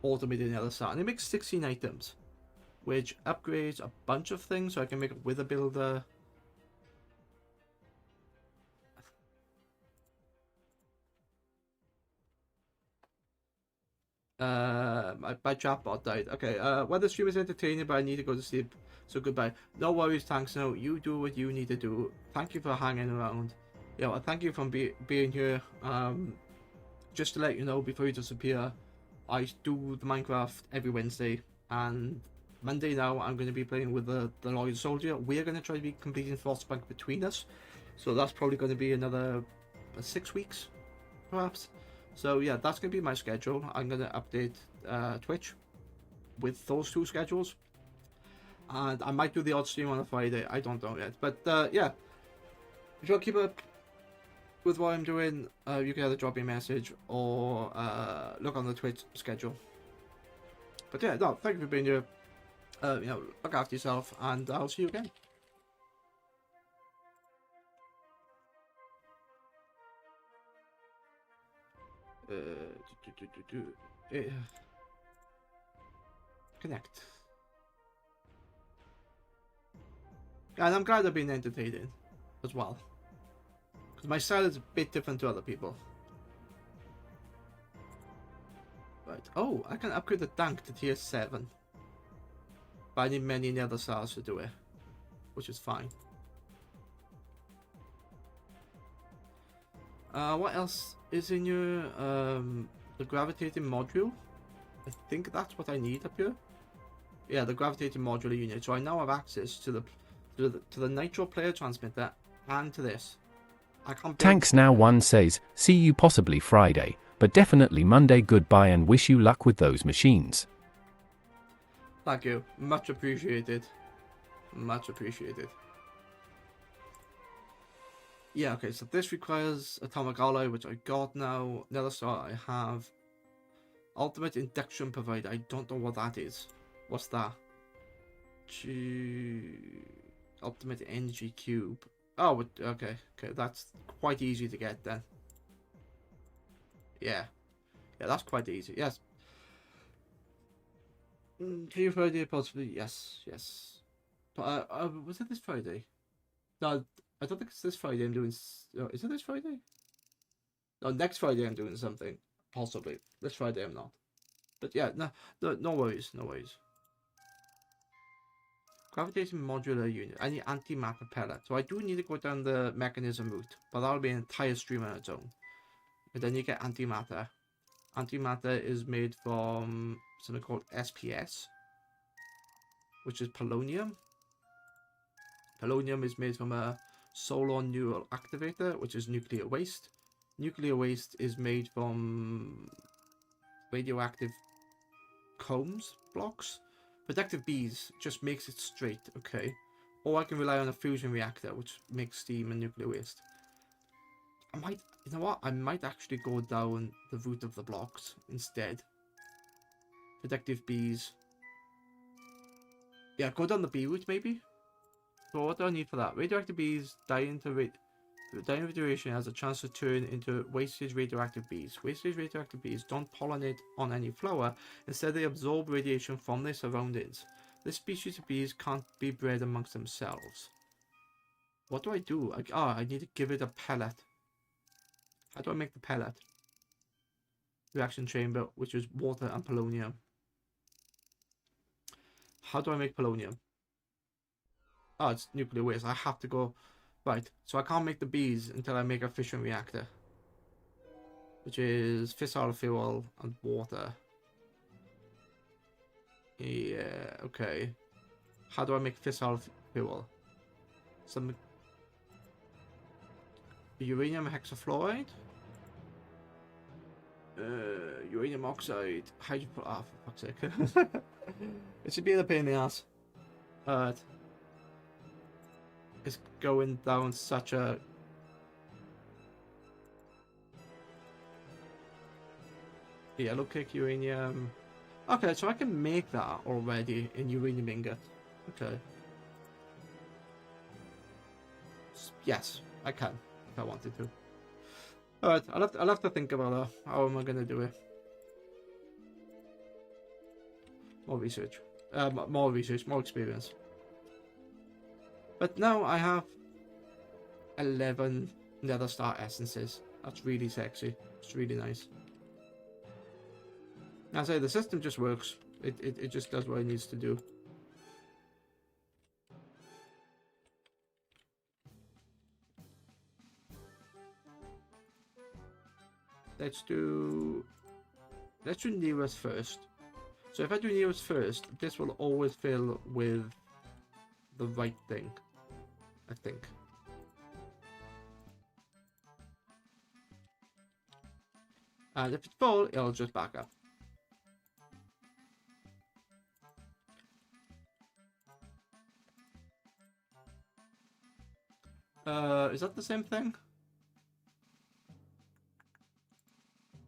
Automated another star. And it makes 16 items, which upgrades a bunch of things. So I can make a wither builder. My chatbot died. Okay, well, the stream is entertaining, but I need to go to sleep. So goodbye. No worries, thanks. No, you do what you need to do. Thank you for hanging around. Yeah, well, thank you for being here. Just to let you know before you disappear, I do the Minecraft every Wednesday, and Monday now I'm going to be playing with the Loyal Soldier. We're going to try to be completing Frostpunk between us, so that's probably going to be another 6 weeks, perhaps. So yeah, that's going to be my schedule. I'm going to update Twitch with those two schedules. And I might do the odd stream on a Friday. I don't know yet. But yeah, if you want to keep up with what I'm doing, you can either drop me a message or look on the Twitch schedule. But yeah, no, thank you for being here. You know, look after yourself, and I'll see you again. Connect. And I'm glad I've been entertaining as well, because my style is a bit different to other people. Right. Oh, I can upgrade the tank to tier 7. But I need many nether stars to do it, which is fine. What else is in your the gravitating module? I think that's what I need up here. Yeah, the gravitating modular unit. So I now have access to the nitro player transmitter and to this. I can't. Tanks Now One says, see you possibly Friday, but definitely Monday. Goodbye and wish you luck with those machines. Thank you. Much appreciated. Much appreciated. Yeah, okay, so this requires Atomic Alloy, which I got now. Nether Star I have. Ultimate Induction Provider. I don't know what that is. What's that? Ultimate Energy Cube. Oh, okay. Okay, that's quite easy to get then. Yeah. Yeah, that's quite easy. Yes. Can you Friday possibly? Yes, yes. But was it this Friday? No, I don't think it's this Friday I'm doing... Oh, is it this Friday? No, next Friday I'm doing something. Possibly. This Friday I'm not. But yeah, no worries, no worries. Gravitating modular unit. I need antimatter pellet. So I do need to go down the mechanism route, but that'll be an entire stream on its own. But then you get antimatter. Antimatter is made from something called SPS, which is polonium. Polonium is made from a solar neural activator, which is nuclear waste. Nuclear waste is made from radioactive combs blocks. Protective bees just makes it straight, okay. Or I can rely on a fusion reactor, which makes steam and nuclear waste. You know what? I might actually go down the route of the blocks instead. Protective bees. Yeah, go down the bee route maybe. So what do I need for that? Radioactive bees die into radiation has a chance to turn into wastage radioactive bees. Wastage radioactive bees don't pollinate on any flower. Instead, they absorb radiation from their surroundings. This species of bees can't be bred amongst themselves. What do I do? I need to give it a pellet. How do I make the pellet? Reaction chamber, which is water and polonium. How do I make polonium? Oh, it's nuclear waste. I have to go... Right, so I can't make the bees until I make a fission reactor. Which is fissile fuel and water. Yeah, okay. How do I make fissile fuel? Some... uranium hexafluoride? Uranium oxide. Hydrogen... Ah, for fuck's sake. It should be a pain in the ass. It's going down such a... Yellow cake uranium. Okay, so I can make that already in uranium ingot. Okay. Yes, I can if I wanted to. Alright, I'll have to think about that. How am I gonna do it? More research. More research, more experience. But now I have 11 nether star essences. That's really sexy. It's really nice. I say the system just works. It just does what it needs to do. Let's do nearest first. So if I do nearest first, this will always fill with the right thing, I think. And if it's full, it'll just back up. Is that the same thing?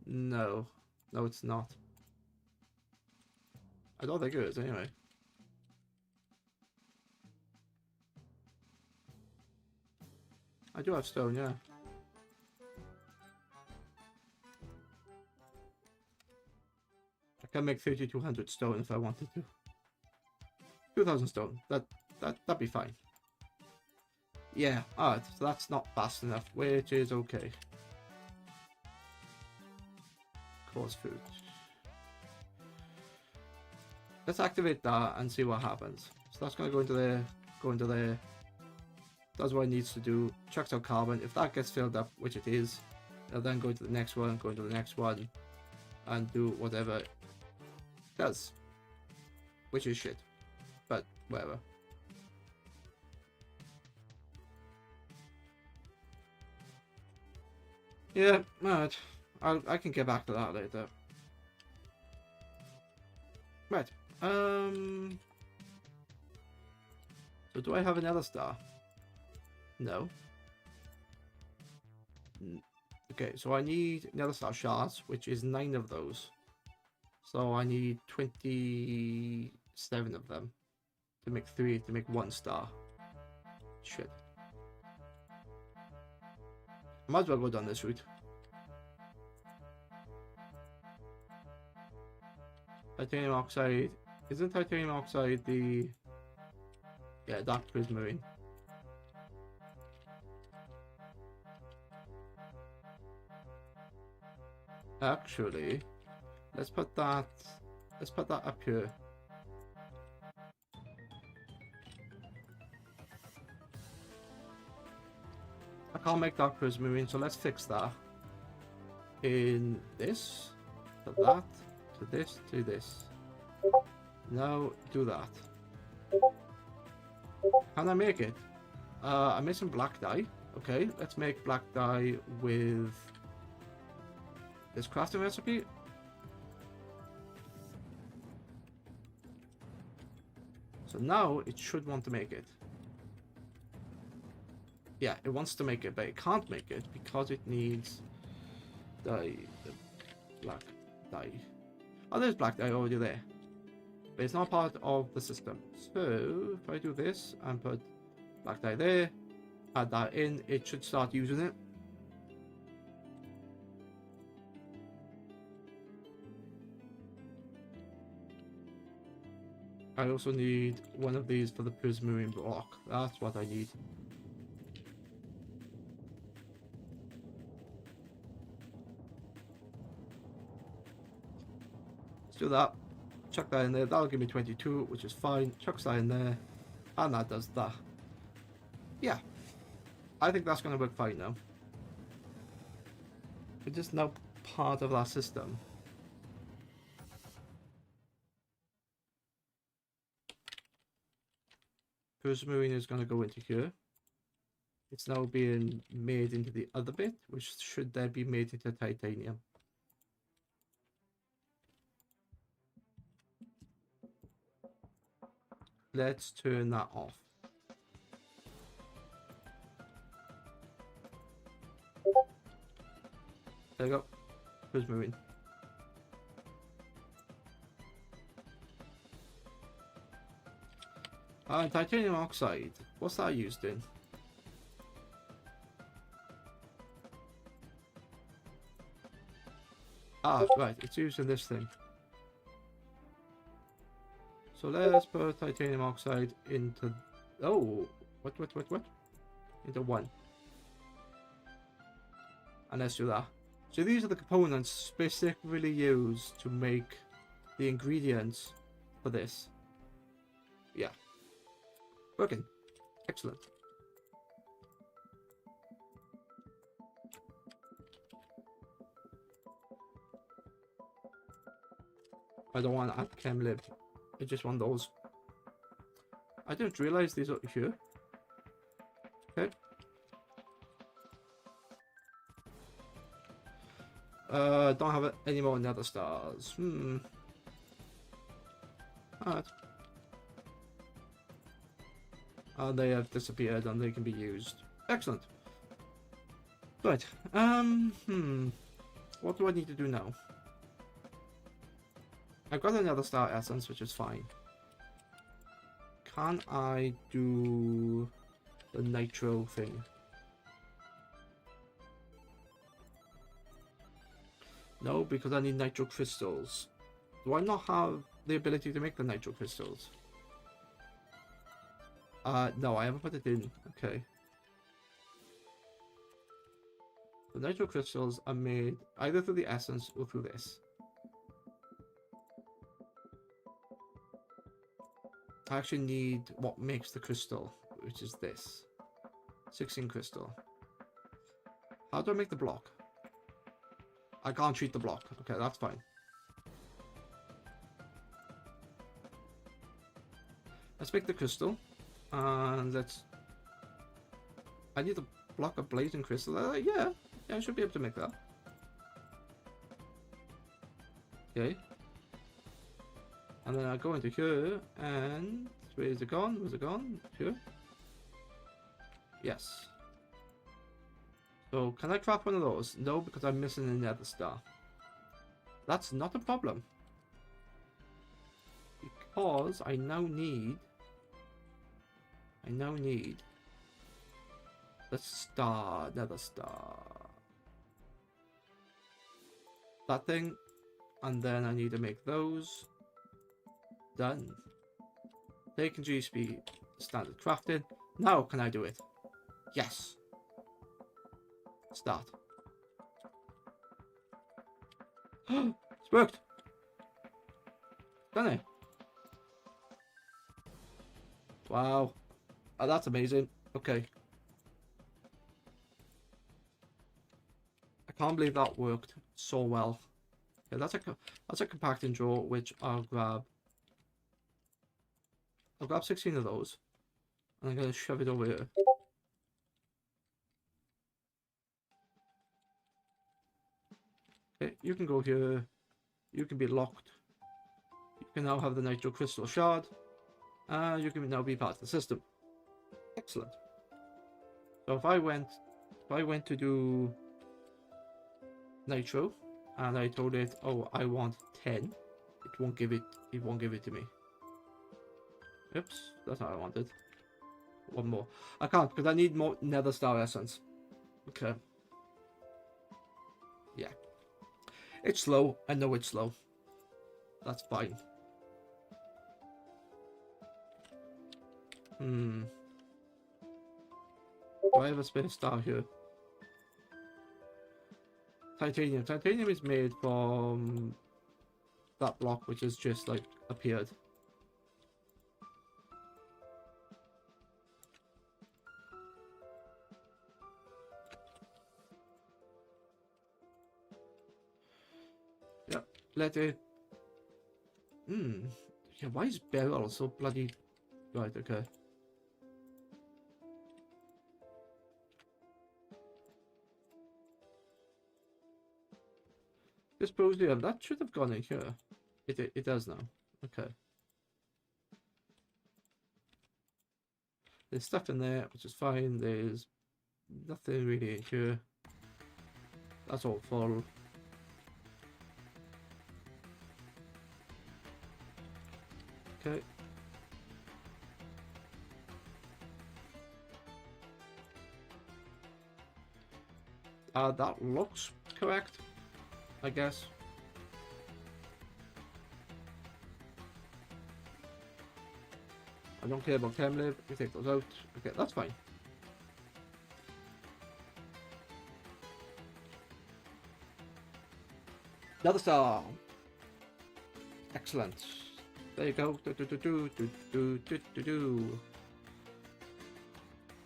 No. No, it's not. I don't think it is, anyway. I do have stone, yeah. I can make 3,200 stone if I wanted to. 2,000 stone. That'd be fine. Yeah, alright, so that's not fast enough, which is okay. Coarse food. Let's activate that and see what happens. So that's gonna go into there, Does what it needs to do, chucks out carbon. If that gets filled up, which it is, it'll then go into the next one, go into the next one, and do whatever it does. Which is shit. But whatever. Yeah, alright. I can get back to that later. Right. So do I have another star? No. Okay, so I need another star shards, which is 9 of those. So I need 27 of them to make 1 star. Shit. Might as well go down this route. Titanium oxide. Isn't titanium oxide the... Yeah, dark prismarine. Actually, let's put that up here. I can't make dark prismarine, so let's fix that. In this, to that, to this, to this. Now do that. Can I make it? I'm missing black dye. Okay, let's make black dye with this crafting recipe. So now it should want to make it. Yeah, it wants to make it, but it can't make it because it needs the black dye. Oh, there's black dye already there. But it's not part of the system. So if I do this and put black dye there, add that in, it should start using it. I also need one of these for the prismarine block. That's what I need. Let's do that. Chuck that in there. That'll give me 22, which is fine. Chucks that in there. And that does that. Yeah. I think that's going to work fine now. It's just now part of that system. Prismarine is going to go into here. It's now being made into the other bit, which should then be made into titanium. Let's turn that off. There you go. Prismarine. Titanium oxide. What's that used in? Ah, right. It's used in this thing. So let's put titanium oxide into... Oh! What? Into 1. And let's do that. So these are the components specifically used to make the ingredients for this. Yeah. Working. Excellent. I don't want ATM lib. I just want those. I didn't realize these are here. Okay. Don't have any more nether stars. Alright. They have disappeared and they can be used. Excellent. Right. What do I need to do now? I've got another star essence, which is fine. Can I do the nitro thing? No, because I need nitro crystals. Do I not have the ability to make the nitro crystals? No, I haven't put it in. Okay. The nitro crystals are made either through the essence or through this. I actually need what makes the crystal, which is this. 16 crystal. How do I make the block? I can't treat the block. Okay, that's fine. Let's make the crystal. And let's... I need a block of blazing crystal. Yeah, I should be able to make that. Okay. And then I go into here, and where is it gone? Where's it gone? Here? Yes. So, can I craft one of those? No, because I'm missing a nether star. That's not a problem. Because I now need the star, nether star. That thing, and then I need to make those. Done. Taking GSP standard crafting. Now can I do it? Yes. Start. It's worked. Done it. Wow. Oh, that's amazing. Okay. I can't believe that worked so well. Okay, that's a compacting drawer, which I'll grab 16 of those. And I'm going to shove it over here. Okay, you can go here. You can be locked. You can now have the nitro crystal shard. You can now be part of the system. Excellent. So if I went to do nitro, and I told it, oh, I want 10, it won't give it to me. Oops, that's not what I wanted. One more. I can't because I need more nether star essence. Okay. Yeah. It's slow. I know it's slow. That's fine. Do I have a space star here? Titanium. Titanium is made from that block which has just like appeared. Yep, let it. Yeah, why is Beryl so bloody. Right, okay. Dysprosium, that should have gone in here. It does now. Okay. There's stuff in there, which is fine. There's nothing really in here. That's all full. Okay. That looks correct, I guess. I don't care about Chemlib. We take those out. Okay, that's fine. Another star. Excellent. There you go.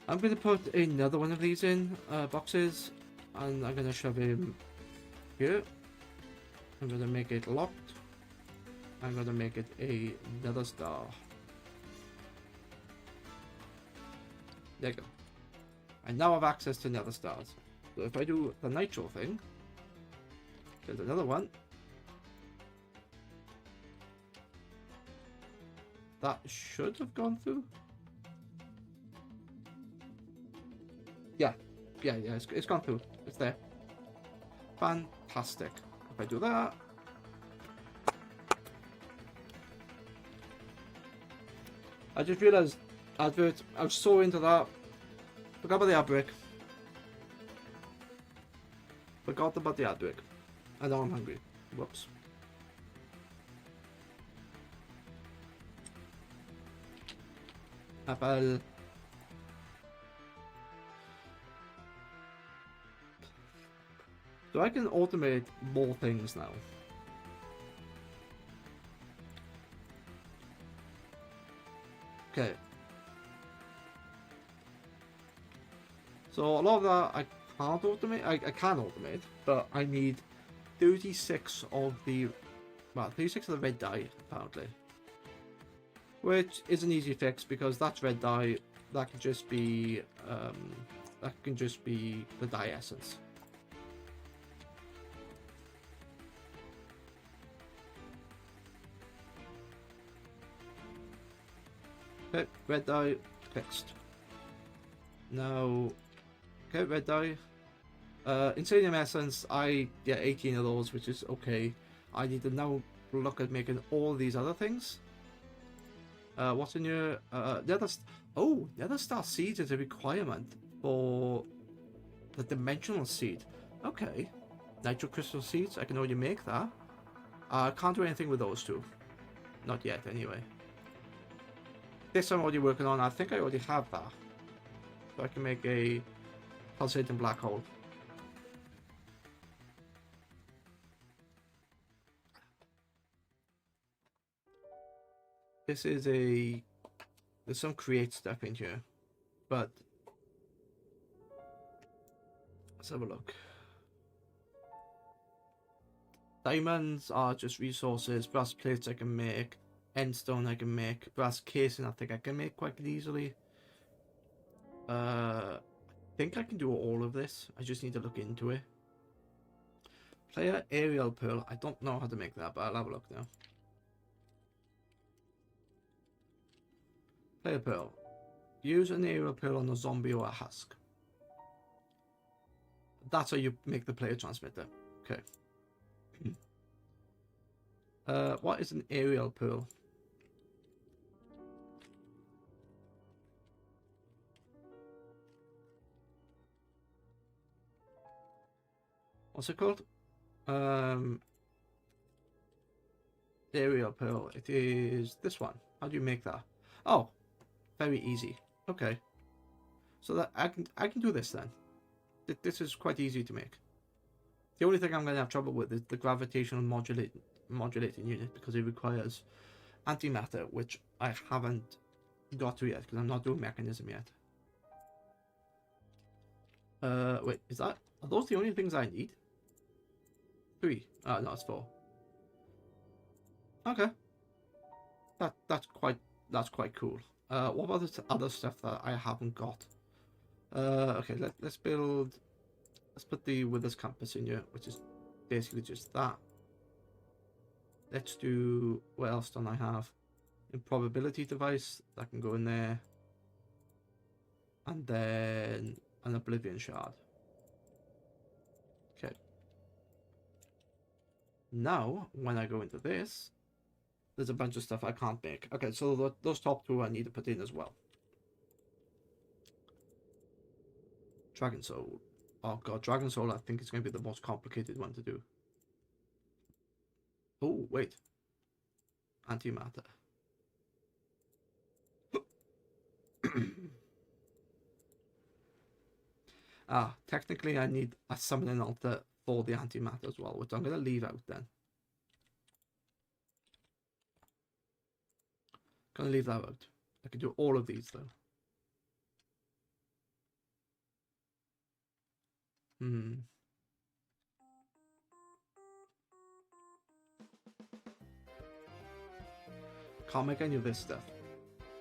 I'm gonna put another one of these in boxes, and I'm gonna shove him here. I'm gonna make it locked. I'm gonna make it another star. There you go. I now have access to nether stars. So if I do the nitro thing, there's another one. That should have gone through. Yeah, it's gone through. It's there. Fantastic. If I do that. I just realized advert. I was so into that. Forgot about the ad break. Forgot about the ad break. I know I'm hungry. Whoops. Apple. So I can automate more things now. Okay. So a lot of that I can't automate. I can automate, but I need 36 of the 36 of the red dye apparently, which is an easy fix because that's red dye. That can just be the dye essence. Okay, red dye fixed. Now, okay, red dye. Insanium essence, I get 18 of those, which is okay. I need to now look at making all these other things. What's in your nether star seed is a requirement for the dimensional seed. Okay, nitro crystal seeds, I can already make that. Can't do anything with those two, not yet anyway. This I'm already working on. I think I already have that, so I can make a pulsating black hole. This is there's some create stuff in here, but let's have a look. Diamonds are just resources. Brass plates I can make. Endstone I can make. Brass casing I think I can make quite easily. I think I can do all of this. I just need to look into it. Player aerial pearl. I don't know how to make that, but I'll have a look now. Player pearl. Use an aerial pearl on a zombie or a husk. That's how you make the player transmitter. Okay. What is an aerial pearl? What's it called? Aerial pearl. It is this one. How do you make that? Oh, very easy. Okay. So that I can do this then. This is quite easy to make. The only thing I'm going to have trouble with is the gravitational modulating unit, because it requires antimatter, which I haven't got to yet because I'm not doing mechanism yet. Wait, are those the only things I need? 3. No, it's 4. Okay. That's quite cool. What about the other stuff that I haven't got? Okay, let's put the withers compass in here, which is basically just that. Let's do, what else don't I have? Improbability device, that can go in there. And then an oblivion shard. Okay. Now, when I go into this, there's a bunch of stuff I can't make. Okay, so those top 2 I need to put in as well. Dragon Soul. Oh god, Dragon Soul I think is going to be the most complicated one to do. Oh, wait. Antimatter. Technically I need a summoning altar for the antimatter as well, which I'm going to leave out then. Gonna leave that out. I can do all of these though. Can't make any of this stuff.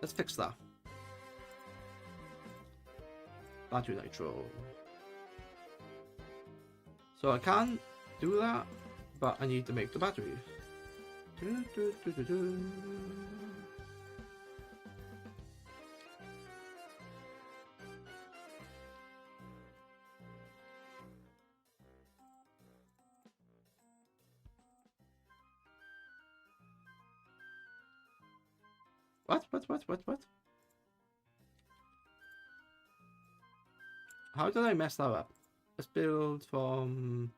Let's fix that. Battery nitro. So I can do that, but I need to make the battery. What? How did I mess that up? Let's build from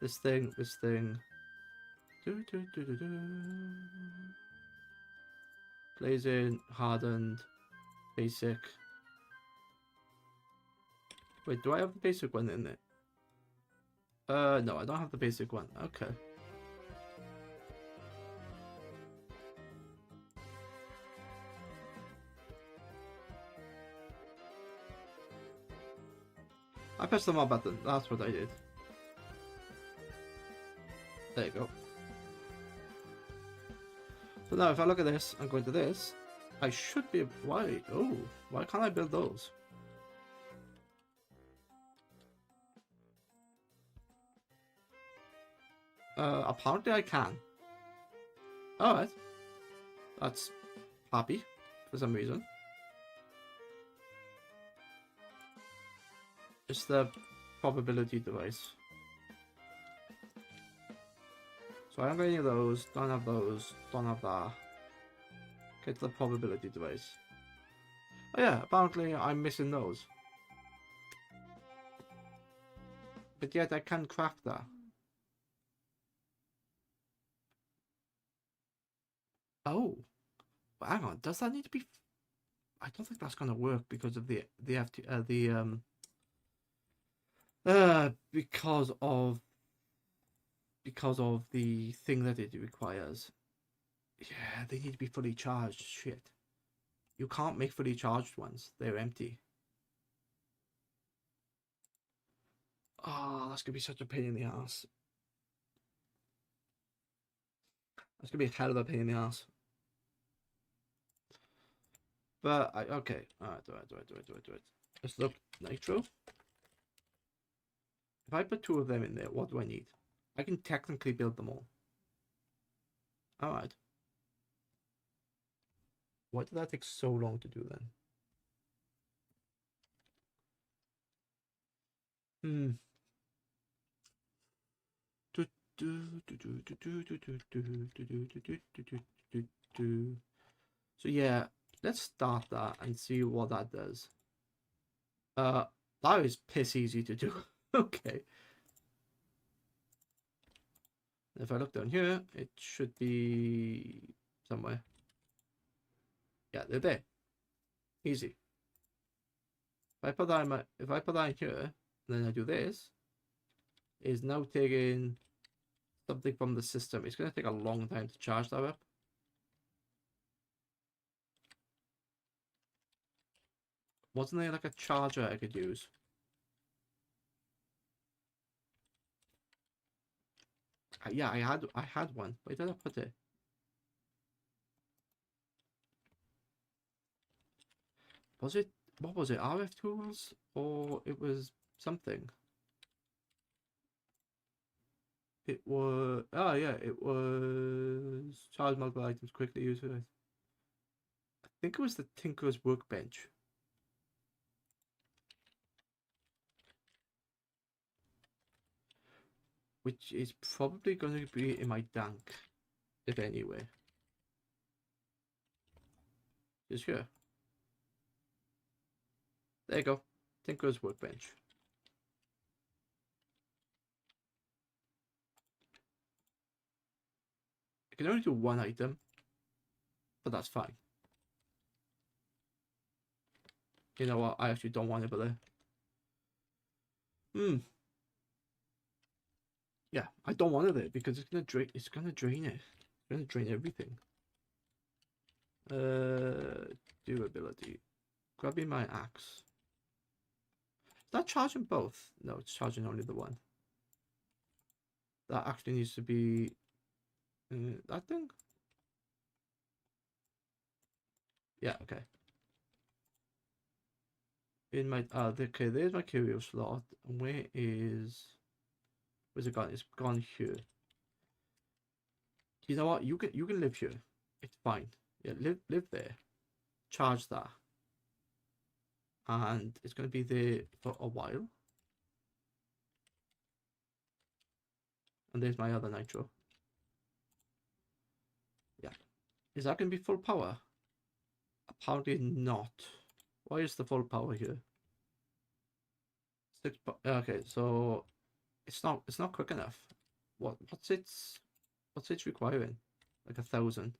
this thing. Blazing, hardened, basic. Wait, do I have the basic one in it? No, I don't have the basic one. Okay. I pressed the mod button. That's what I did. There you go. So now if I look at this and go into this, I should be... Why? Oh, why can't I build those? Apparently I can. Alright. That's happy for some reason. It's the probability device. So I don't have any of those, don't have those, don't have that. Get the probability device. Oh yeah, apparently I'm missing those. But yet I can craft that. Oh, but hang on. Does that need to be? I don't think that's gonna work because of because of the thing that it requires. Yeah, they need to be fully charged. Shit, you can't make fully charged ones. They're empty. Oh, that's gonna be such a pain in the ass. That's gonna be a hell of a pain in the ass. But okay. Alright. Let's look nitro. If I put 2 of them in there, what do I need? I can technically build them all. Alright. Why did that take so long to do then? So yeah, let's start that and see what that does. That is piss easy to do. Okay. If I look down here, it should be somewhere. Yeah, they're there. Easy. If I put that in if I put that in here, then I do this, is now taking something from the system. It's gonna take a long time to charge that up. Wasn't there like a charger I could use? Yeah, I had one. Where did I put it? Was it, what was it? RF tools, or it was something? It was, oh yeah, it was charge multiple items quickly use it. I think it was the Tinker's Workbench. Which is probably going to be in my dank, if anyway. Just here. There you go. Tinker's Workbench. I can only do one item, but that's fine. You know what? I actually don't want it, but yeah, I don't want it there because it's gonna drain. It's gonna drain it. It's gonna drain everything. Durability. Grabbing my axe. Is that charging both? No, it's charging only the one. That actually needs to be that thing. Yeah. Okay. In my okay, there's my curio slot. And where's it gone? It's gone here. You know what? You can live here. It's fine. Yeah, live there. Charge that. And it's gonna be there for a while. And there's my other nitro. Yeah. Is that gonna be full power? Apparently not. Why is the full power here? Okay, so it's not quick enough. What's its requiring? Like 1,000.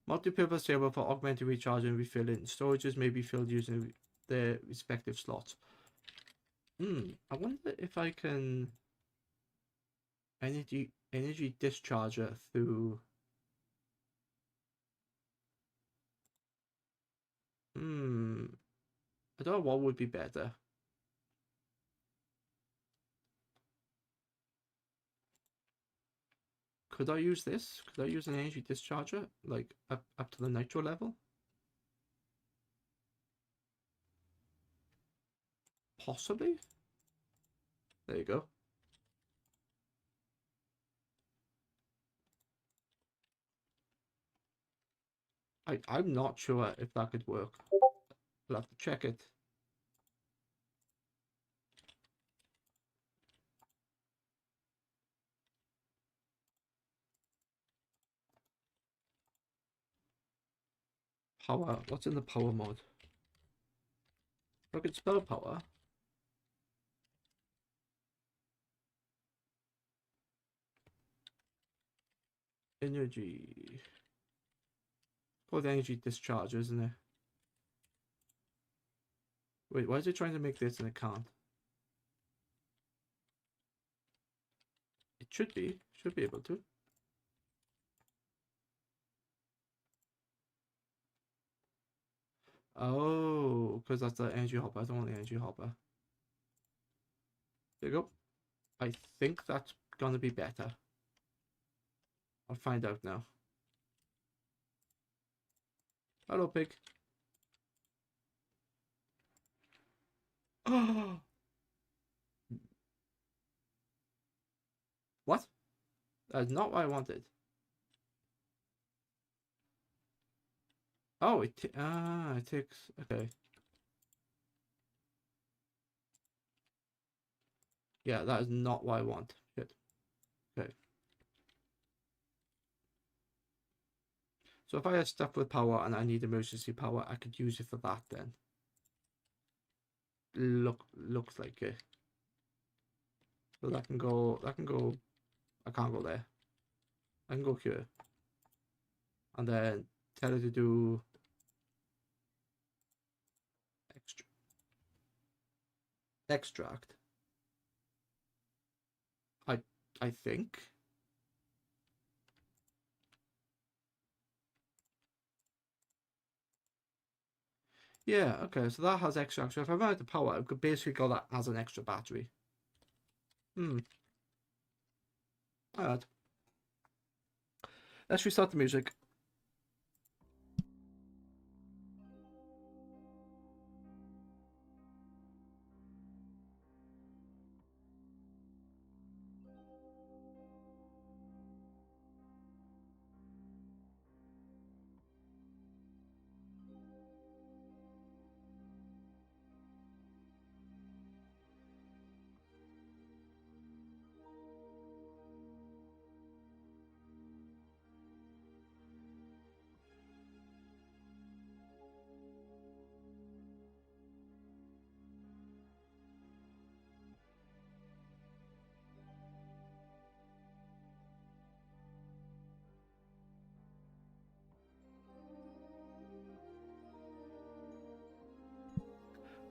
Multi-purpose table for augmented recharge and refilling. Storages may be filled using their respective slots. I wonder if I can energy discharger through. I don't know what would be better. Could I use this? Could I use an energy discharger like up to the nitro level? Possibly. There you go. I'm not sure if that could work. I'll have to check it. Power. What's in the power mode? I could spell power. Energy. Called energy discharger, isn't it? Wait, why is it trying to make this and it can't? It should be able to. Oh, because that's the energy hopper. I don't want the energy hopper. There you go. I think that's gonna be better. I'll find out now. Hello, pig. Oh, That's not what I wanted. Oh, it takes, okay. Yeah, that is not what I want. Shit. Okay. So if I had stuff with power and I need emergency power, I could use it for that then. Looks like it. So that can go, I can't go there. I can go here. And then tell it to do extract. I think. Yeah, okay, so that has extract. So if I run out of power, I could basically go that as an extra battery. Alright. Let's restart the music.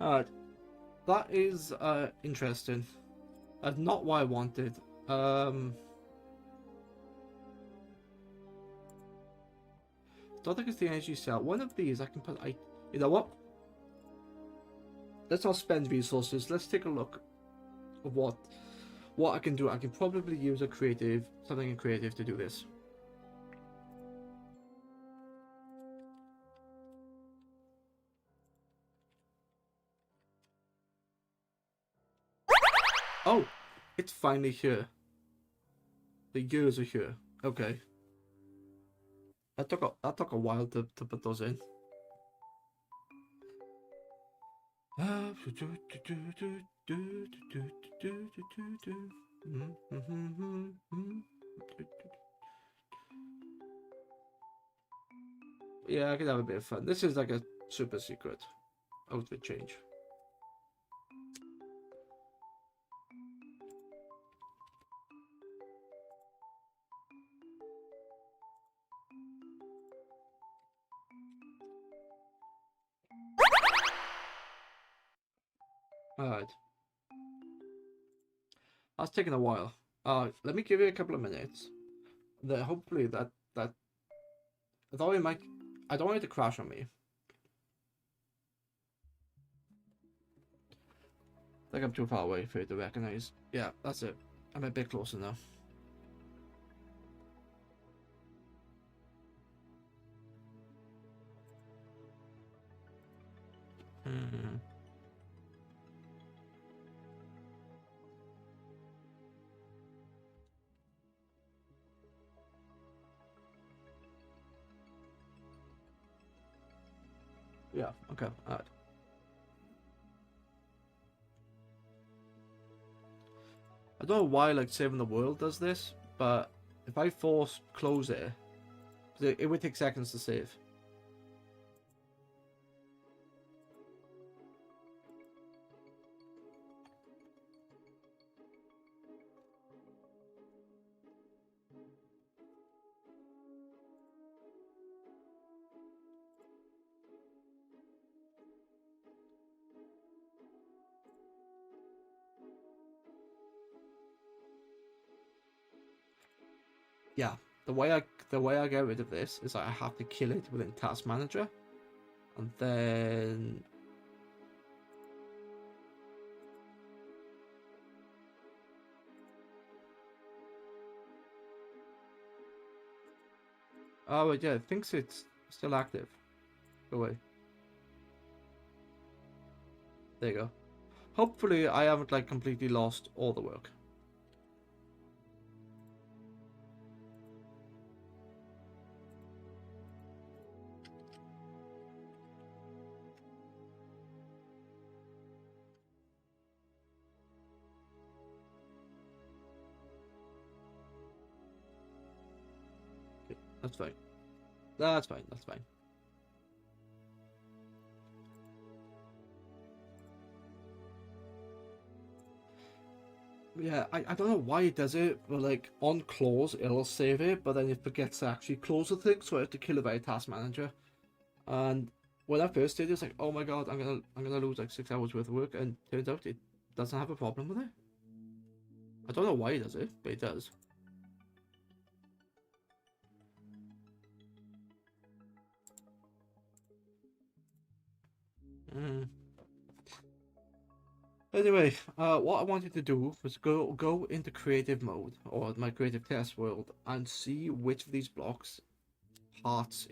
Alright. That is interesting. That's not what I wanted. Don't think it's the energy cell. One of these I can put. You know what? Let's not spend resources. Let's take a look at what I can do. I can probably use something in creative to do this. Oh, it's finally here. The gears are here. Okay. That took a while to put those in. Yeah, I could have a bit of fun. This is like a super secret outfit change. Alright. That's taking a while. Let me give you a couple of minutes. Then hopefully that I thought it might. I don't want it to crash on me. I think I'm too far away for it to recognize. Yeah, that's it. I'm a bit closer now. Yeah, okay, alright. I don't know why like saving the world does this, but if I force close it would take seconds to save. Yeah, the way I get rid of this is I have to kill it within Task Manager, and then oh yeah, it thinks it's still active. Go away. There you go. Hopefully I haven't like completely lost all the work. That's fine. That's fine. That's fine. Yeah, I don't know why it does it, but like on close it'll save it, but then it forgets to actually close the thing, so I have to kill it by a task manager. And when I first did it, it's like, oh my god, I'm gonna lose like 6 hours worth of work, and turns out it doesn't have a problem with it. I don't know why it does it, but it does. Anyway, what I wanted to do was go into creative mode, or my creative test world, and see which of these blocks parts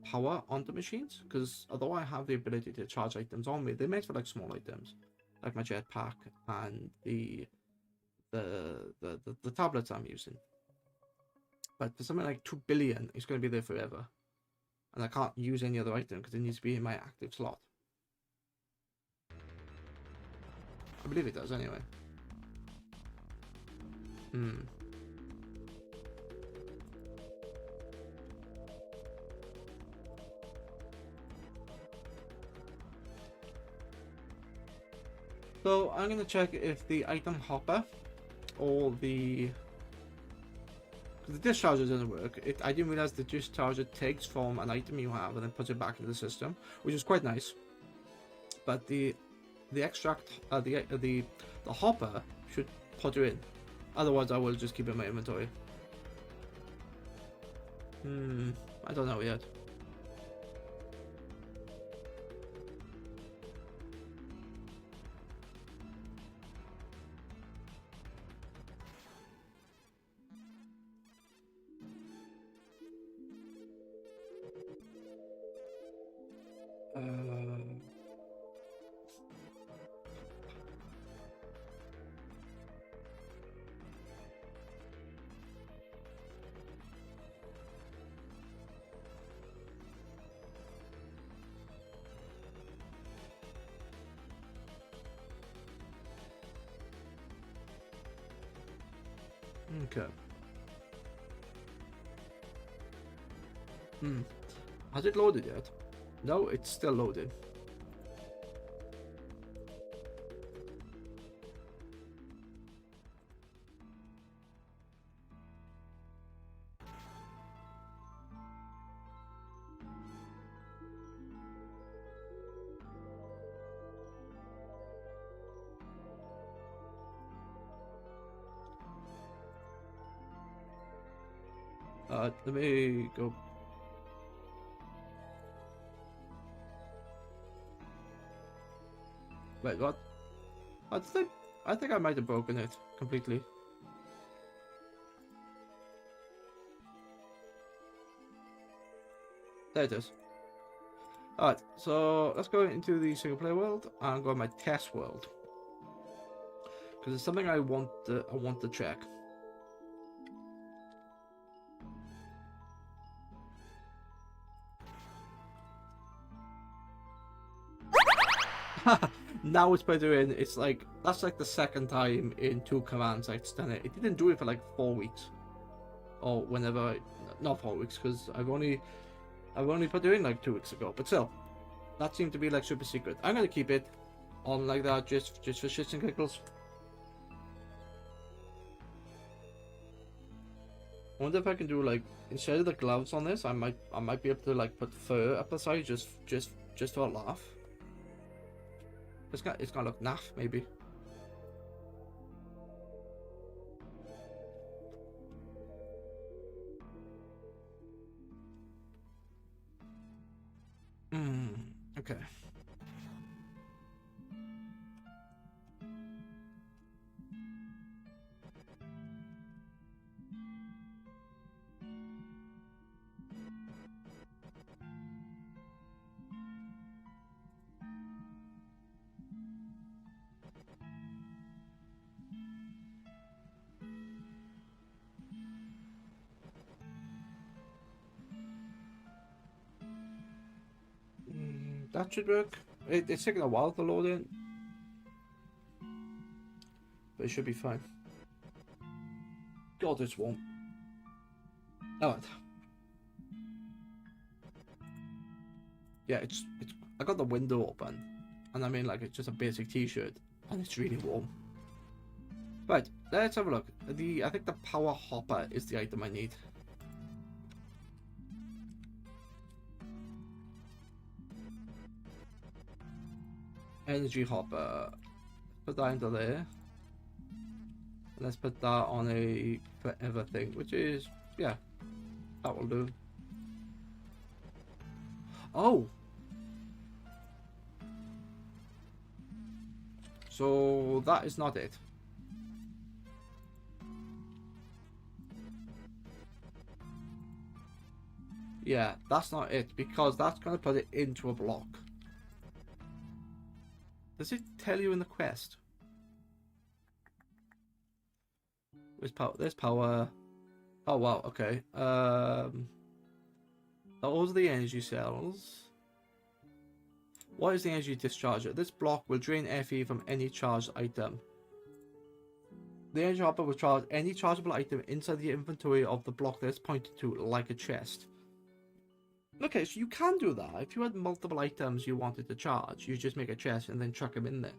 power onto machines. Because although I have the ability to charge items on me, they're meant for like small items, like my jetpack and the tablets I'm using. But for something like 2 billion, it's going to be there forever, and I can't use any other item because it needs to be in my active slot. I believe it does anyway. So I'm gonna check if the item hopper or the discharger doesn't work. I didn't realize the discharger takes from an item you have and then puts it back into the system, which is quite nice. But the extract the hopper should put it in. Otherwise, I will just keep it in my inventory. I don't know yet. Okay. Has it loaded yet? No, it's still loaded. Let me go. Wait, what? I think I might have broken it completely. There it is. Alright, so let's go into the single player world and go to my test world. Because it's something I want to check. Now it's better in. It's like that's like the second time in 2 commands I've done it. It didn't do it for like 4 weeks, or whenever. Not 4 weeks, because I've only put it in like 2 weeks ago. But still, that seemed to be like super secret. I'm gonna keep it on like that just for shits and giggles. I wonder if I can do like, instead of the gloves on this, I might be able to like put fur up the side just for a laugh. It's gonna look naff, maybe. Okay. That should work. It's taking a while to load in, but it should be fine. God, it's warm. Alright, yeah, it's I got the window open, and I mean like it's just a basic t-shirt, and it's really warm. Right, let's have a look. I think the power hopper is the item I need. Energy hopper. Put that into there. Let's put that on a forever thing, which is, yeah, that will do. Oh! So that is not it. Yeah, that's not it, because that's going to put it into a block. Does it tell you in the quest? Where's power? There's power. Oh wow, okay. Those are the energy cells. What is the energy discharger? This block will drain FE from any charged item. The energy hopper will charge any chargeable item inside the inventory of the block that is pointed to, like a chest. Okay, so you can do that. If you had multiple items you wanted to charge, you just make a chest and then chuck them in there.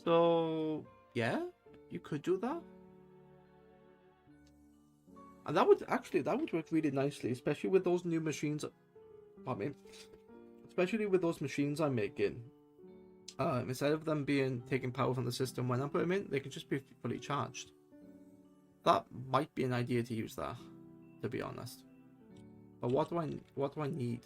So, yeah, you could do that. And that would work really nicely, especially with those new machines. Especially with those machines I'm making. Instead of them taking power from the system when I put them in, they could just be fully charged. That might be an idea to use that, to be honest. But what do I need?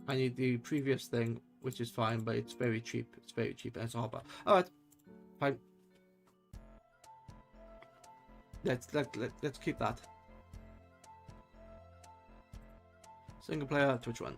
I need the previous thing, which is fine, but it's very cheap. It's very cheap, and it's a hopper. All right, fine. Let's keep that. Single player, Twitch one.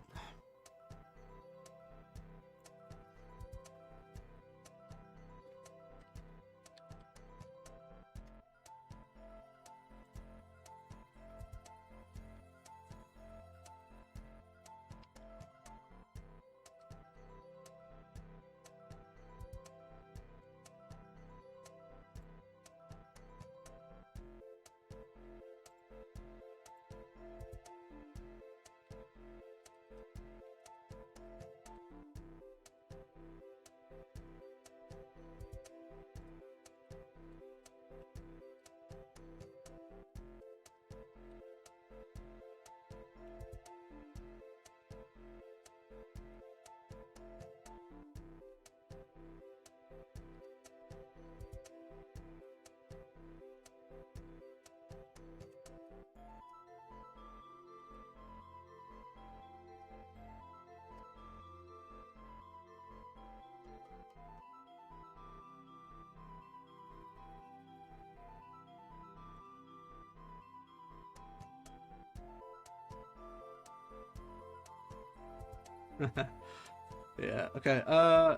Yeah, okay.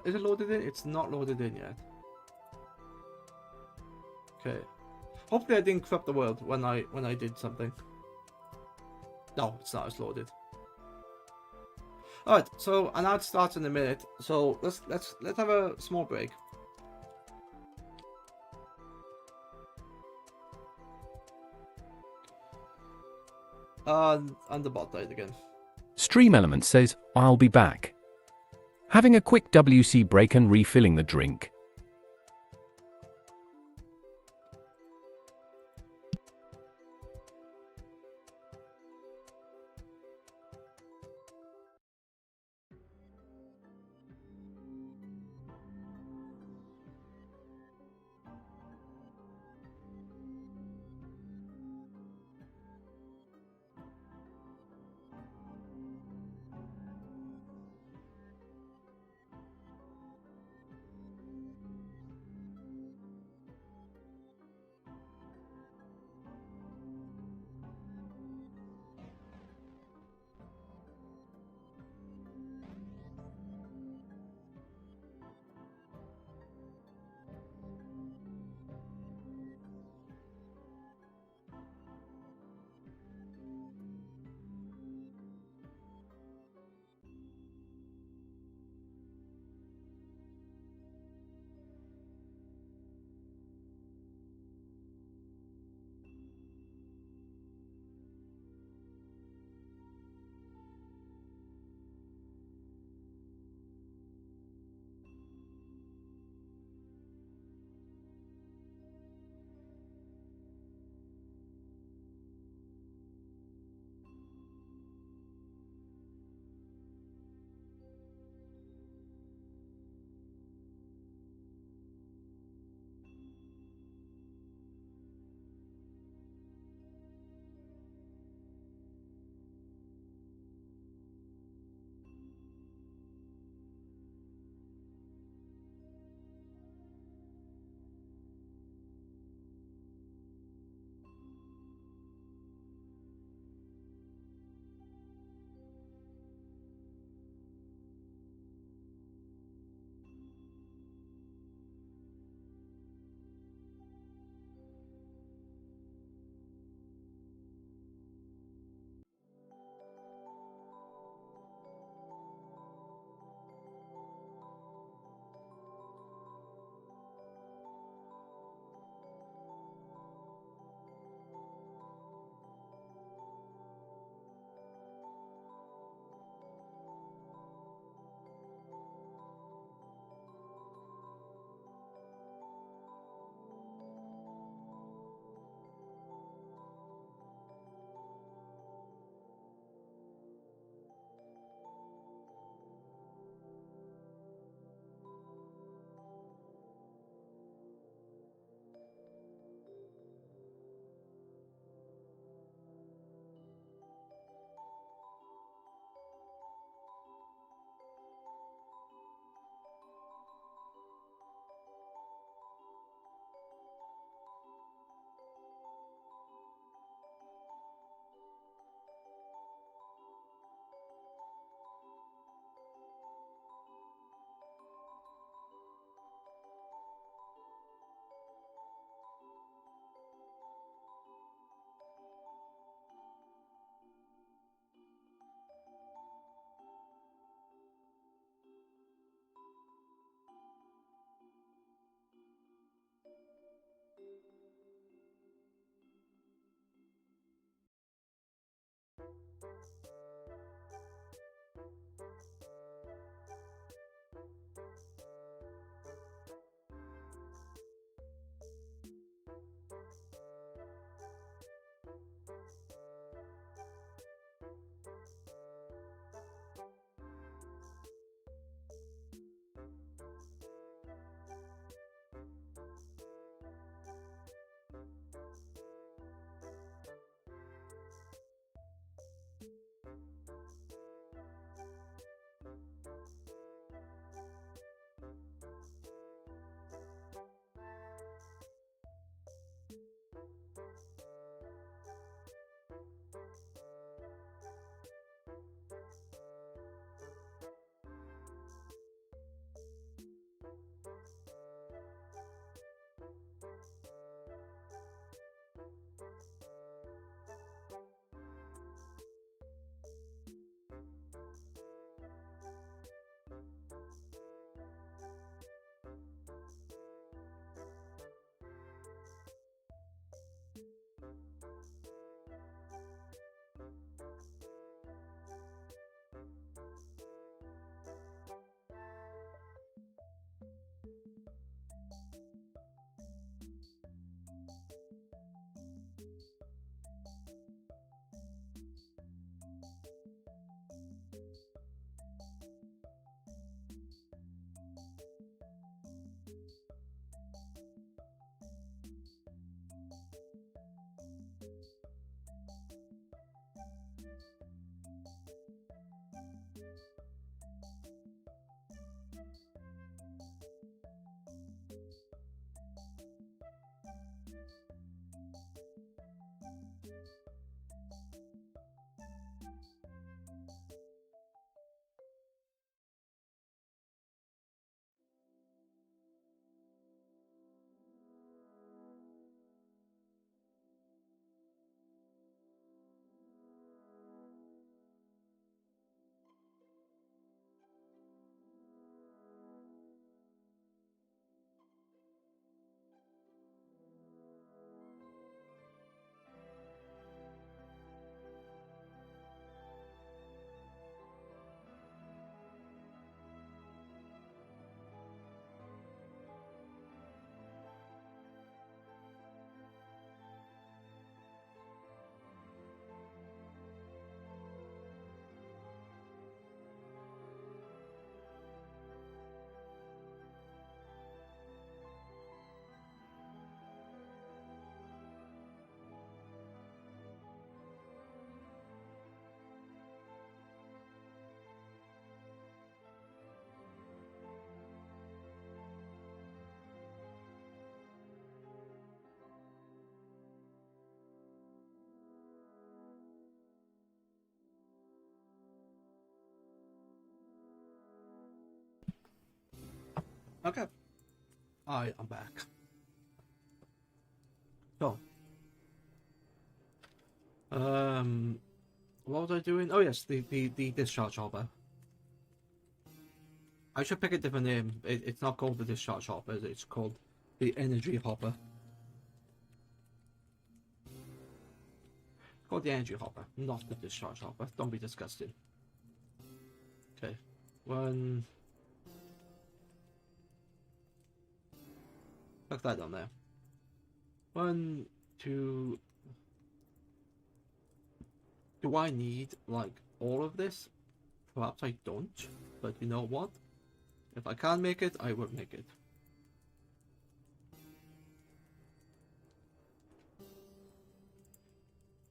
Is it loaded in? It's not loaded in yet. Okay. Hopefully I didn't corrupt the world when I did something. No, it's not. It's loaded. Alright, so an ad starts in a minute. So let's have a small break. And the bot died again. Stream Element says, I'll be back. Having a quick WC break and refilling the drink. Okay, I am back. So, what was I doing? Oh yes, the discharge hopper. I should pick a different name. It's not called the discharge hopper. It's called the energy hopper. It's called the energy hopper, not the discharge hopper. Don't be disgusted. Okay, one. Look that down there. 1, 2. Do I need like all of this? Perhaps I don't. But you know what? If I can't make it, I will make it.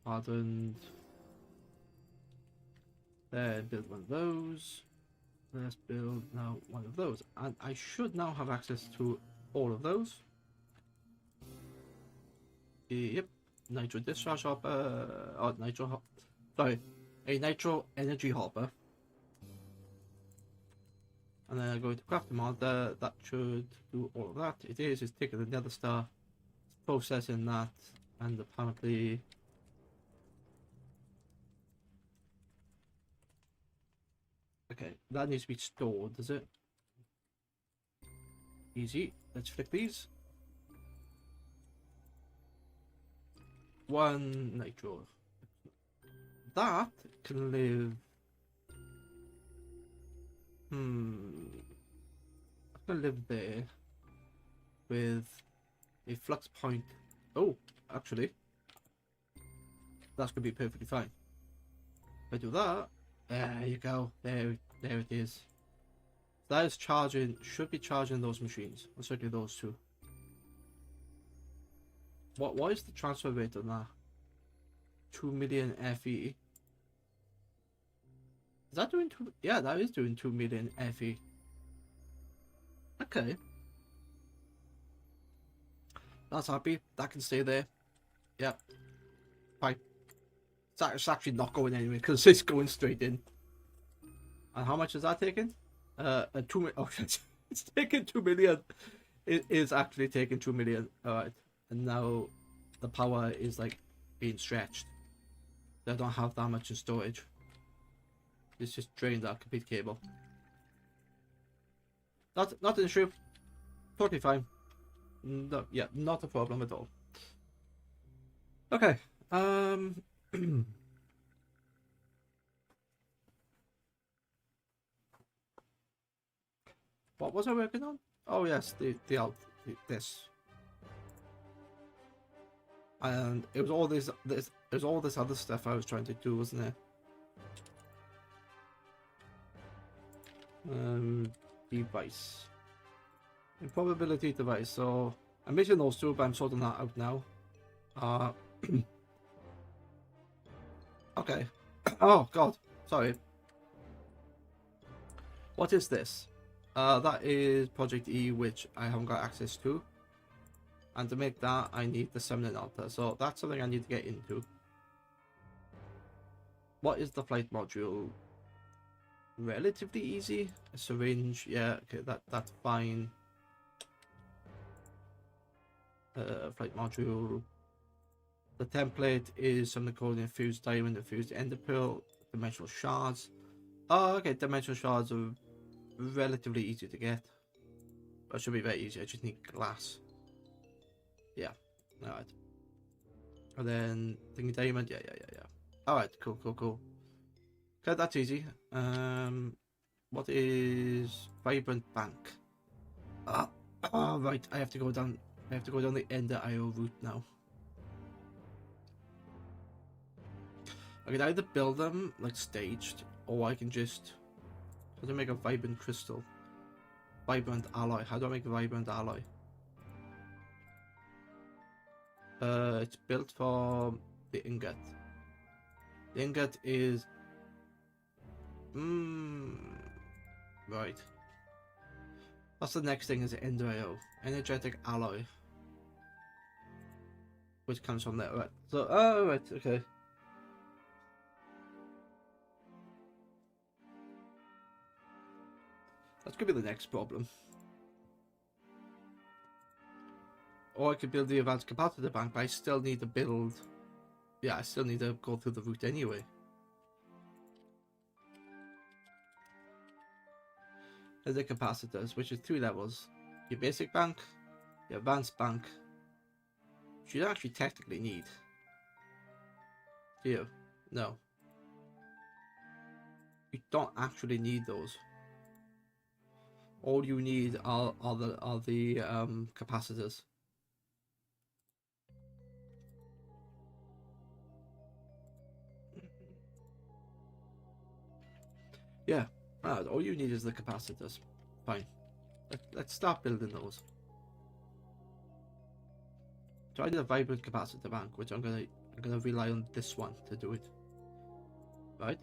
Hardened. Then build one of those. Let's build now one of those. And I should now have access to all of those. Yep. Nitro discharge hopper. Sorry. A nitro energy hopper. And then I go to craft mod. That should do all of that. It is. It's taking the nether star. It's processing that. And apparently. Okay, that needs to be stored, does it? Easy. Let's flick these. 1 nitro. That can live. I can live there with a flux point. Oh, actually, that's gonna be perfectly fine. If I do that, there you go. There it is. That is charging. Should be charging those machines. Let's do those two. What is the transfer rate on that? 2 million FE. Is that doing 2? Yeah, that is doing 2 million FE. Okay. That's happy. That can stay there. Yep. Fine. It's actually not going anywhere because it's going straight in. And how much is that taking? 2 million. Oh, it's taking 2 million. It is actually taking 2 million. Alright. And now the power is like being stretched. They don't have that much in storage. It's just drained that complete cable. Not an issue. Totally fine. No, yeah, not a problem at all. Okay. What was I working on? Oh yes, this. And it was all this other stuff I was trying to do, wasn't it? Device. Improbability device. So I'm missing those two, but I'm sorting that out now. Okay. Oh god, sorry. What is this? That is Project E, which I haven't got access to. And to make that, I need the summoning altar. So that's something I need to get into. What is the flight module? Relatively easy. A syringe, yeah, okay, that's fine. Flight module. The template is something called infused diamond, infused ender pearl, dimensional shards. Oh, okay, dimensional shards are relatively easy to get. That should be very easy. I just need glass. Yeah, alright. And then thingy diamond, yeah. Alright, cool. Okay, that's easy. What is vibrant bank? Right. I have to go down the Ender IO route now. I can either build them like staged, or I can just. How do I make a vibrant crystal? Vibrant alloy. How do I make a vibrant alloy? It's built from the ingot. The ingot is. Right. That's the next thing is Ender IO. Energetic alloy. Which comes from there, right. So, right, okay. That's gonna be the next problem. Or I could build the advanced capacitor bank, but I still need to build... Yeah, I still need to go through the route anyway. There's the capacitors, which is 3 levels. Your basic bank, your advanced bank. Which you don't actually technically need. Do you? No. You don't actually need those. All you need are the capacitors. Yeah, all you need is the capacitors. Fine. Let's start building those. So I did a vibrant capacitor bank, which I'm gonna rely on this one to do it. Right?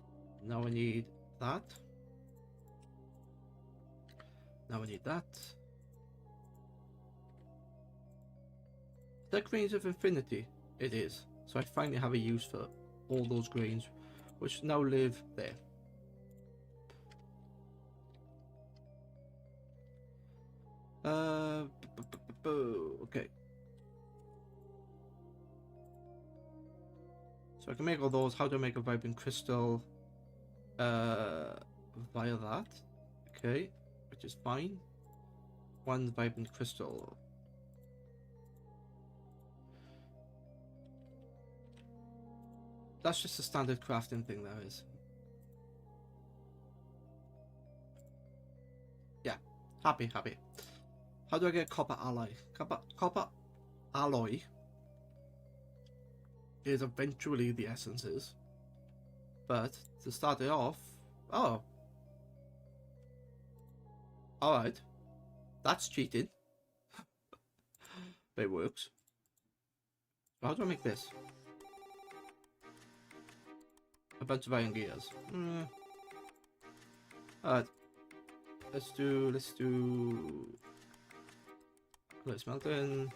Now I need that. Now I need that. The grains of infinity. It is. So I finally have a use for all those grains, which now live there. Okay. So I can make all those. How do I make a vibrant crystal? Via that. Okay, which is fine. One vibrant crystal. That's just a standard crafting thing, that is. Yeah, happy. How do I get copper alloy? Copper alloy is eventually the essences, but to start it off, oh, all right, that's cheating. But it works. How do I make this? A bunch of iron gears. Alright. Let's do let's smelting.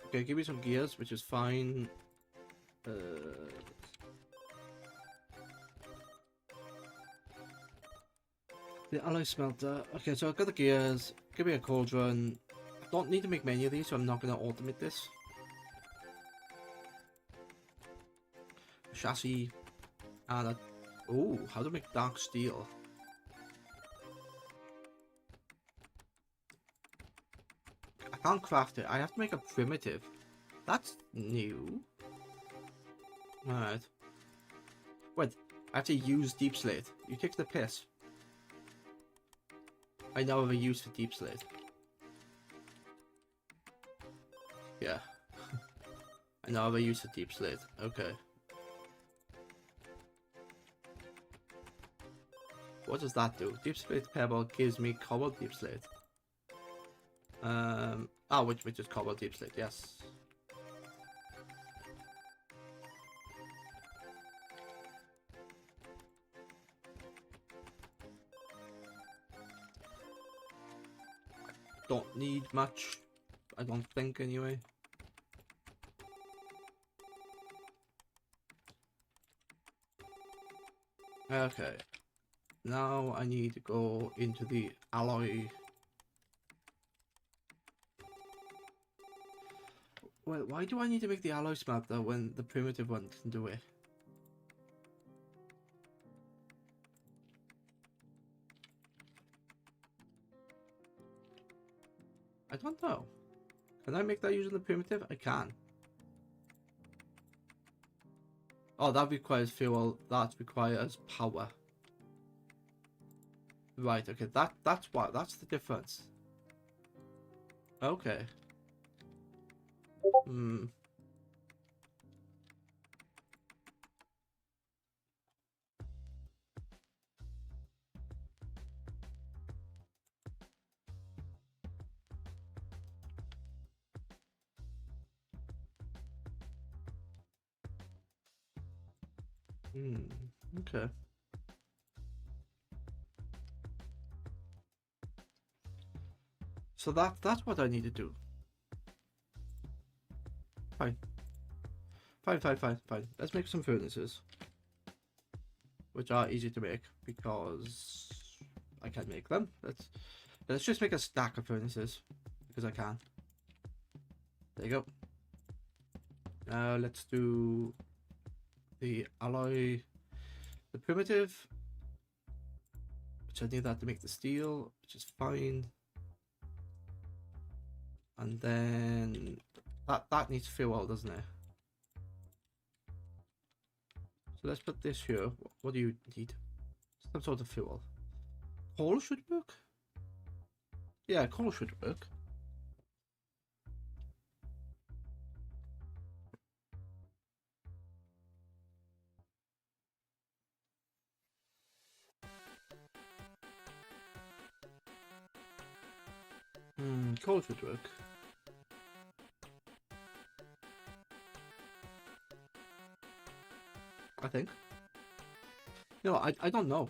Okay, give me some gears, which is fine. The alloy smelter. Okay, so I've got the gears. Give me a cauldron. I don't need to make many of these, so I'm not going to automate this. Chassis. And a... Oh, how to make dark steel. I can't craft it. I have to make a primitive. That's new. Alright. Wait, I have to use deep slate. You take the piss. I now have a use for deep slate. Yeah. I now have a use for deep slate. Okay. What does that do? Deep slate pebble gives me cobalt deep slate. Which is cobalt deep slate, yes. Don't need much, I don't think, anyway. Okay, now I need to go into the alloy. Well, why do I need to make the alloy smelter when the primitive one can do it? I don't know. Can I make that using the primitive? I can. Oh, that requires fuel. That requires power. Right. Okay. That's what. That's the difference. Okay. Hmm. Okay. So that's what I need to do. Fine. Fine. Let's make some furnaces. which are easy to make because I can make them. Let's just make a stack of furnaces because I can. There you go. Now let's do the alloy, the primitive, which I need that to make the steel, which is fine. And then that needs fuel, doesn't it? So let's put this here. What do you need? Some sort of fuel. Coal should work. Yeah, coal should work. Coal should work. I think. No, I don't know.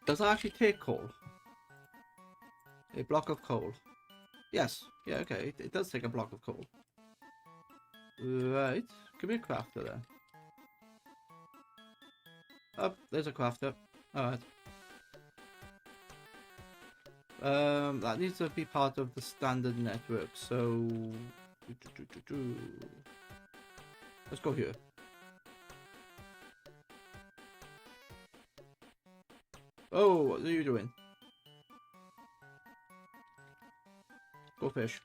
Does it actually take coal? A block of coal. Yes. Yeah, okay. It does take a block of coal. Right. Give me a crafter then. Oh, there's a crafter. Alright. That needs to be part of the standard network, so... Let's go here. Oh, what are you doing? Go fish.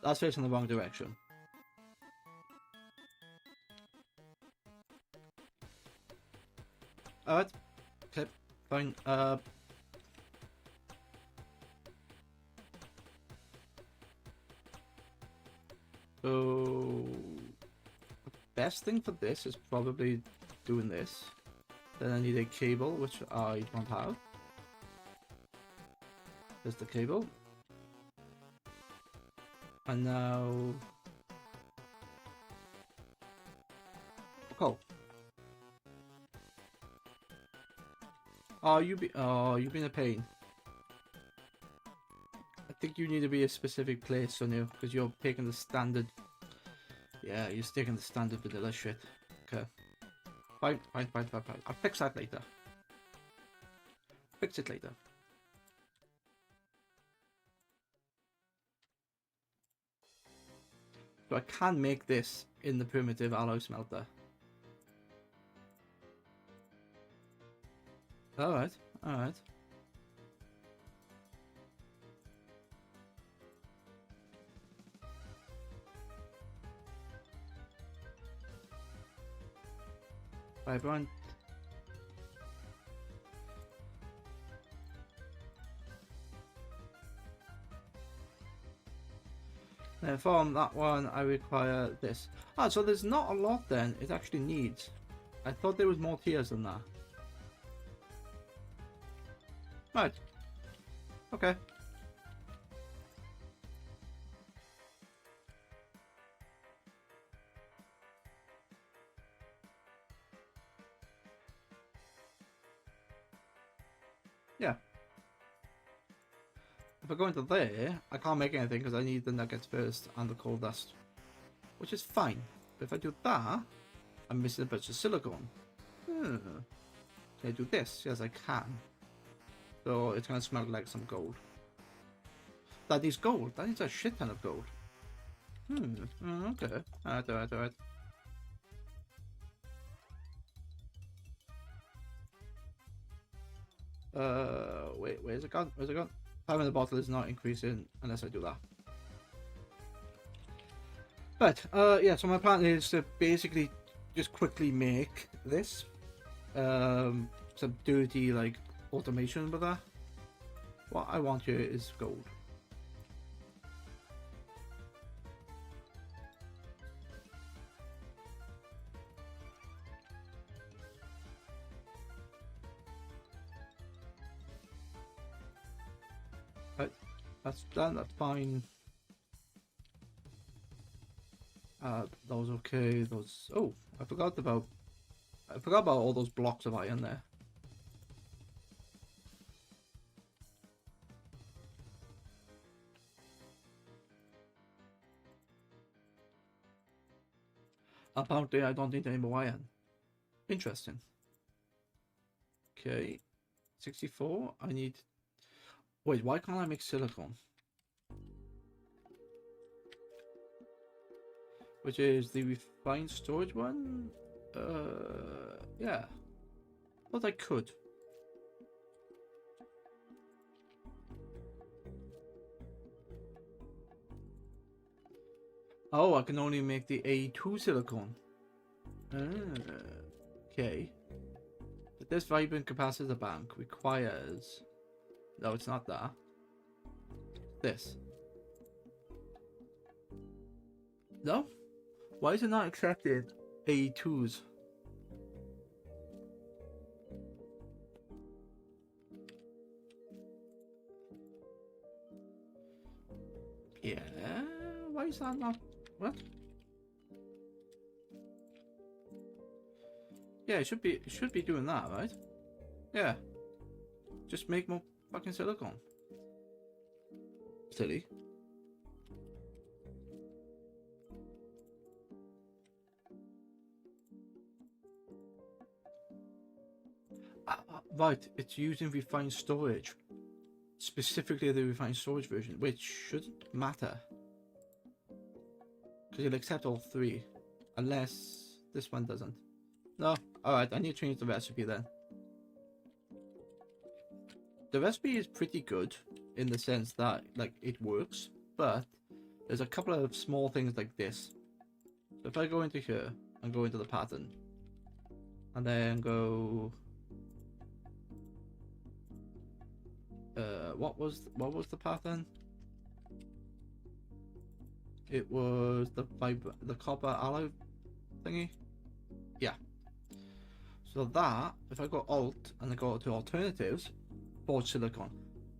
That's facing the wrong direction. Alright. Okay, fine. So the best thing for this is probably doing this. Then I need a cable, which I don't have. There's the cable. And now... Oh. Oh, you've been a pain. I think you need to be a specific place on you, because you're taking the standard... Yeah, you're taking the standard vanilla shit. Okay. Fine. I'll fix that later. Fix it later. So I can make this in the primitive alloy smelter. Alright. Vibrant. Then from that one I require this. Ah, so there's not a lot then it actually needs. I thought there was more tiers than that. Right. Okay. Yeah. If I go into there, I can't make anything because I need the nuggets first and the coal dust. Which is fine. But if I do that, I'm missing a bunch of silicone. Can I do this? Yes, I can. So it's going to smell like some gold. That is gold. That is a shit ton of gold. Okay. Alright. Wait, where's it gone? Time in the bottle is not increasing unless I do that. But, yeah, so my plan is to basically just quickly make this. Some dirty, like, automation with that. What I want here is gold. Right, that's done, that's fine. Those okay, those... Oh, I forgot about all those blocks of iron there. Apparently I don't need any more iron. Interesting. Okay. 64. I need... Wait, why can't I make silicone? Which is the refined storage one? Yeah. But I could. Oh, I can only make the A2 silicone. Okay. But this vibrant capacitor bank requires... No, it's not that. This. No? Why is it not accepting A2s? Yeah, why is that not... What? Yeah, it should be doing that, right? Yeah. Just make more fucking silicone. Silly. Right, it's using refined storage. Specifically the refined storage version, which shouldn't matter. Because you'll accept all three. Unless this one doesn't. No, alright, I need to change the recipe then. The recipe is pretty good in the sense that, like, it works, but there's a couple of small things like this. So if I go into here and go into the pattern, and then go... what was the pattern? It was the copper alloy thingy. Yeah. So that, if I go Alt and I go to alternatives, forged silicon.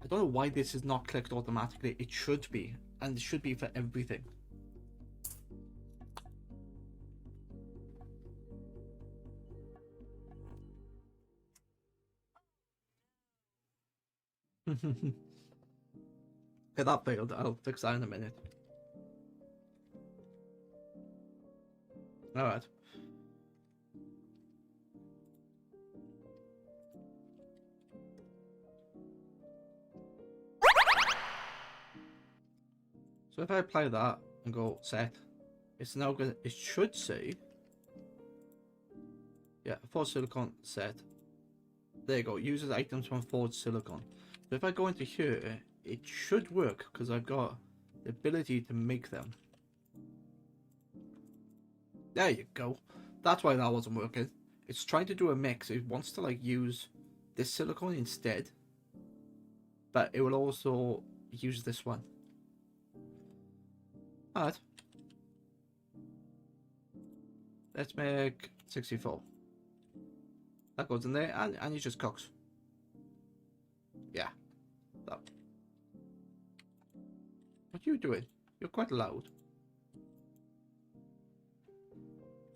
I don't know why this is not clicked automatically. It should be, and it should be for everything. Okay, that failed. I'll fix that in a minute. Alright. So if I apply that and go set, it's now gonna, it should say, yeah, forged silicon set. There you go, uses items from forged silicon. So if I go into here, it should work because I've got the ability to make them. There you go. That's why that wasn't working. It's trying to do a mix. It wants to like use this silicone instead, but it will also use this one. Alright. Let's make 64. That goes in there, and it just cooks. Yeah. That. What are you doing? You're quite loud.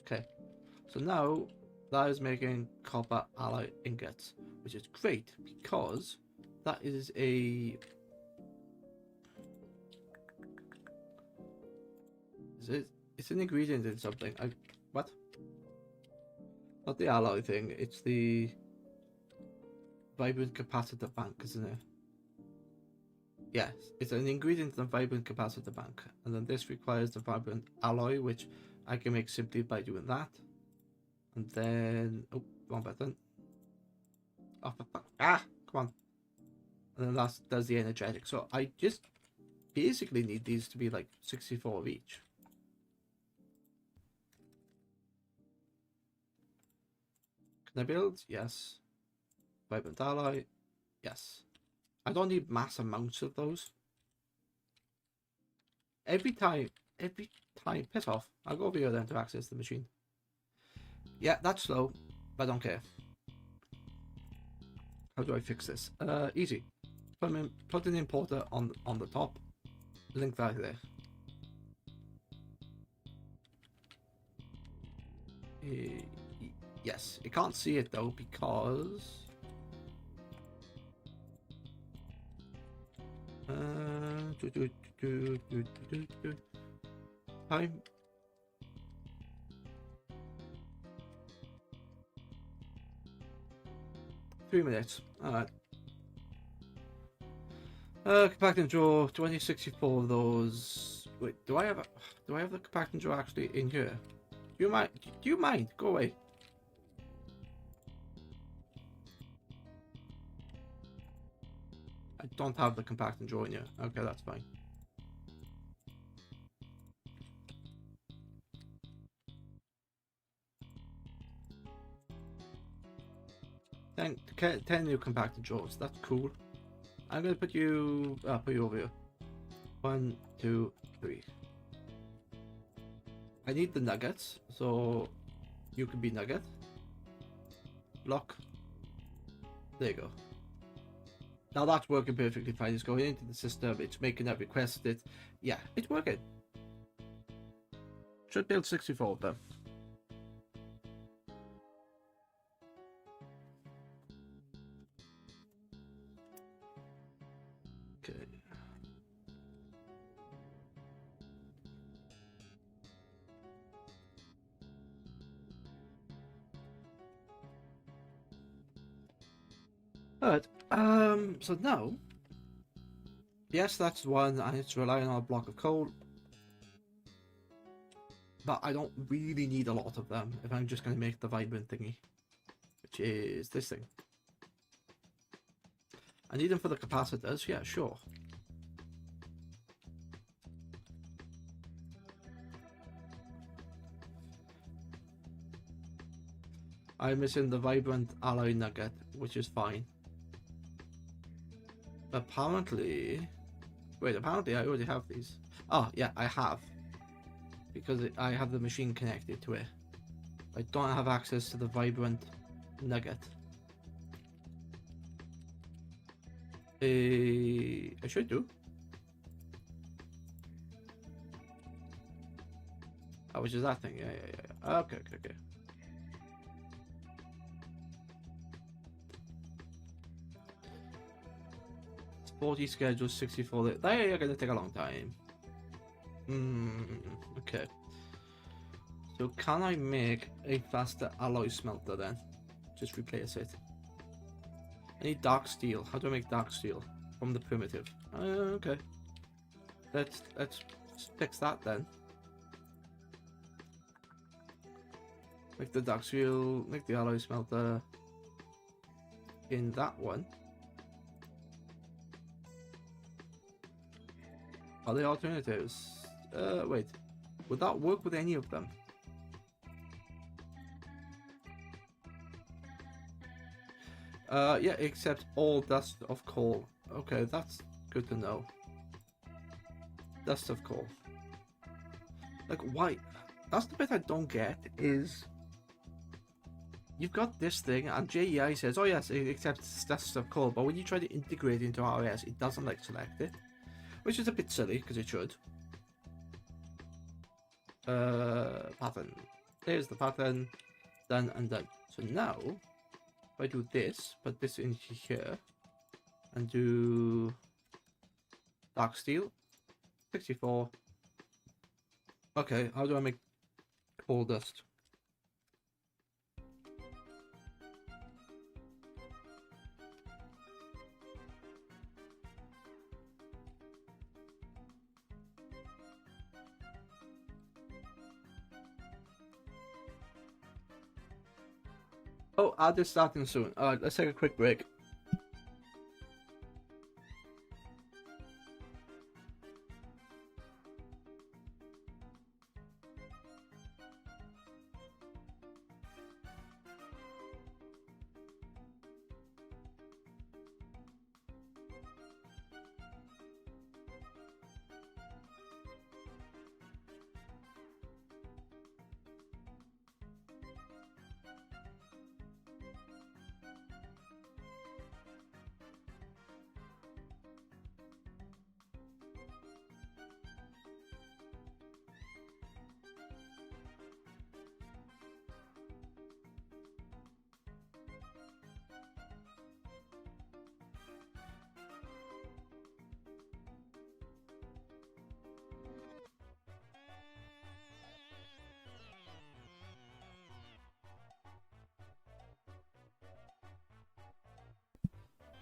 Okay. So now that is making copper alloy ingots, which is great because that is a... It's an ingredient in something. What? Not the alloy thing, it's the vibrant capacitor bank, isn't it? Yes, it's an ingredient in the vibrant capacitor bank. And then this requires the vibrant alloy, which I can make simply by doing that. And then... Oh, wrong button. Oh, for fuck. Ah! Come on. And then that does the energetic. So I just basically need these to be like 64 of each. Can I build? Yes. Vibrant alloy? Yes. I don't need mass amounts of those. Every time, piss off. I'll go over here then to access the machine. Yeah, that's slow, but I don't care. How do I fix this? Easy. Put an importer on the top. Link that there. Yes, you can't see it though because time. 3 minutes. Alright. Compacting drawer, 2064 of those. Wait, do I have the compacting drawer actually in here? Do you mind? Go away. I don't have the compacting drawer in here. Okay, that's fine. Ten new compacting drawers. That's cool. I'm gonna put you. I'll put you over here. 1, 2, 3. I need the nuggets, so you can be nugget. Lock. There you go. Now that's working perfectly fine. It's going into the system. It's making that request. Yeah, it's working. Should build 64 of them. Okay. Alright, so now, yes, that's one, and it's relying on a block of coal, but I don't really need a lot of them if I'm just going to make the vibrant thingy, which is this thing. I need them for the capacitors, yeah, sure. I'm missing the vibrant alloy nugget, which is fine. Apparently, wait, apparently I already have these. Oh, yeah, I have. Because I have the machine connected to it. I don't have access to the vibrant nugget. I should do. Oh, which is that thing? Yeah. Okay. 40 schedules, 64. They are gonna take a long time. Okay. So can I make a faster alloy smelter then? Just replace it. I need dark steel. How do I make dark steel? From the primitive. Okay. Let's fix that then. Make the dark steel, make the alloy smelter in that one. Are there alternatives? Wait. Would that work with any of them? Yeah, except all dust of coal. Okay, that's good to know. Dust of coal. Like, why? That's the bit I don't get, is... You've got this thing, and JEI says, oh yes, it accepts dust of coal, but when you try to integrate it into RS, it doesn't, like, select it. Which is a bit silly, because it should. Pattern. There's the pattern. Done and done. So now, if I do this, put this in here, and do dark steel, 64. Okay, how do I make coal dust? Oh, I'll just starting soon. Alright, let's take a quick break.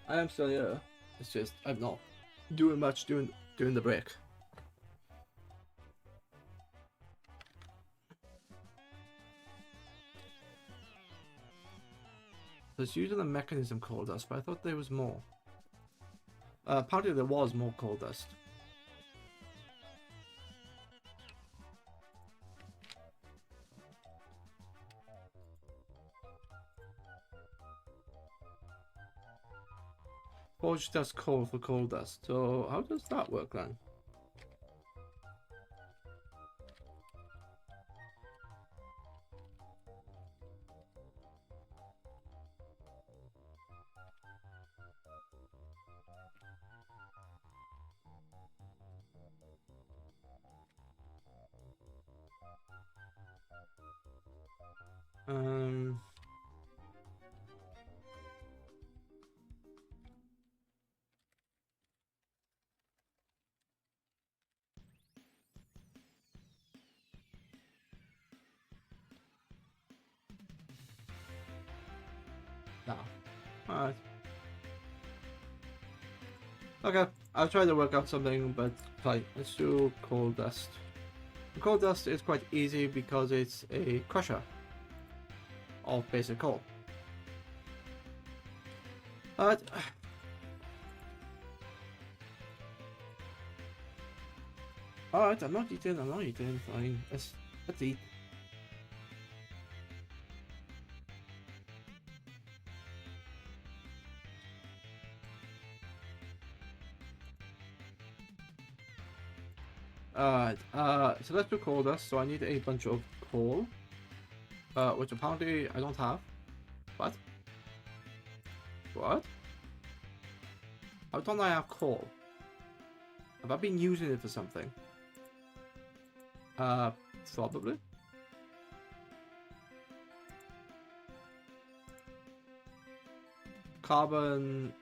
I am still here. It's just I'm not doing much during the break. There's using a mechanism coal dust, but I thought there was more. Apparently there was more coal dust. Forge dust coal for coal dust. So how does that work then? No. Alright. Okay, I'll try to work out something, but fine. Let's do coal dust. The coal dust is quite easy because it's a crusher of basic coal. Alright. Alright, I'm not eating, fine. Let's eat. Alright, so let's do coal dust. So I need a bunch of coal, which apparently I don't have. What? What? How don't I have coal? Have I been using it for something? Probably. Carbon,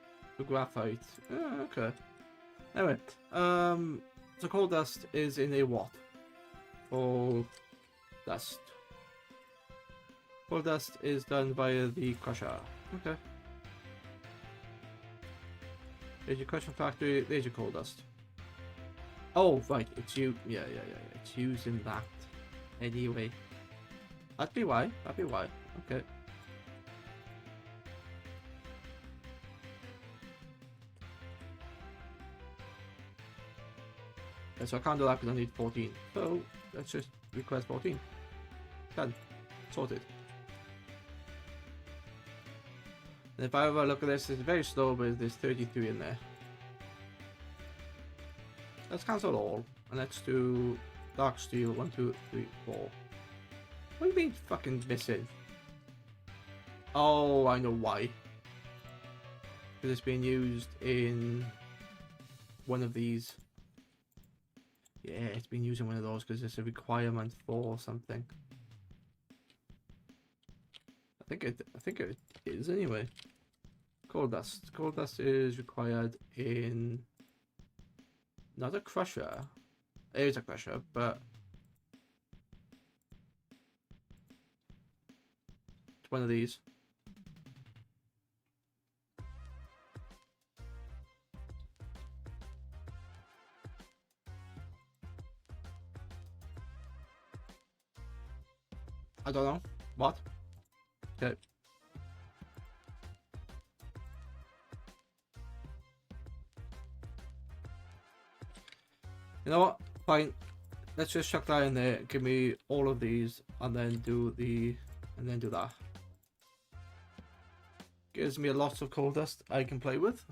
graphite. Okay. Anyway, so coal dust is in a what? Coal dust. Coal dust is done via the crusher. Okay. There's your crusher factory. There's your coal dust. Oh right, it's you. Yeah. It's using that. Anyway, that'd be why. Okay. Yeah, so I can't do that because I need 14. So let's just request 14. Done. Sorted. And if I ever look at this, it's very slow, but there's 33 in there. Let's cancel all, and let's do dark steel. 1, 2, 3, 4. What do you mean fucking missing? Oh, I know why. Because it's being used in one of these. Yeah, it's been using one of those because it's a requirement for something. I think it is anyway. Coal dust. Coal dust is required in not a crusher. It is a crusher, but it's one of these. I don't know. What? Okay. You know what? Fine. Let's just chuck that in there. Give me all of these, and then do that. Gives me a lot of coal dust I can play with.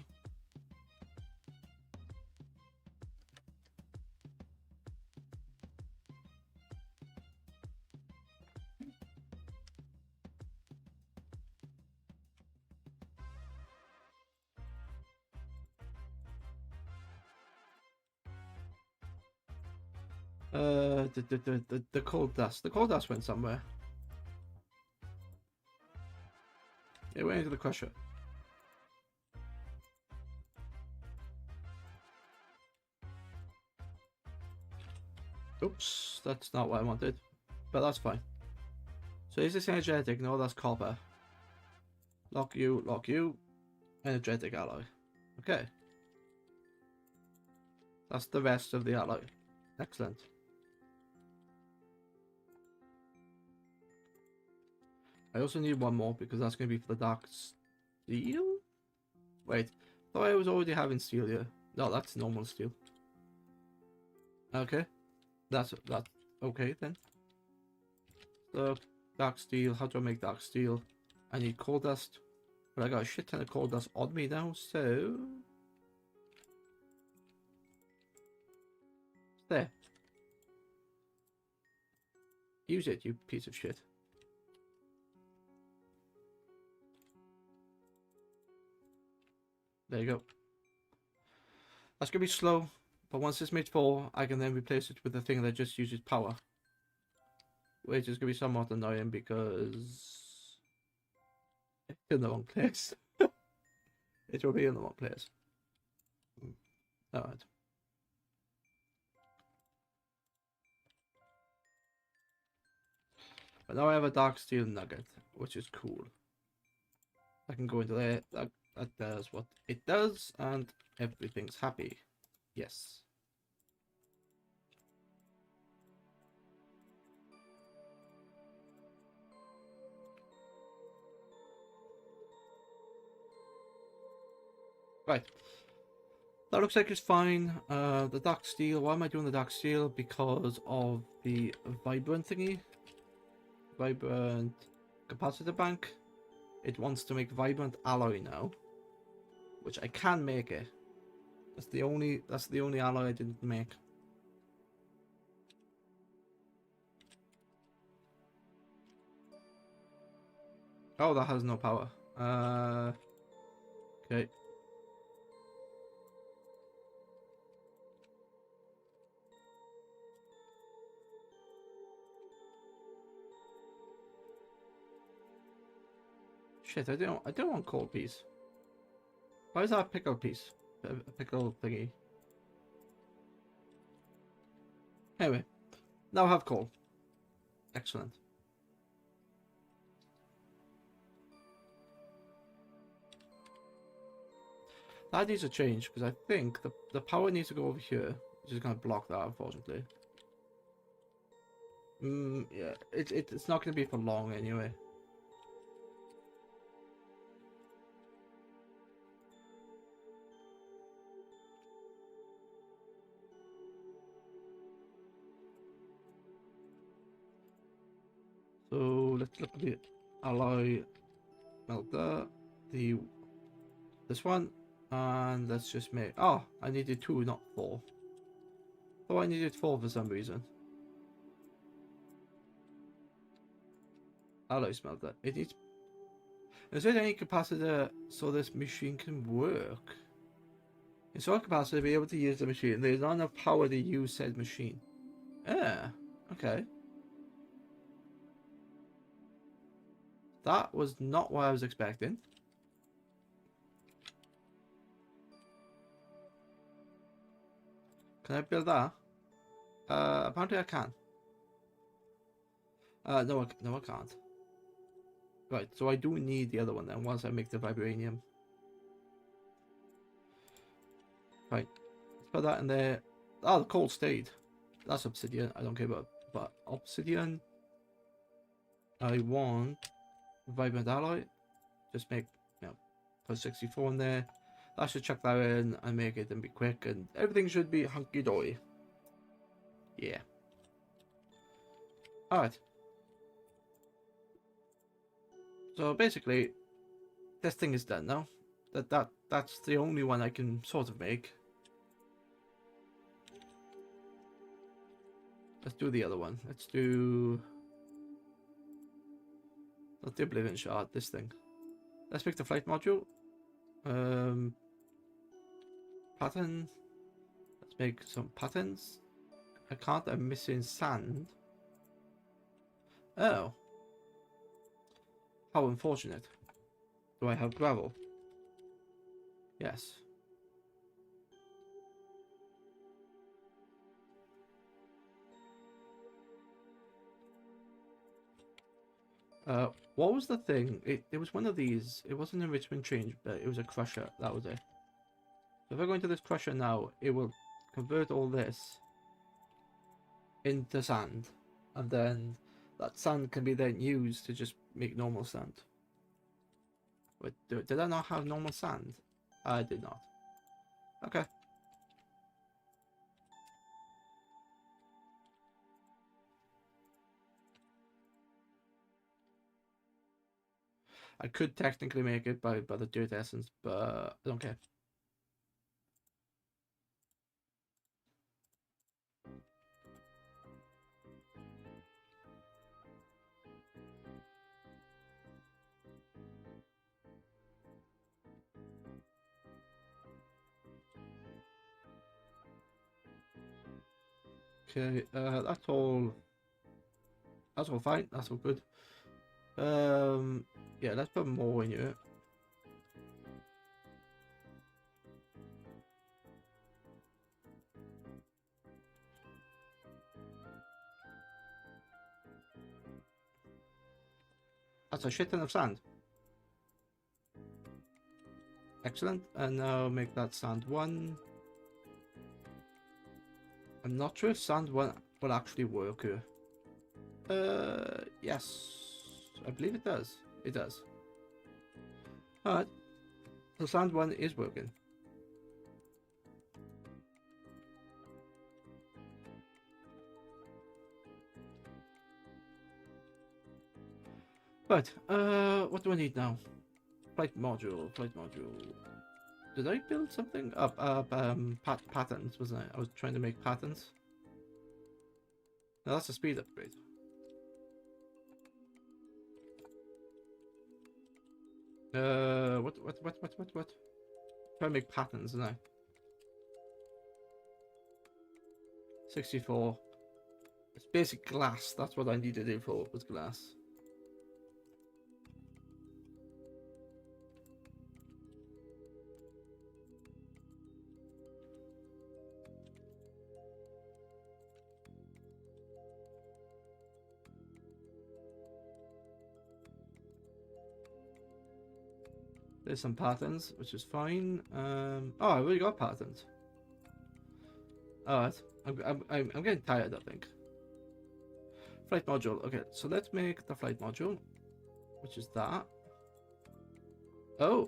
The coal dust. The coal dust went somewhere. It went into the crusher. Oops, that's not what I wanted, but that's fine. So is this energetic? No, that's copper. Lock you, Energetic alloy. Okay. That's the rest of the alloy. Excellent. I also need one more because that's going to be for the dark steel? Wait, thought I was already having steel here. No, that's normal steel. Okay. That's okay then. So, dark steel. How do I make dark steel? I need coal dust. But I got a shit ton of coal dust on me now, so... There. Use it, you piece of shit. There you go. That's gonna be slow, but once it's made full, I can then replace it with the thing that just uses power. Which is gonna be somewhat annoying because... it's in the wrong place. It will be in the wrong place. Alright. But now I have a dark steel nugget, which is cool. I can go into there, that does what it does, and everything's happy. Yes. Right. That looks like it's fine. The dark steel, why am I doing the dark steel? Because of the vibrant thingy. Vibrant capacitor bank. It wants to make vibrant alloy now, which I can make it. That's the only alloy I didn't make. Oh, that has no power. Okay. Shit, I don't want coal piece. Why is that a pickle piece? A pickle thingy. Anyway, now I have coal. Excellent. That needs to change because I think the power needs to go over here, which is going to block that, unfortunately. Yeah, it's not going to be for long anyway. So let's look at the alloy melter, this one, and let's just make. Oh, I needed 2, not 4. Oh, I needed 4 for some reason. Alloy smelter. It needs. Is there any capacitor so this machine can work? Install capacitor to be able to use the machine. There's not enough power to use said machine. Yeah. Okay. That was not what I was expecting. Can I build that? Apparently I can. No, I can't. Right, so I do need the other one then once I make the vibranium. Right, let's put that in there. Oh, the coal stayed. That's obsidian. I don't care about, but obsidian. I want vibrant alloy. Just make, put 64 in there. I should chuck that in and make it and be quick, and everything should be hunky dory. Yeah. All right. So basically, this thing is done now. That's the only one I can sort of make. Let's do the other one. Let's do not the Oblivion Shard. This thing. Let's make the flight module. Pattern. Let's make some patterns. I can't. I'm missing sand. Oh. How unfortunate. Do I have gravel? Yes. What was the thing? It was one of these. It wasn't an enrichment change, but it was a crusher. That was it. So if I go into this crusher now, it will convert all this into sand. And then that sand can be then used to just make normal sand. Wait, did I not have normal sand? I did not. Okay. I could technically make it by the dirt essence, but I don't care. Okay, that's all. That's all fine. That's all good. Yeah, let's put more in here. That's a shit ton of sand. Excellent. And now make that sand 1. I'm not sure if sand 1 will actually work here. Yes. I believe it does. It does. Alright. So sand 1 is working. Right. What do I need now? Flight module. Flight module. Did I build something? Patterns, wasn't I? I was trying to make patterns. No, that's a speed upgrade. What? Try to make patterns, isn't I? 64. It's basic glass. That's what I needed it for, was glass. There's some patterns, which is fine. Oh, I already got patterns. Alright, I'm getting tired, I think. Flight module. Okay, so let's make the flight module, which is that. Oh,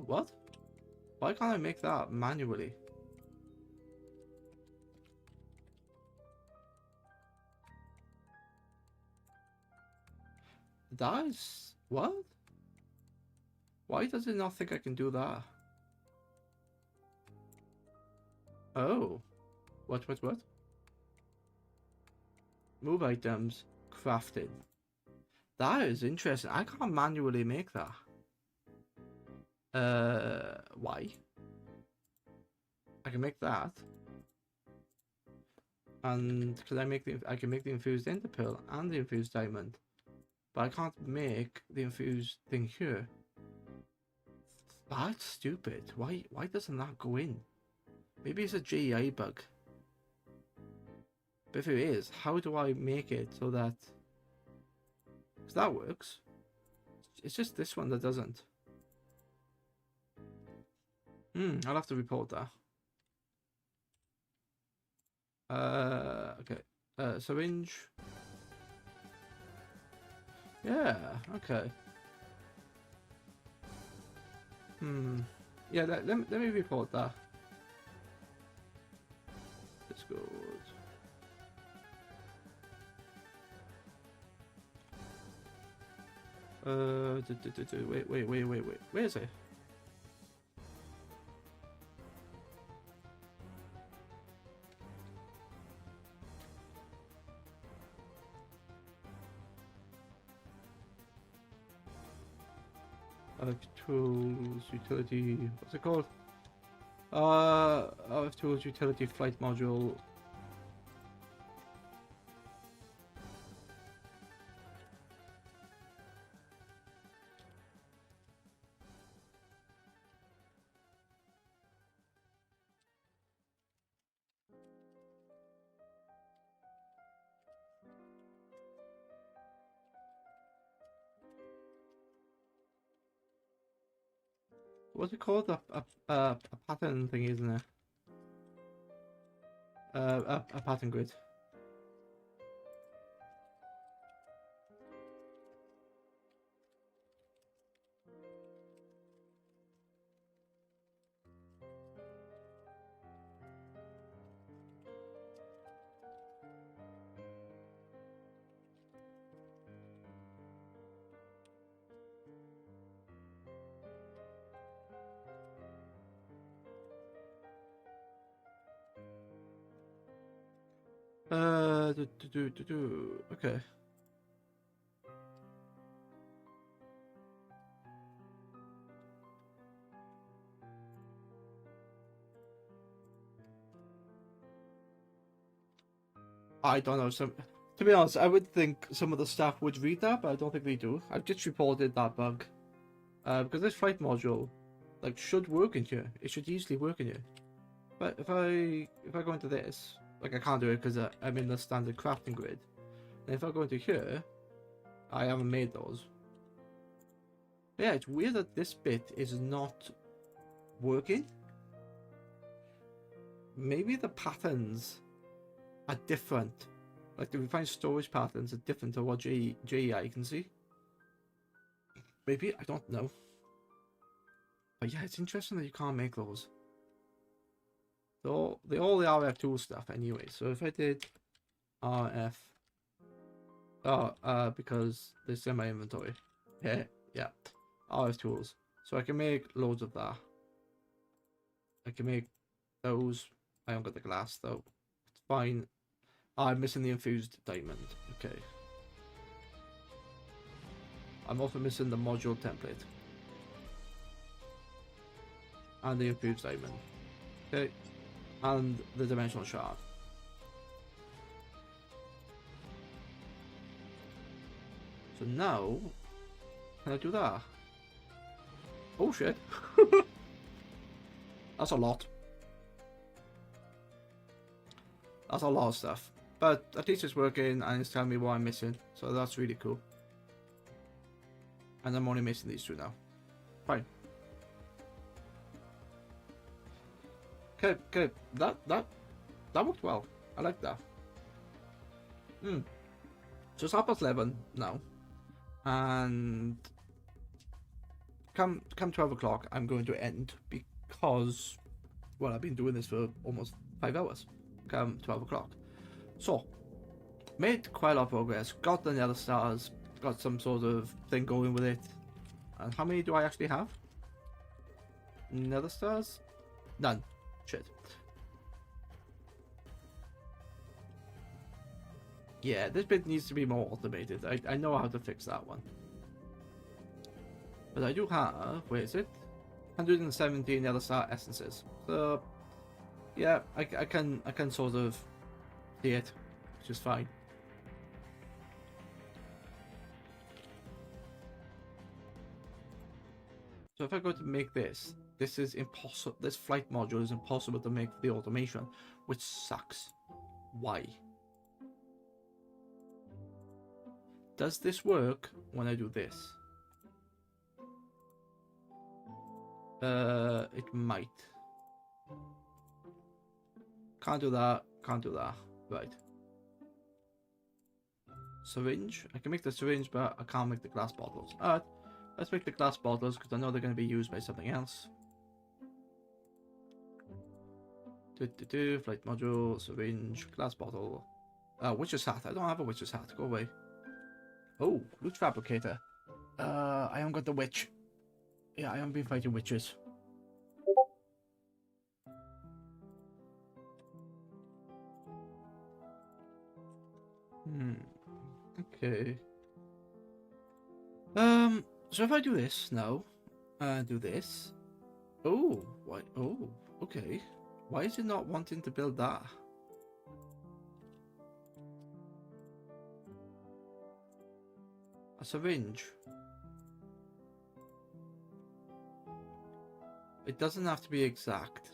what? Why can't I make that manually? That is... what? Why does it not think I can do that? Oh. What? Move items. Crafted. That is interesting. I can't manually make that. Why? I can make that. And because I can make the infused ender pearl and the infused diamond. But I can't make the infused thing here. That's stupid. Why doesn't that go in? Maybe it's a GEI bug. But if it is, how do I make it so that... because that works. It's just this one that doesn't. I'll have to report that. Okay. Syringe. Yeah, okay. Yeah, let me report that. Let's go. Wait. Where is it? Tools, utility, what's it called? Tools, utility, flight module. what's it called? A pattern thing, isn't it? A pattern grid. Okay. I don't know. To be honest, I would think some of the staff would read that, but I don't think they do. I've just reported that bug. Because this flight module, like, should work in here. It should easily work in here. But if I go into this, like, I can't do it because I'm in the standard crafting grid. And if I go into here, I haven't made those. But yeah, it's weird that this bit is not working. Maybe the patterns are different. Like the refined storage patterns are different to what JEI can see. Maybe, I don't know. But yeah, it's interesting that you can't make those. They're all the RF tool stuff anyway. So if I did RF, because this is in my inventory. Yeah, RF tools. So I can make loads of that. I can make those. I haven't got the glass though. It's fine. I'm missing the infused diamond. Okay. I'm also missing the module template. And the infused diamond. Okay. And the dimensional shard. So now, can I do that? Oh shit. That's a lot. That's a lot of stuff. But at least it's working and it's telling me what I'm missing. So that's really cool. And I'm only missing these two now. Fine. Okay. That worked well. I like that. So it's 11:30 now. And come 12 o'clock, I'm going to end because, well, I've been doing this for almost 5 hours. Come 12 o'clock. So, made quite a lot of progress. Got the nether stars. Got some sort of thing going with it. And how many do I actually have? Nether stars? None. Shit. Yeah, this bit needs to be more automated. I know how to fix that one. But I do have, where is it? 117 nether star essences. So, yeah, I can sort of see it, which is fine. So if I go to make this is impossible. This flight module is impossible to make the automation, which sucks. Why? Does this work when I do this? It might. Can't do that. Can't do that. Right. Syringe. I can make the syringe, but I can't make the glass bottles. Alright. Let's make the glass bottles because I know they're going to be used by something else. Flight module, syringe, glass bottle. Witch's hat. I don't have a witch's hat. Go away. Oh, loot fabricator. I haven't got the witch. Yeah, I haven't been fighting witches. Okay. So if I do this now, do this. Oh, why? Oh, okay. Why is it not wanting to build that? A syringe. It doesn't have to be exact.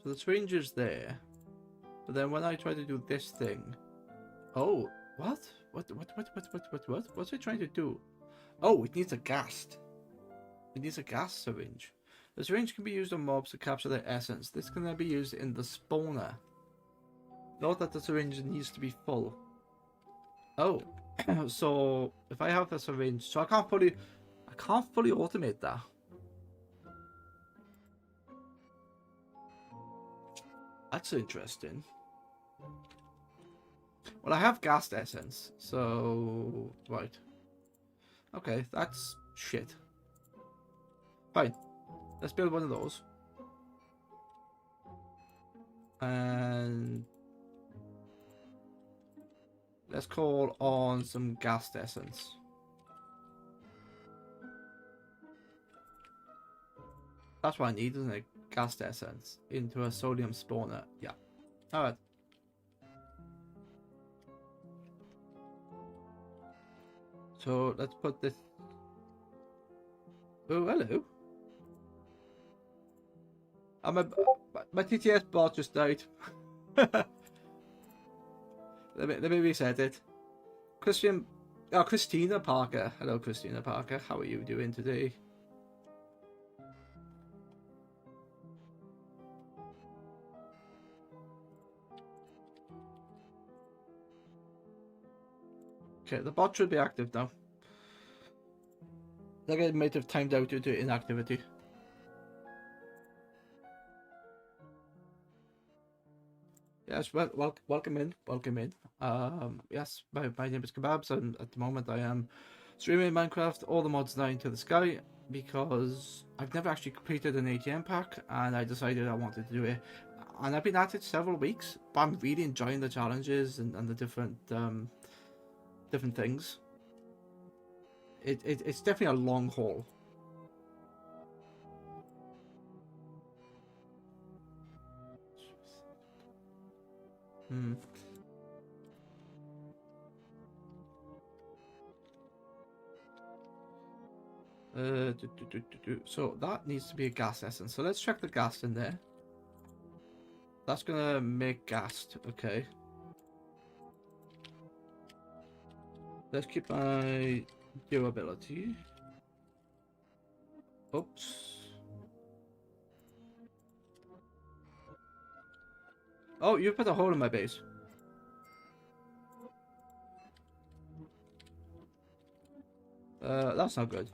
So the syringe is there. But then when I try to do this thing... Oh, what? What's it trying to do? Oh, it needs a gas. It needs a gas syringe. The syringe can be used on mobs to capture their essence. This can then be used in the spawner. Note that the syringe needs to be full. Oh, so if I have the syringe, so I can't fully automate that. That's interesting. Well, I have gas essence, so right. Okay, that's shit. Fine. Let's build one of those. And let's call on some gas essence. That's what I need, isn't it? Gas essence into a sodium spawner. Yeah. Alright. So let's put this. Oh, hello. My TTS bot just died. let me reset it. Christina Parker. Hello, Christina Parker. How are you doing today? Okay, the bot should be active now. I think it might have timed out due to inactivity. Yes, well, welcome in. Yes, my name is Kebabs, and at the moment I am streaming Minecraft All the Mods 9 to the Sky because I've never actually completed an ATM pack, and I decided I wanted to do it. And I've been at it several weeks, but I'm really enjoying the challenges and the different things. It's definitely a long haul. So that needs to be a gas essence. So let's check the gas in there. That's gonna make gas. Okay. Let's keep my durability. Oops. Oh, you put a hole in my base. That's not good.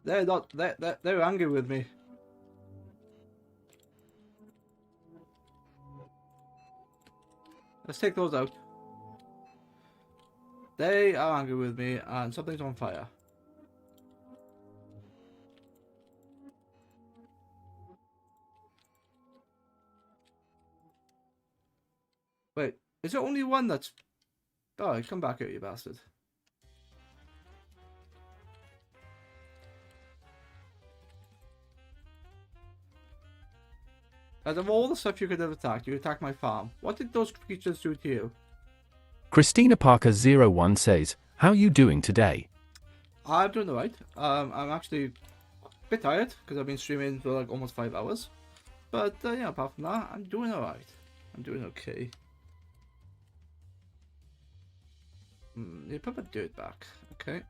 They're angry with me. Let's take those out. They are angry with me, and something's on fire. Wait, is there only one that's... Oh, come back here, you bastard. Out of all the stuff you could have attacked, you attacked my farm. What did those creatures do to you? Christina Parker 01 says, how you doing today? I'm doing alright. I'm actually a bit tired because I've been streaming for like almost 5 hours. But yeah, apart from that, I'm doing alright. I'm doing okay. You put my dirt back. Okay.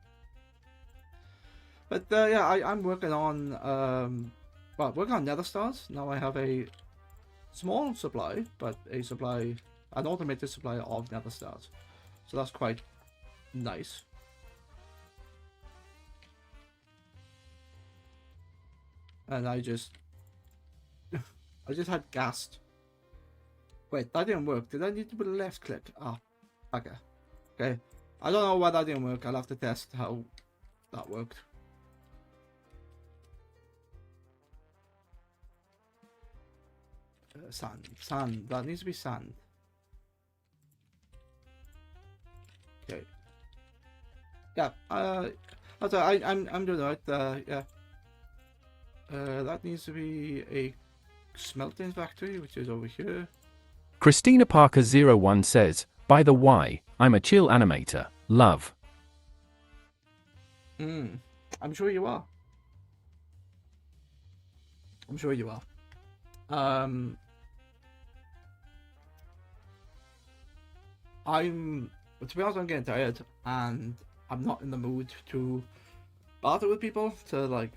But yeah, I'm working on working on nether stars. Now I have a small supply, but an automated supply of nether stars. So that's quite nice. And I just had gassed. Wait, that didn't work. Did I need to put a left click? Ah, bugger. Okay. I don't know why that didn't work. I'll have to test how that worked. Sand. That needs to be sand. Okay. Yeah. I'm doing alright. Yeah. That needs to be a smelting factory, which is over here. Christina Parker 01 says, by the way, I'm a chill animator. Love. I'm sure you are. I'm sure you are. I'm to be honest, I'm getting tired, and I'm not in the mood to barter with people. To like,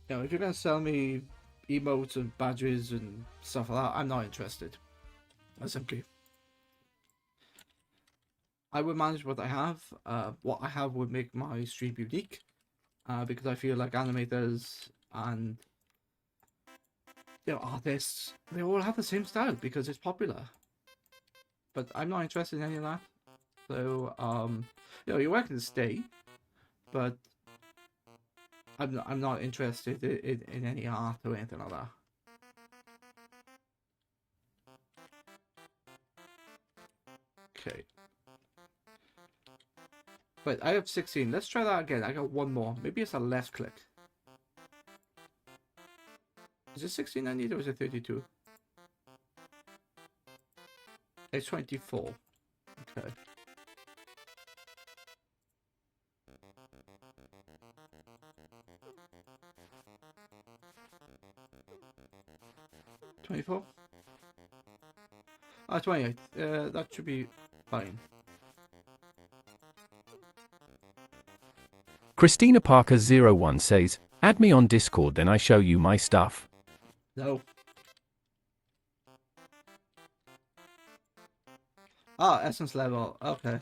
if you're gonna sell me emotes and badges and stuff like that, I'm not interested. Simply, I would manage what I have. What I have would make my stream unique, because I feel like animators and artists, they all have the same style because it's popular. But I'm not interested in any of that. So you're welcome to stay, but I'm not interested in any art or anything like that. Okay. But I have 16. Let's try that again. I got one more. Maybe it's a left click. Is it 16 I need, or is it 32? It's 24. Okay. $24? 28. That should be fine. Christina Parker 01 says, add me on Discord, then I show you my stuff. No. Ah, essence level. Okay.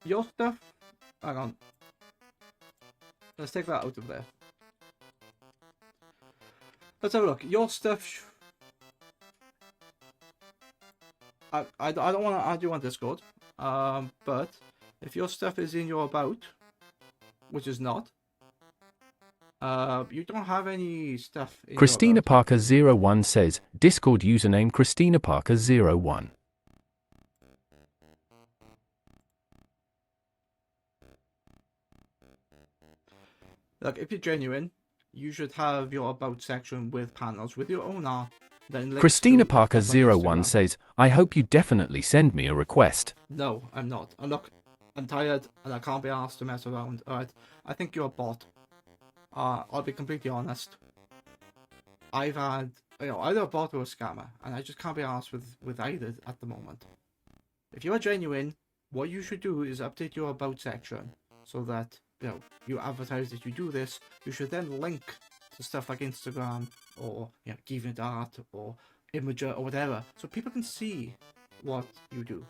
Your stuff. Hang on. Let's take that out of there. Let's have a look. Your stuff. I don't want to add you on Discord. But if your stuff is in your about, which is not, you don't have any stuff in Christina your about. Parker 01 says, Discord username Christina Parker 01. Like, if you're genuine, you should have your about section with panels with your own art. Then links Christina to Parker stuff like 01 Instagram. says, I hope you definitely send me a request. No, I'm not. I'm tired and I can't be asked to mess around. Alright, I think you're a bot. I'll be completely honest. I've had, either a bot or a scammer, and I just can't be asked with either at the moment. If you are genuine, what you should do is update your about section so that you advertise that you do this. You should then link to stuff like Instagram or Giving Art or Imager or whatever, so people can see what you do.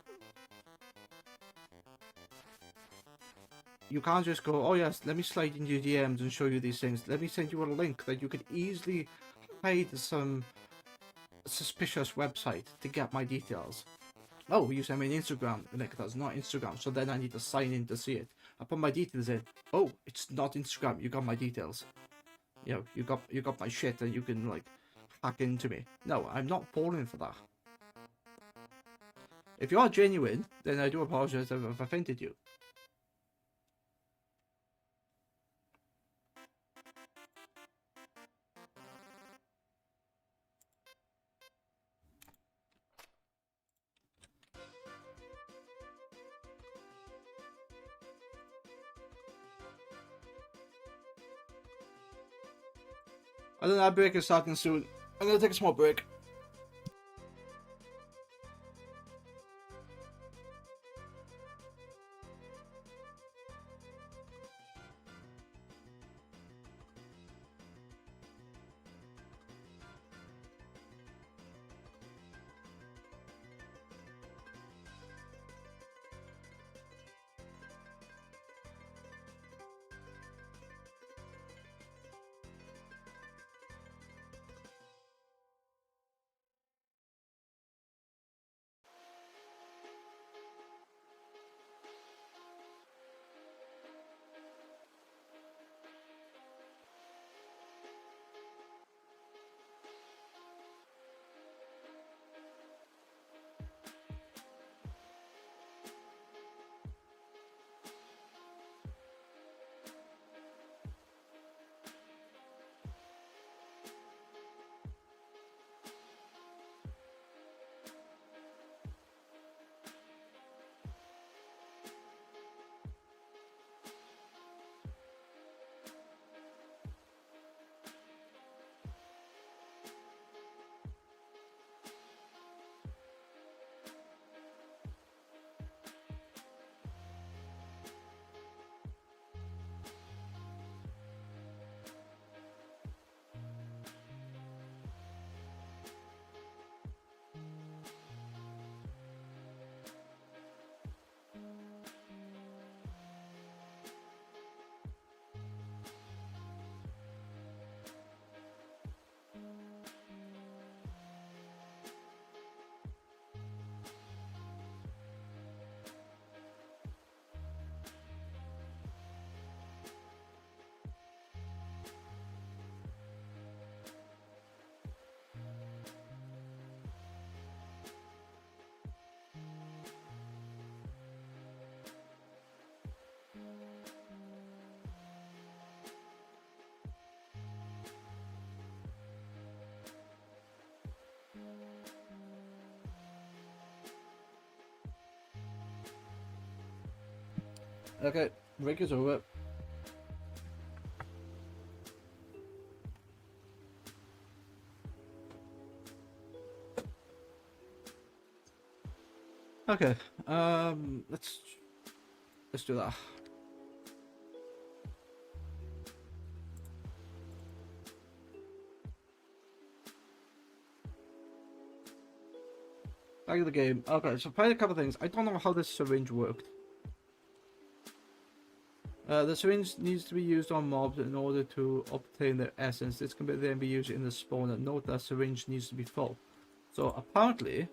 You can't just go, oh yes, let me slide into your DMs and show you these things. Let me send you a link that you could easily hide some suspicious website to get my details. Oh, you sent me an Instagram link that's not Instagram, so then I need to sign in to see it. I put my details in. Oh, it's not Instagram. You got my details. You got my shit, and you can like hack into me. No, I'm not falling for that. If you are genuine, then I do apologize if I've offended you. I don't know, that break is starting soon. I'm gonna take a small break. Okay, break is over. Okay, let's do that. Back to the game. Okay, so probably a couple of things. I don't know how this syringe worked. The syringe needs to be used on mobs in order to obtain their essence. This can then be used in the spawner. Note that syringe needs to be full. So apparently,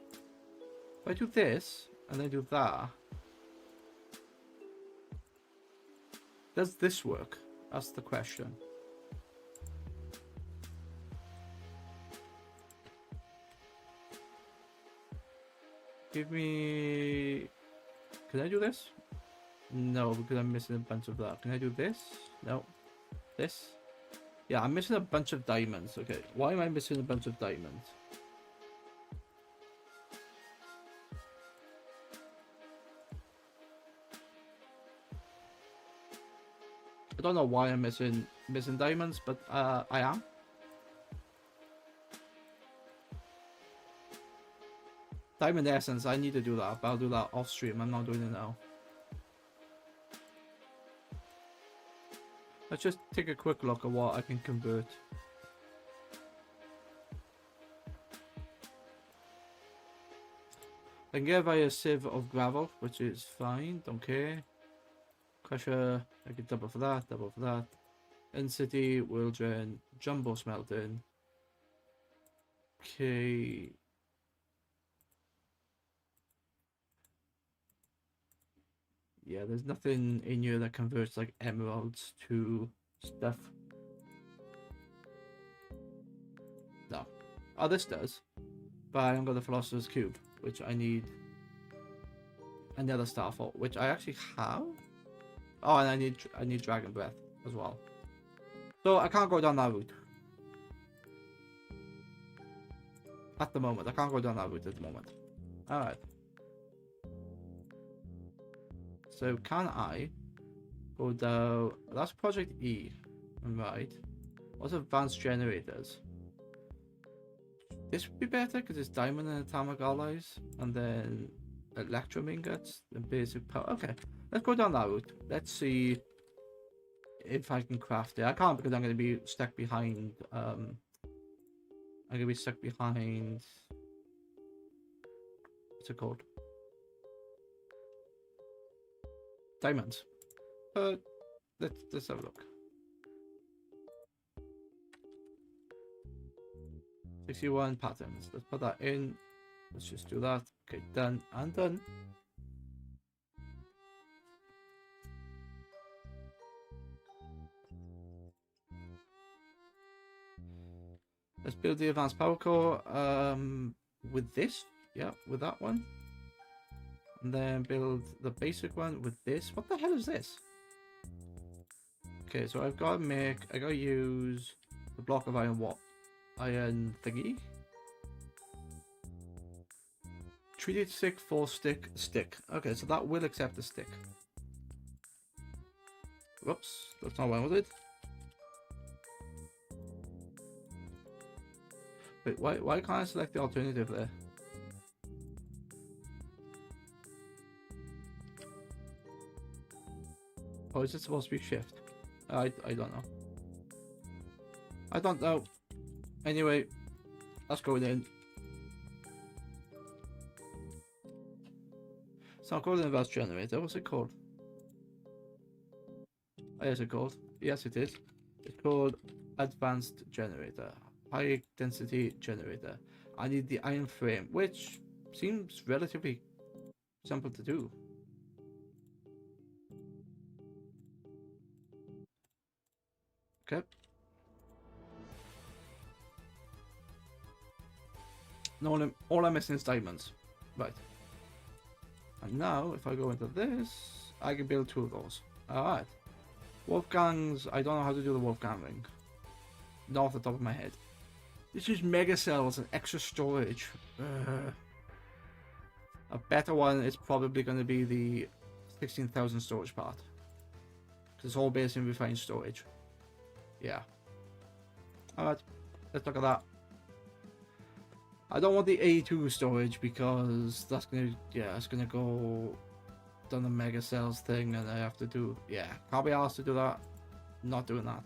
if I do this and then do that, does this work? That's the question. Give me... Can I do this? No, because I'm missing a bunch of that. Can I do this? No. This? Yeah, I'm missing a bunch of diamonds. Okay, why am I missing a bunch of diamonds? I don't know why I'm missing diamonds, but I am. Diamond essence, I need to do that, but I'll do that off stream. I'm not doing it now. Let's just take a quick look at what I can convert. I can get via a sieve of gravel, which is fine, don't care. Crusher, I can double for that, double for that. In city, wheel drain, jumbo smelting. Okay. Yeah, there's nothing in here that converts like emeralds to stuff. No. Oh, this does. But I haven't got the Philosopher's Cube, which I need another star for, which I actually have. Oh, and I need Dragon Breath as well. So I can't go down that route. At the moment. I can't go down that route at the moment. Alright. So can I go down... That's Project E. Right. What's advanced generators? This would be better because it's diamond and atomic alloys. And then electrum ingots and basic power. Okay. Let's go down that route. Let's see if I can craft it. I can't because I'm going to be stuck behind... I'm going to be stuck behind... What's it called? Diamonds. But let's have a look. 61 patterns. Let's put that in. Let's just do that. Okay, done and done. Let's build the advanced power core with this. Yeah, with that one. And then build the basic one with this. What the hell is this? Okay, so I've got to make... I got to use the block of iron what? Iron thingy. 3D stick, 4 stick, stick. Okay, so that will accept the stick. Whoops, that's not what I wanted. Wait, why can't I select the alternative there? Oh, is it supposed to be shift? I don't know. I don't know. Anyway, let's go in. It's not called an advanced generator. What's it called? Oh, yes, it's called. Yes, it is. It's called advanced generator. High density generator. I need the iron frame, which seems relatively simple to do. Okay. No, all I'm missing is diamonds. Right. And now, if I go into this, I can build 2 of those. Alright. Wolfgang's... I don't know how to do the Wolfgang ring. Not off the top of my head. This is mega cells and extra storage. A better one is probably going to be the 16,000 storage part. It's all based in refined storage. Yeah. Alright, let's look at that. I don't want the A2 storage because that's gonna, yeah, it's gonna go down the mega cells thing, and I have to do, yeah, can't be asked to do that. Not doing that.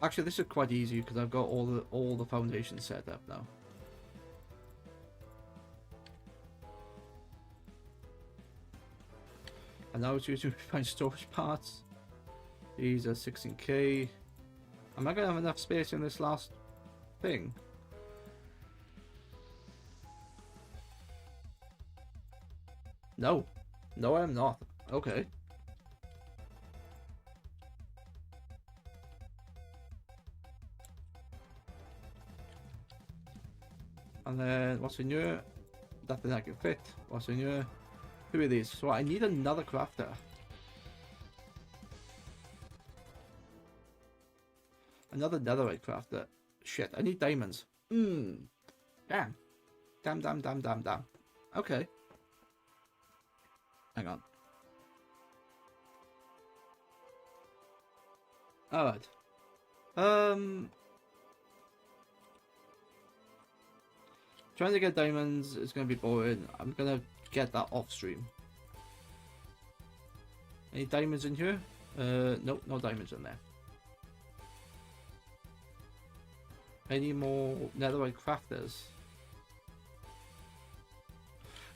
Actually, this is quite easy because I've got all the foundations set up now. And now it's using refined storage parts. These are 16k. Am I gonna have enough space in this last thing? No. No, I'm not. Okay. And then what's in here? Nothing I can fit. What's in here? Who are these? So I need another crafter. Another netherite crafter. Shit, I need diamonds. Damn. Damn. Okay. Hang on. Alright. Trying to get diamonds is going to be boring. I'm going to get that off stream. Any diamonds in here? Nope, no diamonds in there. Any more netherite crafters?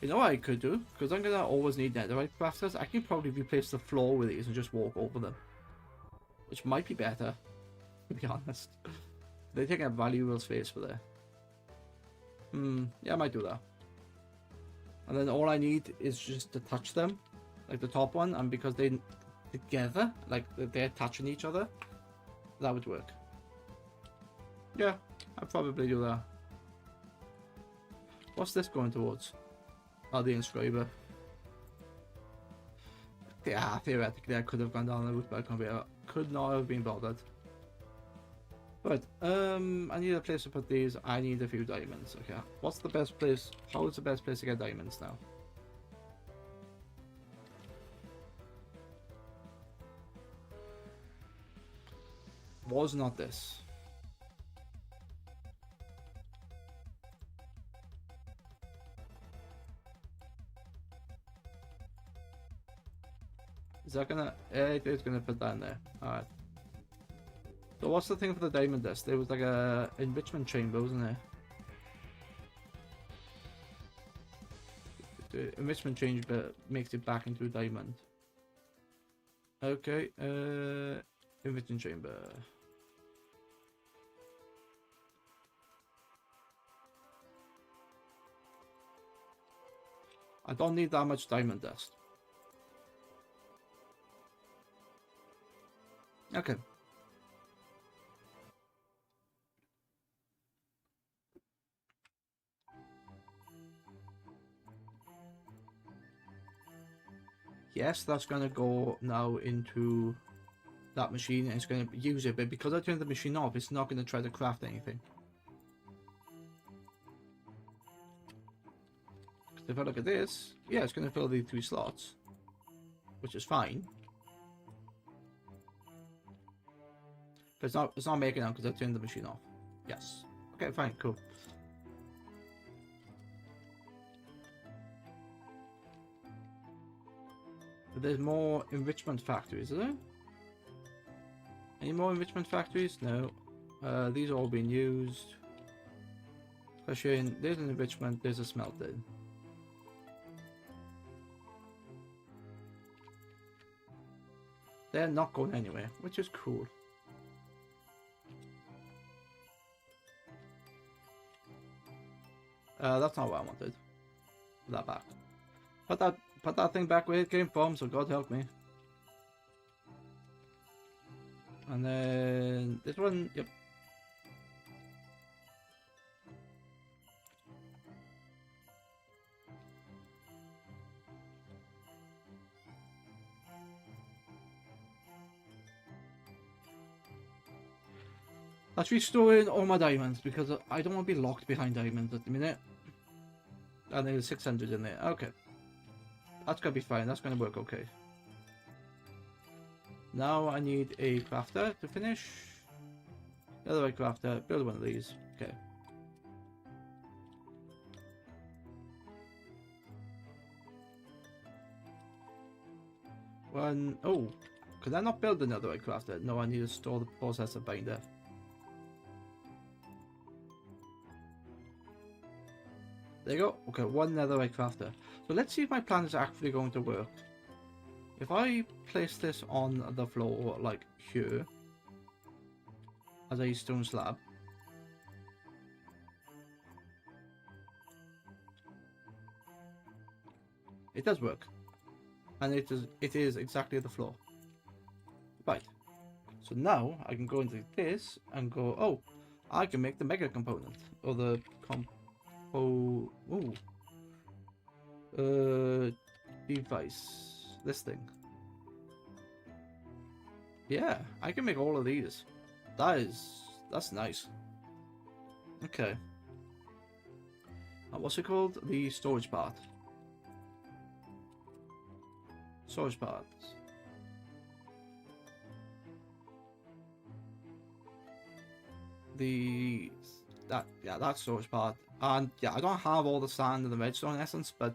You know what I could do? Because I'm going to always need netherite crafters. I can probably replace the floor with these and just walk over them. Which might be better, to be honest. They're taking up valuable space for there. Yeah, I might do that. And then all I need is just to touch them. Like the top one. And because they're together, like they're touching each other, that would work. Yeah, I'd probably do that. What's this going towards? Oh, the inscriber. Yeah, theoretically I could have gone down the route, but I could not have been bothered. But, I need a place to put these. I need a few diamonds. Okay, what's the best place? How is the best place to get diamonds now? Was not this. Is that gonna... It is gonna put that in there. Alright. So what's the thing for the diamond disc? There was like a enrichment chamber, wasn't there? The enrichment chamber makes it back into a diamond. Okay, enrichment chamber. I don't need that much diamond dust. Okay. Yes, that's going to go now into that machine and it's going to use it, but because I turned the machine off, it's not going to try to craft anything. If I look at this, yeah, it's going to fill the 3 slots, which is fine. But it's not making out because I turned the machine off. Yes. Okay, fine, cool. But there's more enrichment factories, is there? Any more enrichment factories? No. These are all being used. Especially in, there's an enrichment, there's a smelting. They're not going anywhere, which is cool. That's not what I wanted. Put that back. Put that thing back where it came from, so God help me. And then this one, yep. That's restoring all my diamonds because I don't want to be locked behind diamonds at the minute. And there's 600 in there. Okay. That's gonna be fine. That's gonna work okay. Now I need a crafter to finish. Another crafter. Build one of these. Okay. One. Oh, could I not build another crafter? No, I need to store the processor binder. There you go. Okay, one netherite crafter. So let's see if my plan is actually going to work. If I place this on the floor, like here, as a stone slab. It does work. And it is exactly the floor. Right. So now I can go into this and go, oh, I can make the mega component. Or the device. This thing. Yeah, I can make all of these. That's nice. Okay. What's it called? The storage part. Storage parts. That storage part. And yeah, I don't have all the sand and the redstone essence, but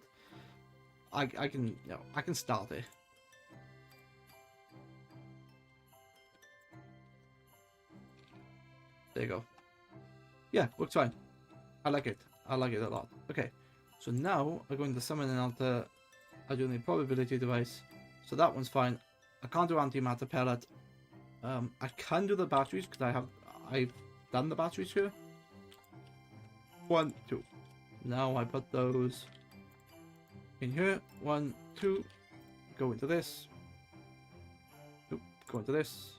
I can, I can start it. There you go. Yeah, works fine. I like it. I like it a lot. Okay, so now I'm going to summon an altar. I do the probability device, so that one's fine. I can't do antimatter pellet. I can do the batteries because I've done the batteries here. 1, 2. Now I put those in here. 1, 2. Go into this. Oop, go into this.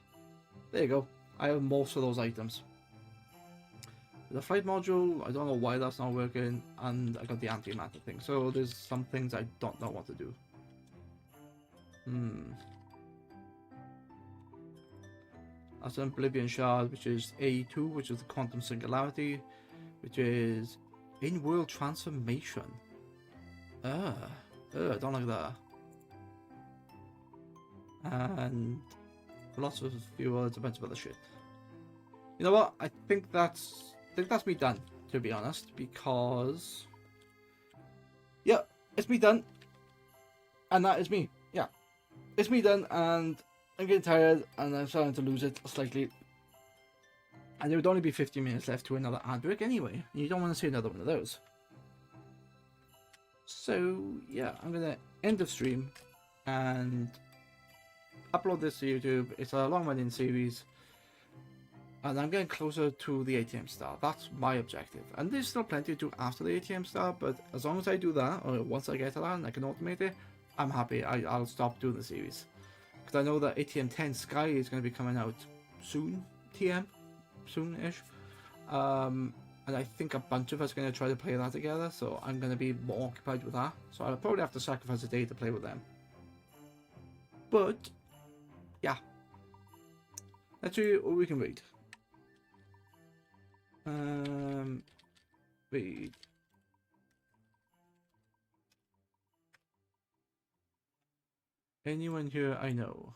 There you go. I have most of those items. The flight module, I don't know why that's not working, and I got the antimatter thing. So there's some things I don't know what to do. That's an Oblivion Shard, which is A2, which is the Quantum Singularity, which is In-World Transformation. I don't like that. And lots of viewers, a bunch of other shit. You know what? I think that's me done, to be honest, because yeah, it's me done, and that is me. Yeah, it's me done, and I'm getting tired, and I'm starting to lose it slightly. And there would only be 15 minutes left to another ad break anyway. You don't want to see another one of those. So yeah, I'm gonna end the stream and upload this to YouTube. It's a long-running series. And I'm getting closer to the ATM Star. That's my objective. And there's still plenty to do after the ATM Star, but as long as I do that, or once I get to that and I can automate it, I'm happy. I'll stop doing the series. Because I know that ATM10Sky is going to be coming out soon. Soon-ish. And I think a bunch of us are going to try to play that together, so I'm going to be more occupied with that. So I'll probably have to sacrifice a day to play with them. But, yeah. Let's see what we can read. Read. Anyone here I know?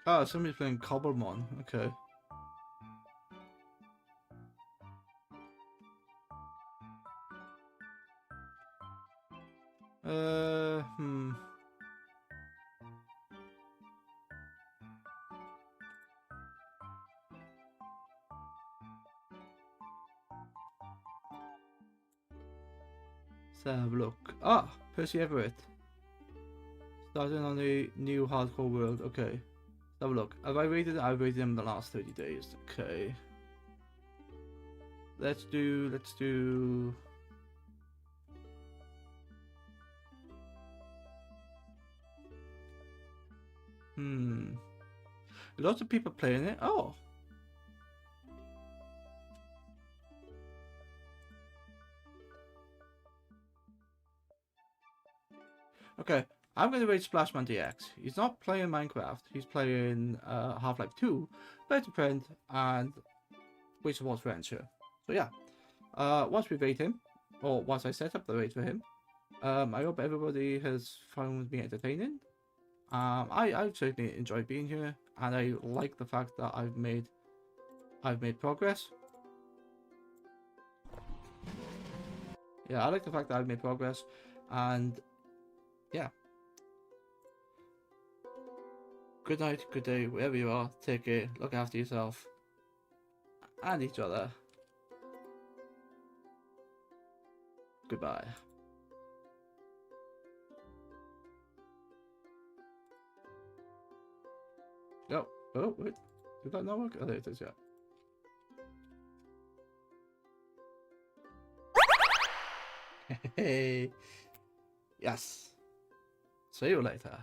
Ah, somebody's playing Cobblemon. Okay. Let's have a look. Ah, Percy Everett. Starting on a new hardcore world. Okay. Let's have a look. Have I rated? I've rated him the last 30 days. Okay. Let's do. Lots of people playing it. Oh. Okay, I'm going to rate Splashman DX. He's not playing Minecraft. He's playing Half-Life 2, Better Print, and Wage of War's Venture. So yeah, once we rate him, or once I set up the rate for him, I hope everybody has found me entertaining. I've certainly enjoyed being here, and I like the fact that I've made progress. Yeah, I like the fact that I've made progress, and yeah. Good night, good day, wherever you are. Take care, look after yourself and each other. Goodbye. No. Oh, wait. Did that not work? Oh, there it is, yeah. Hey. Yes. See you later.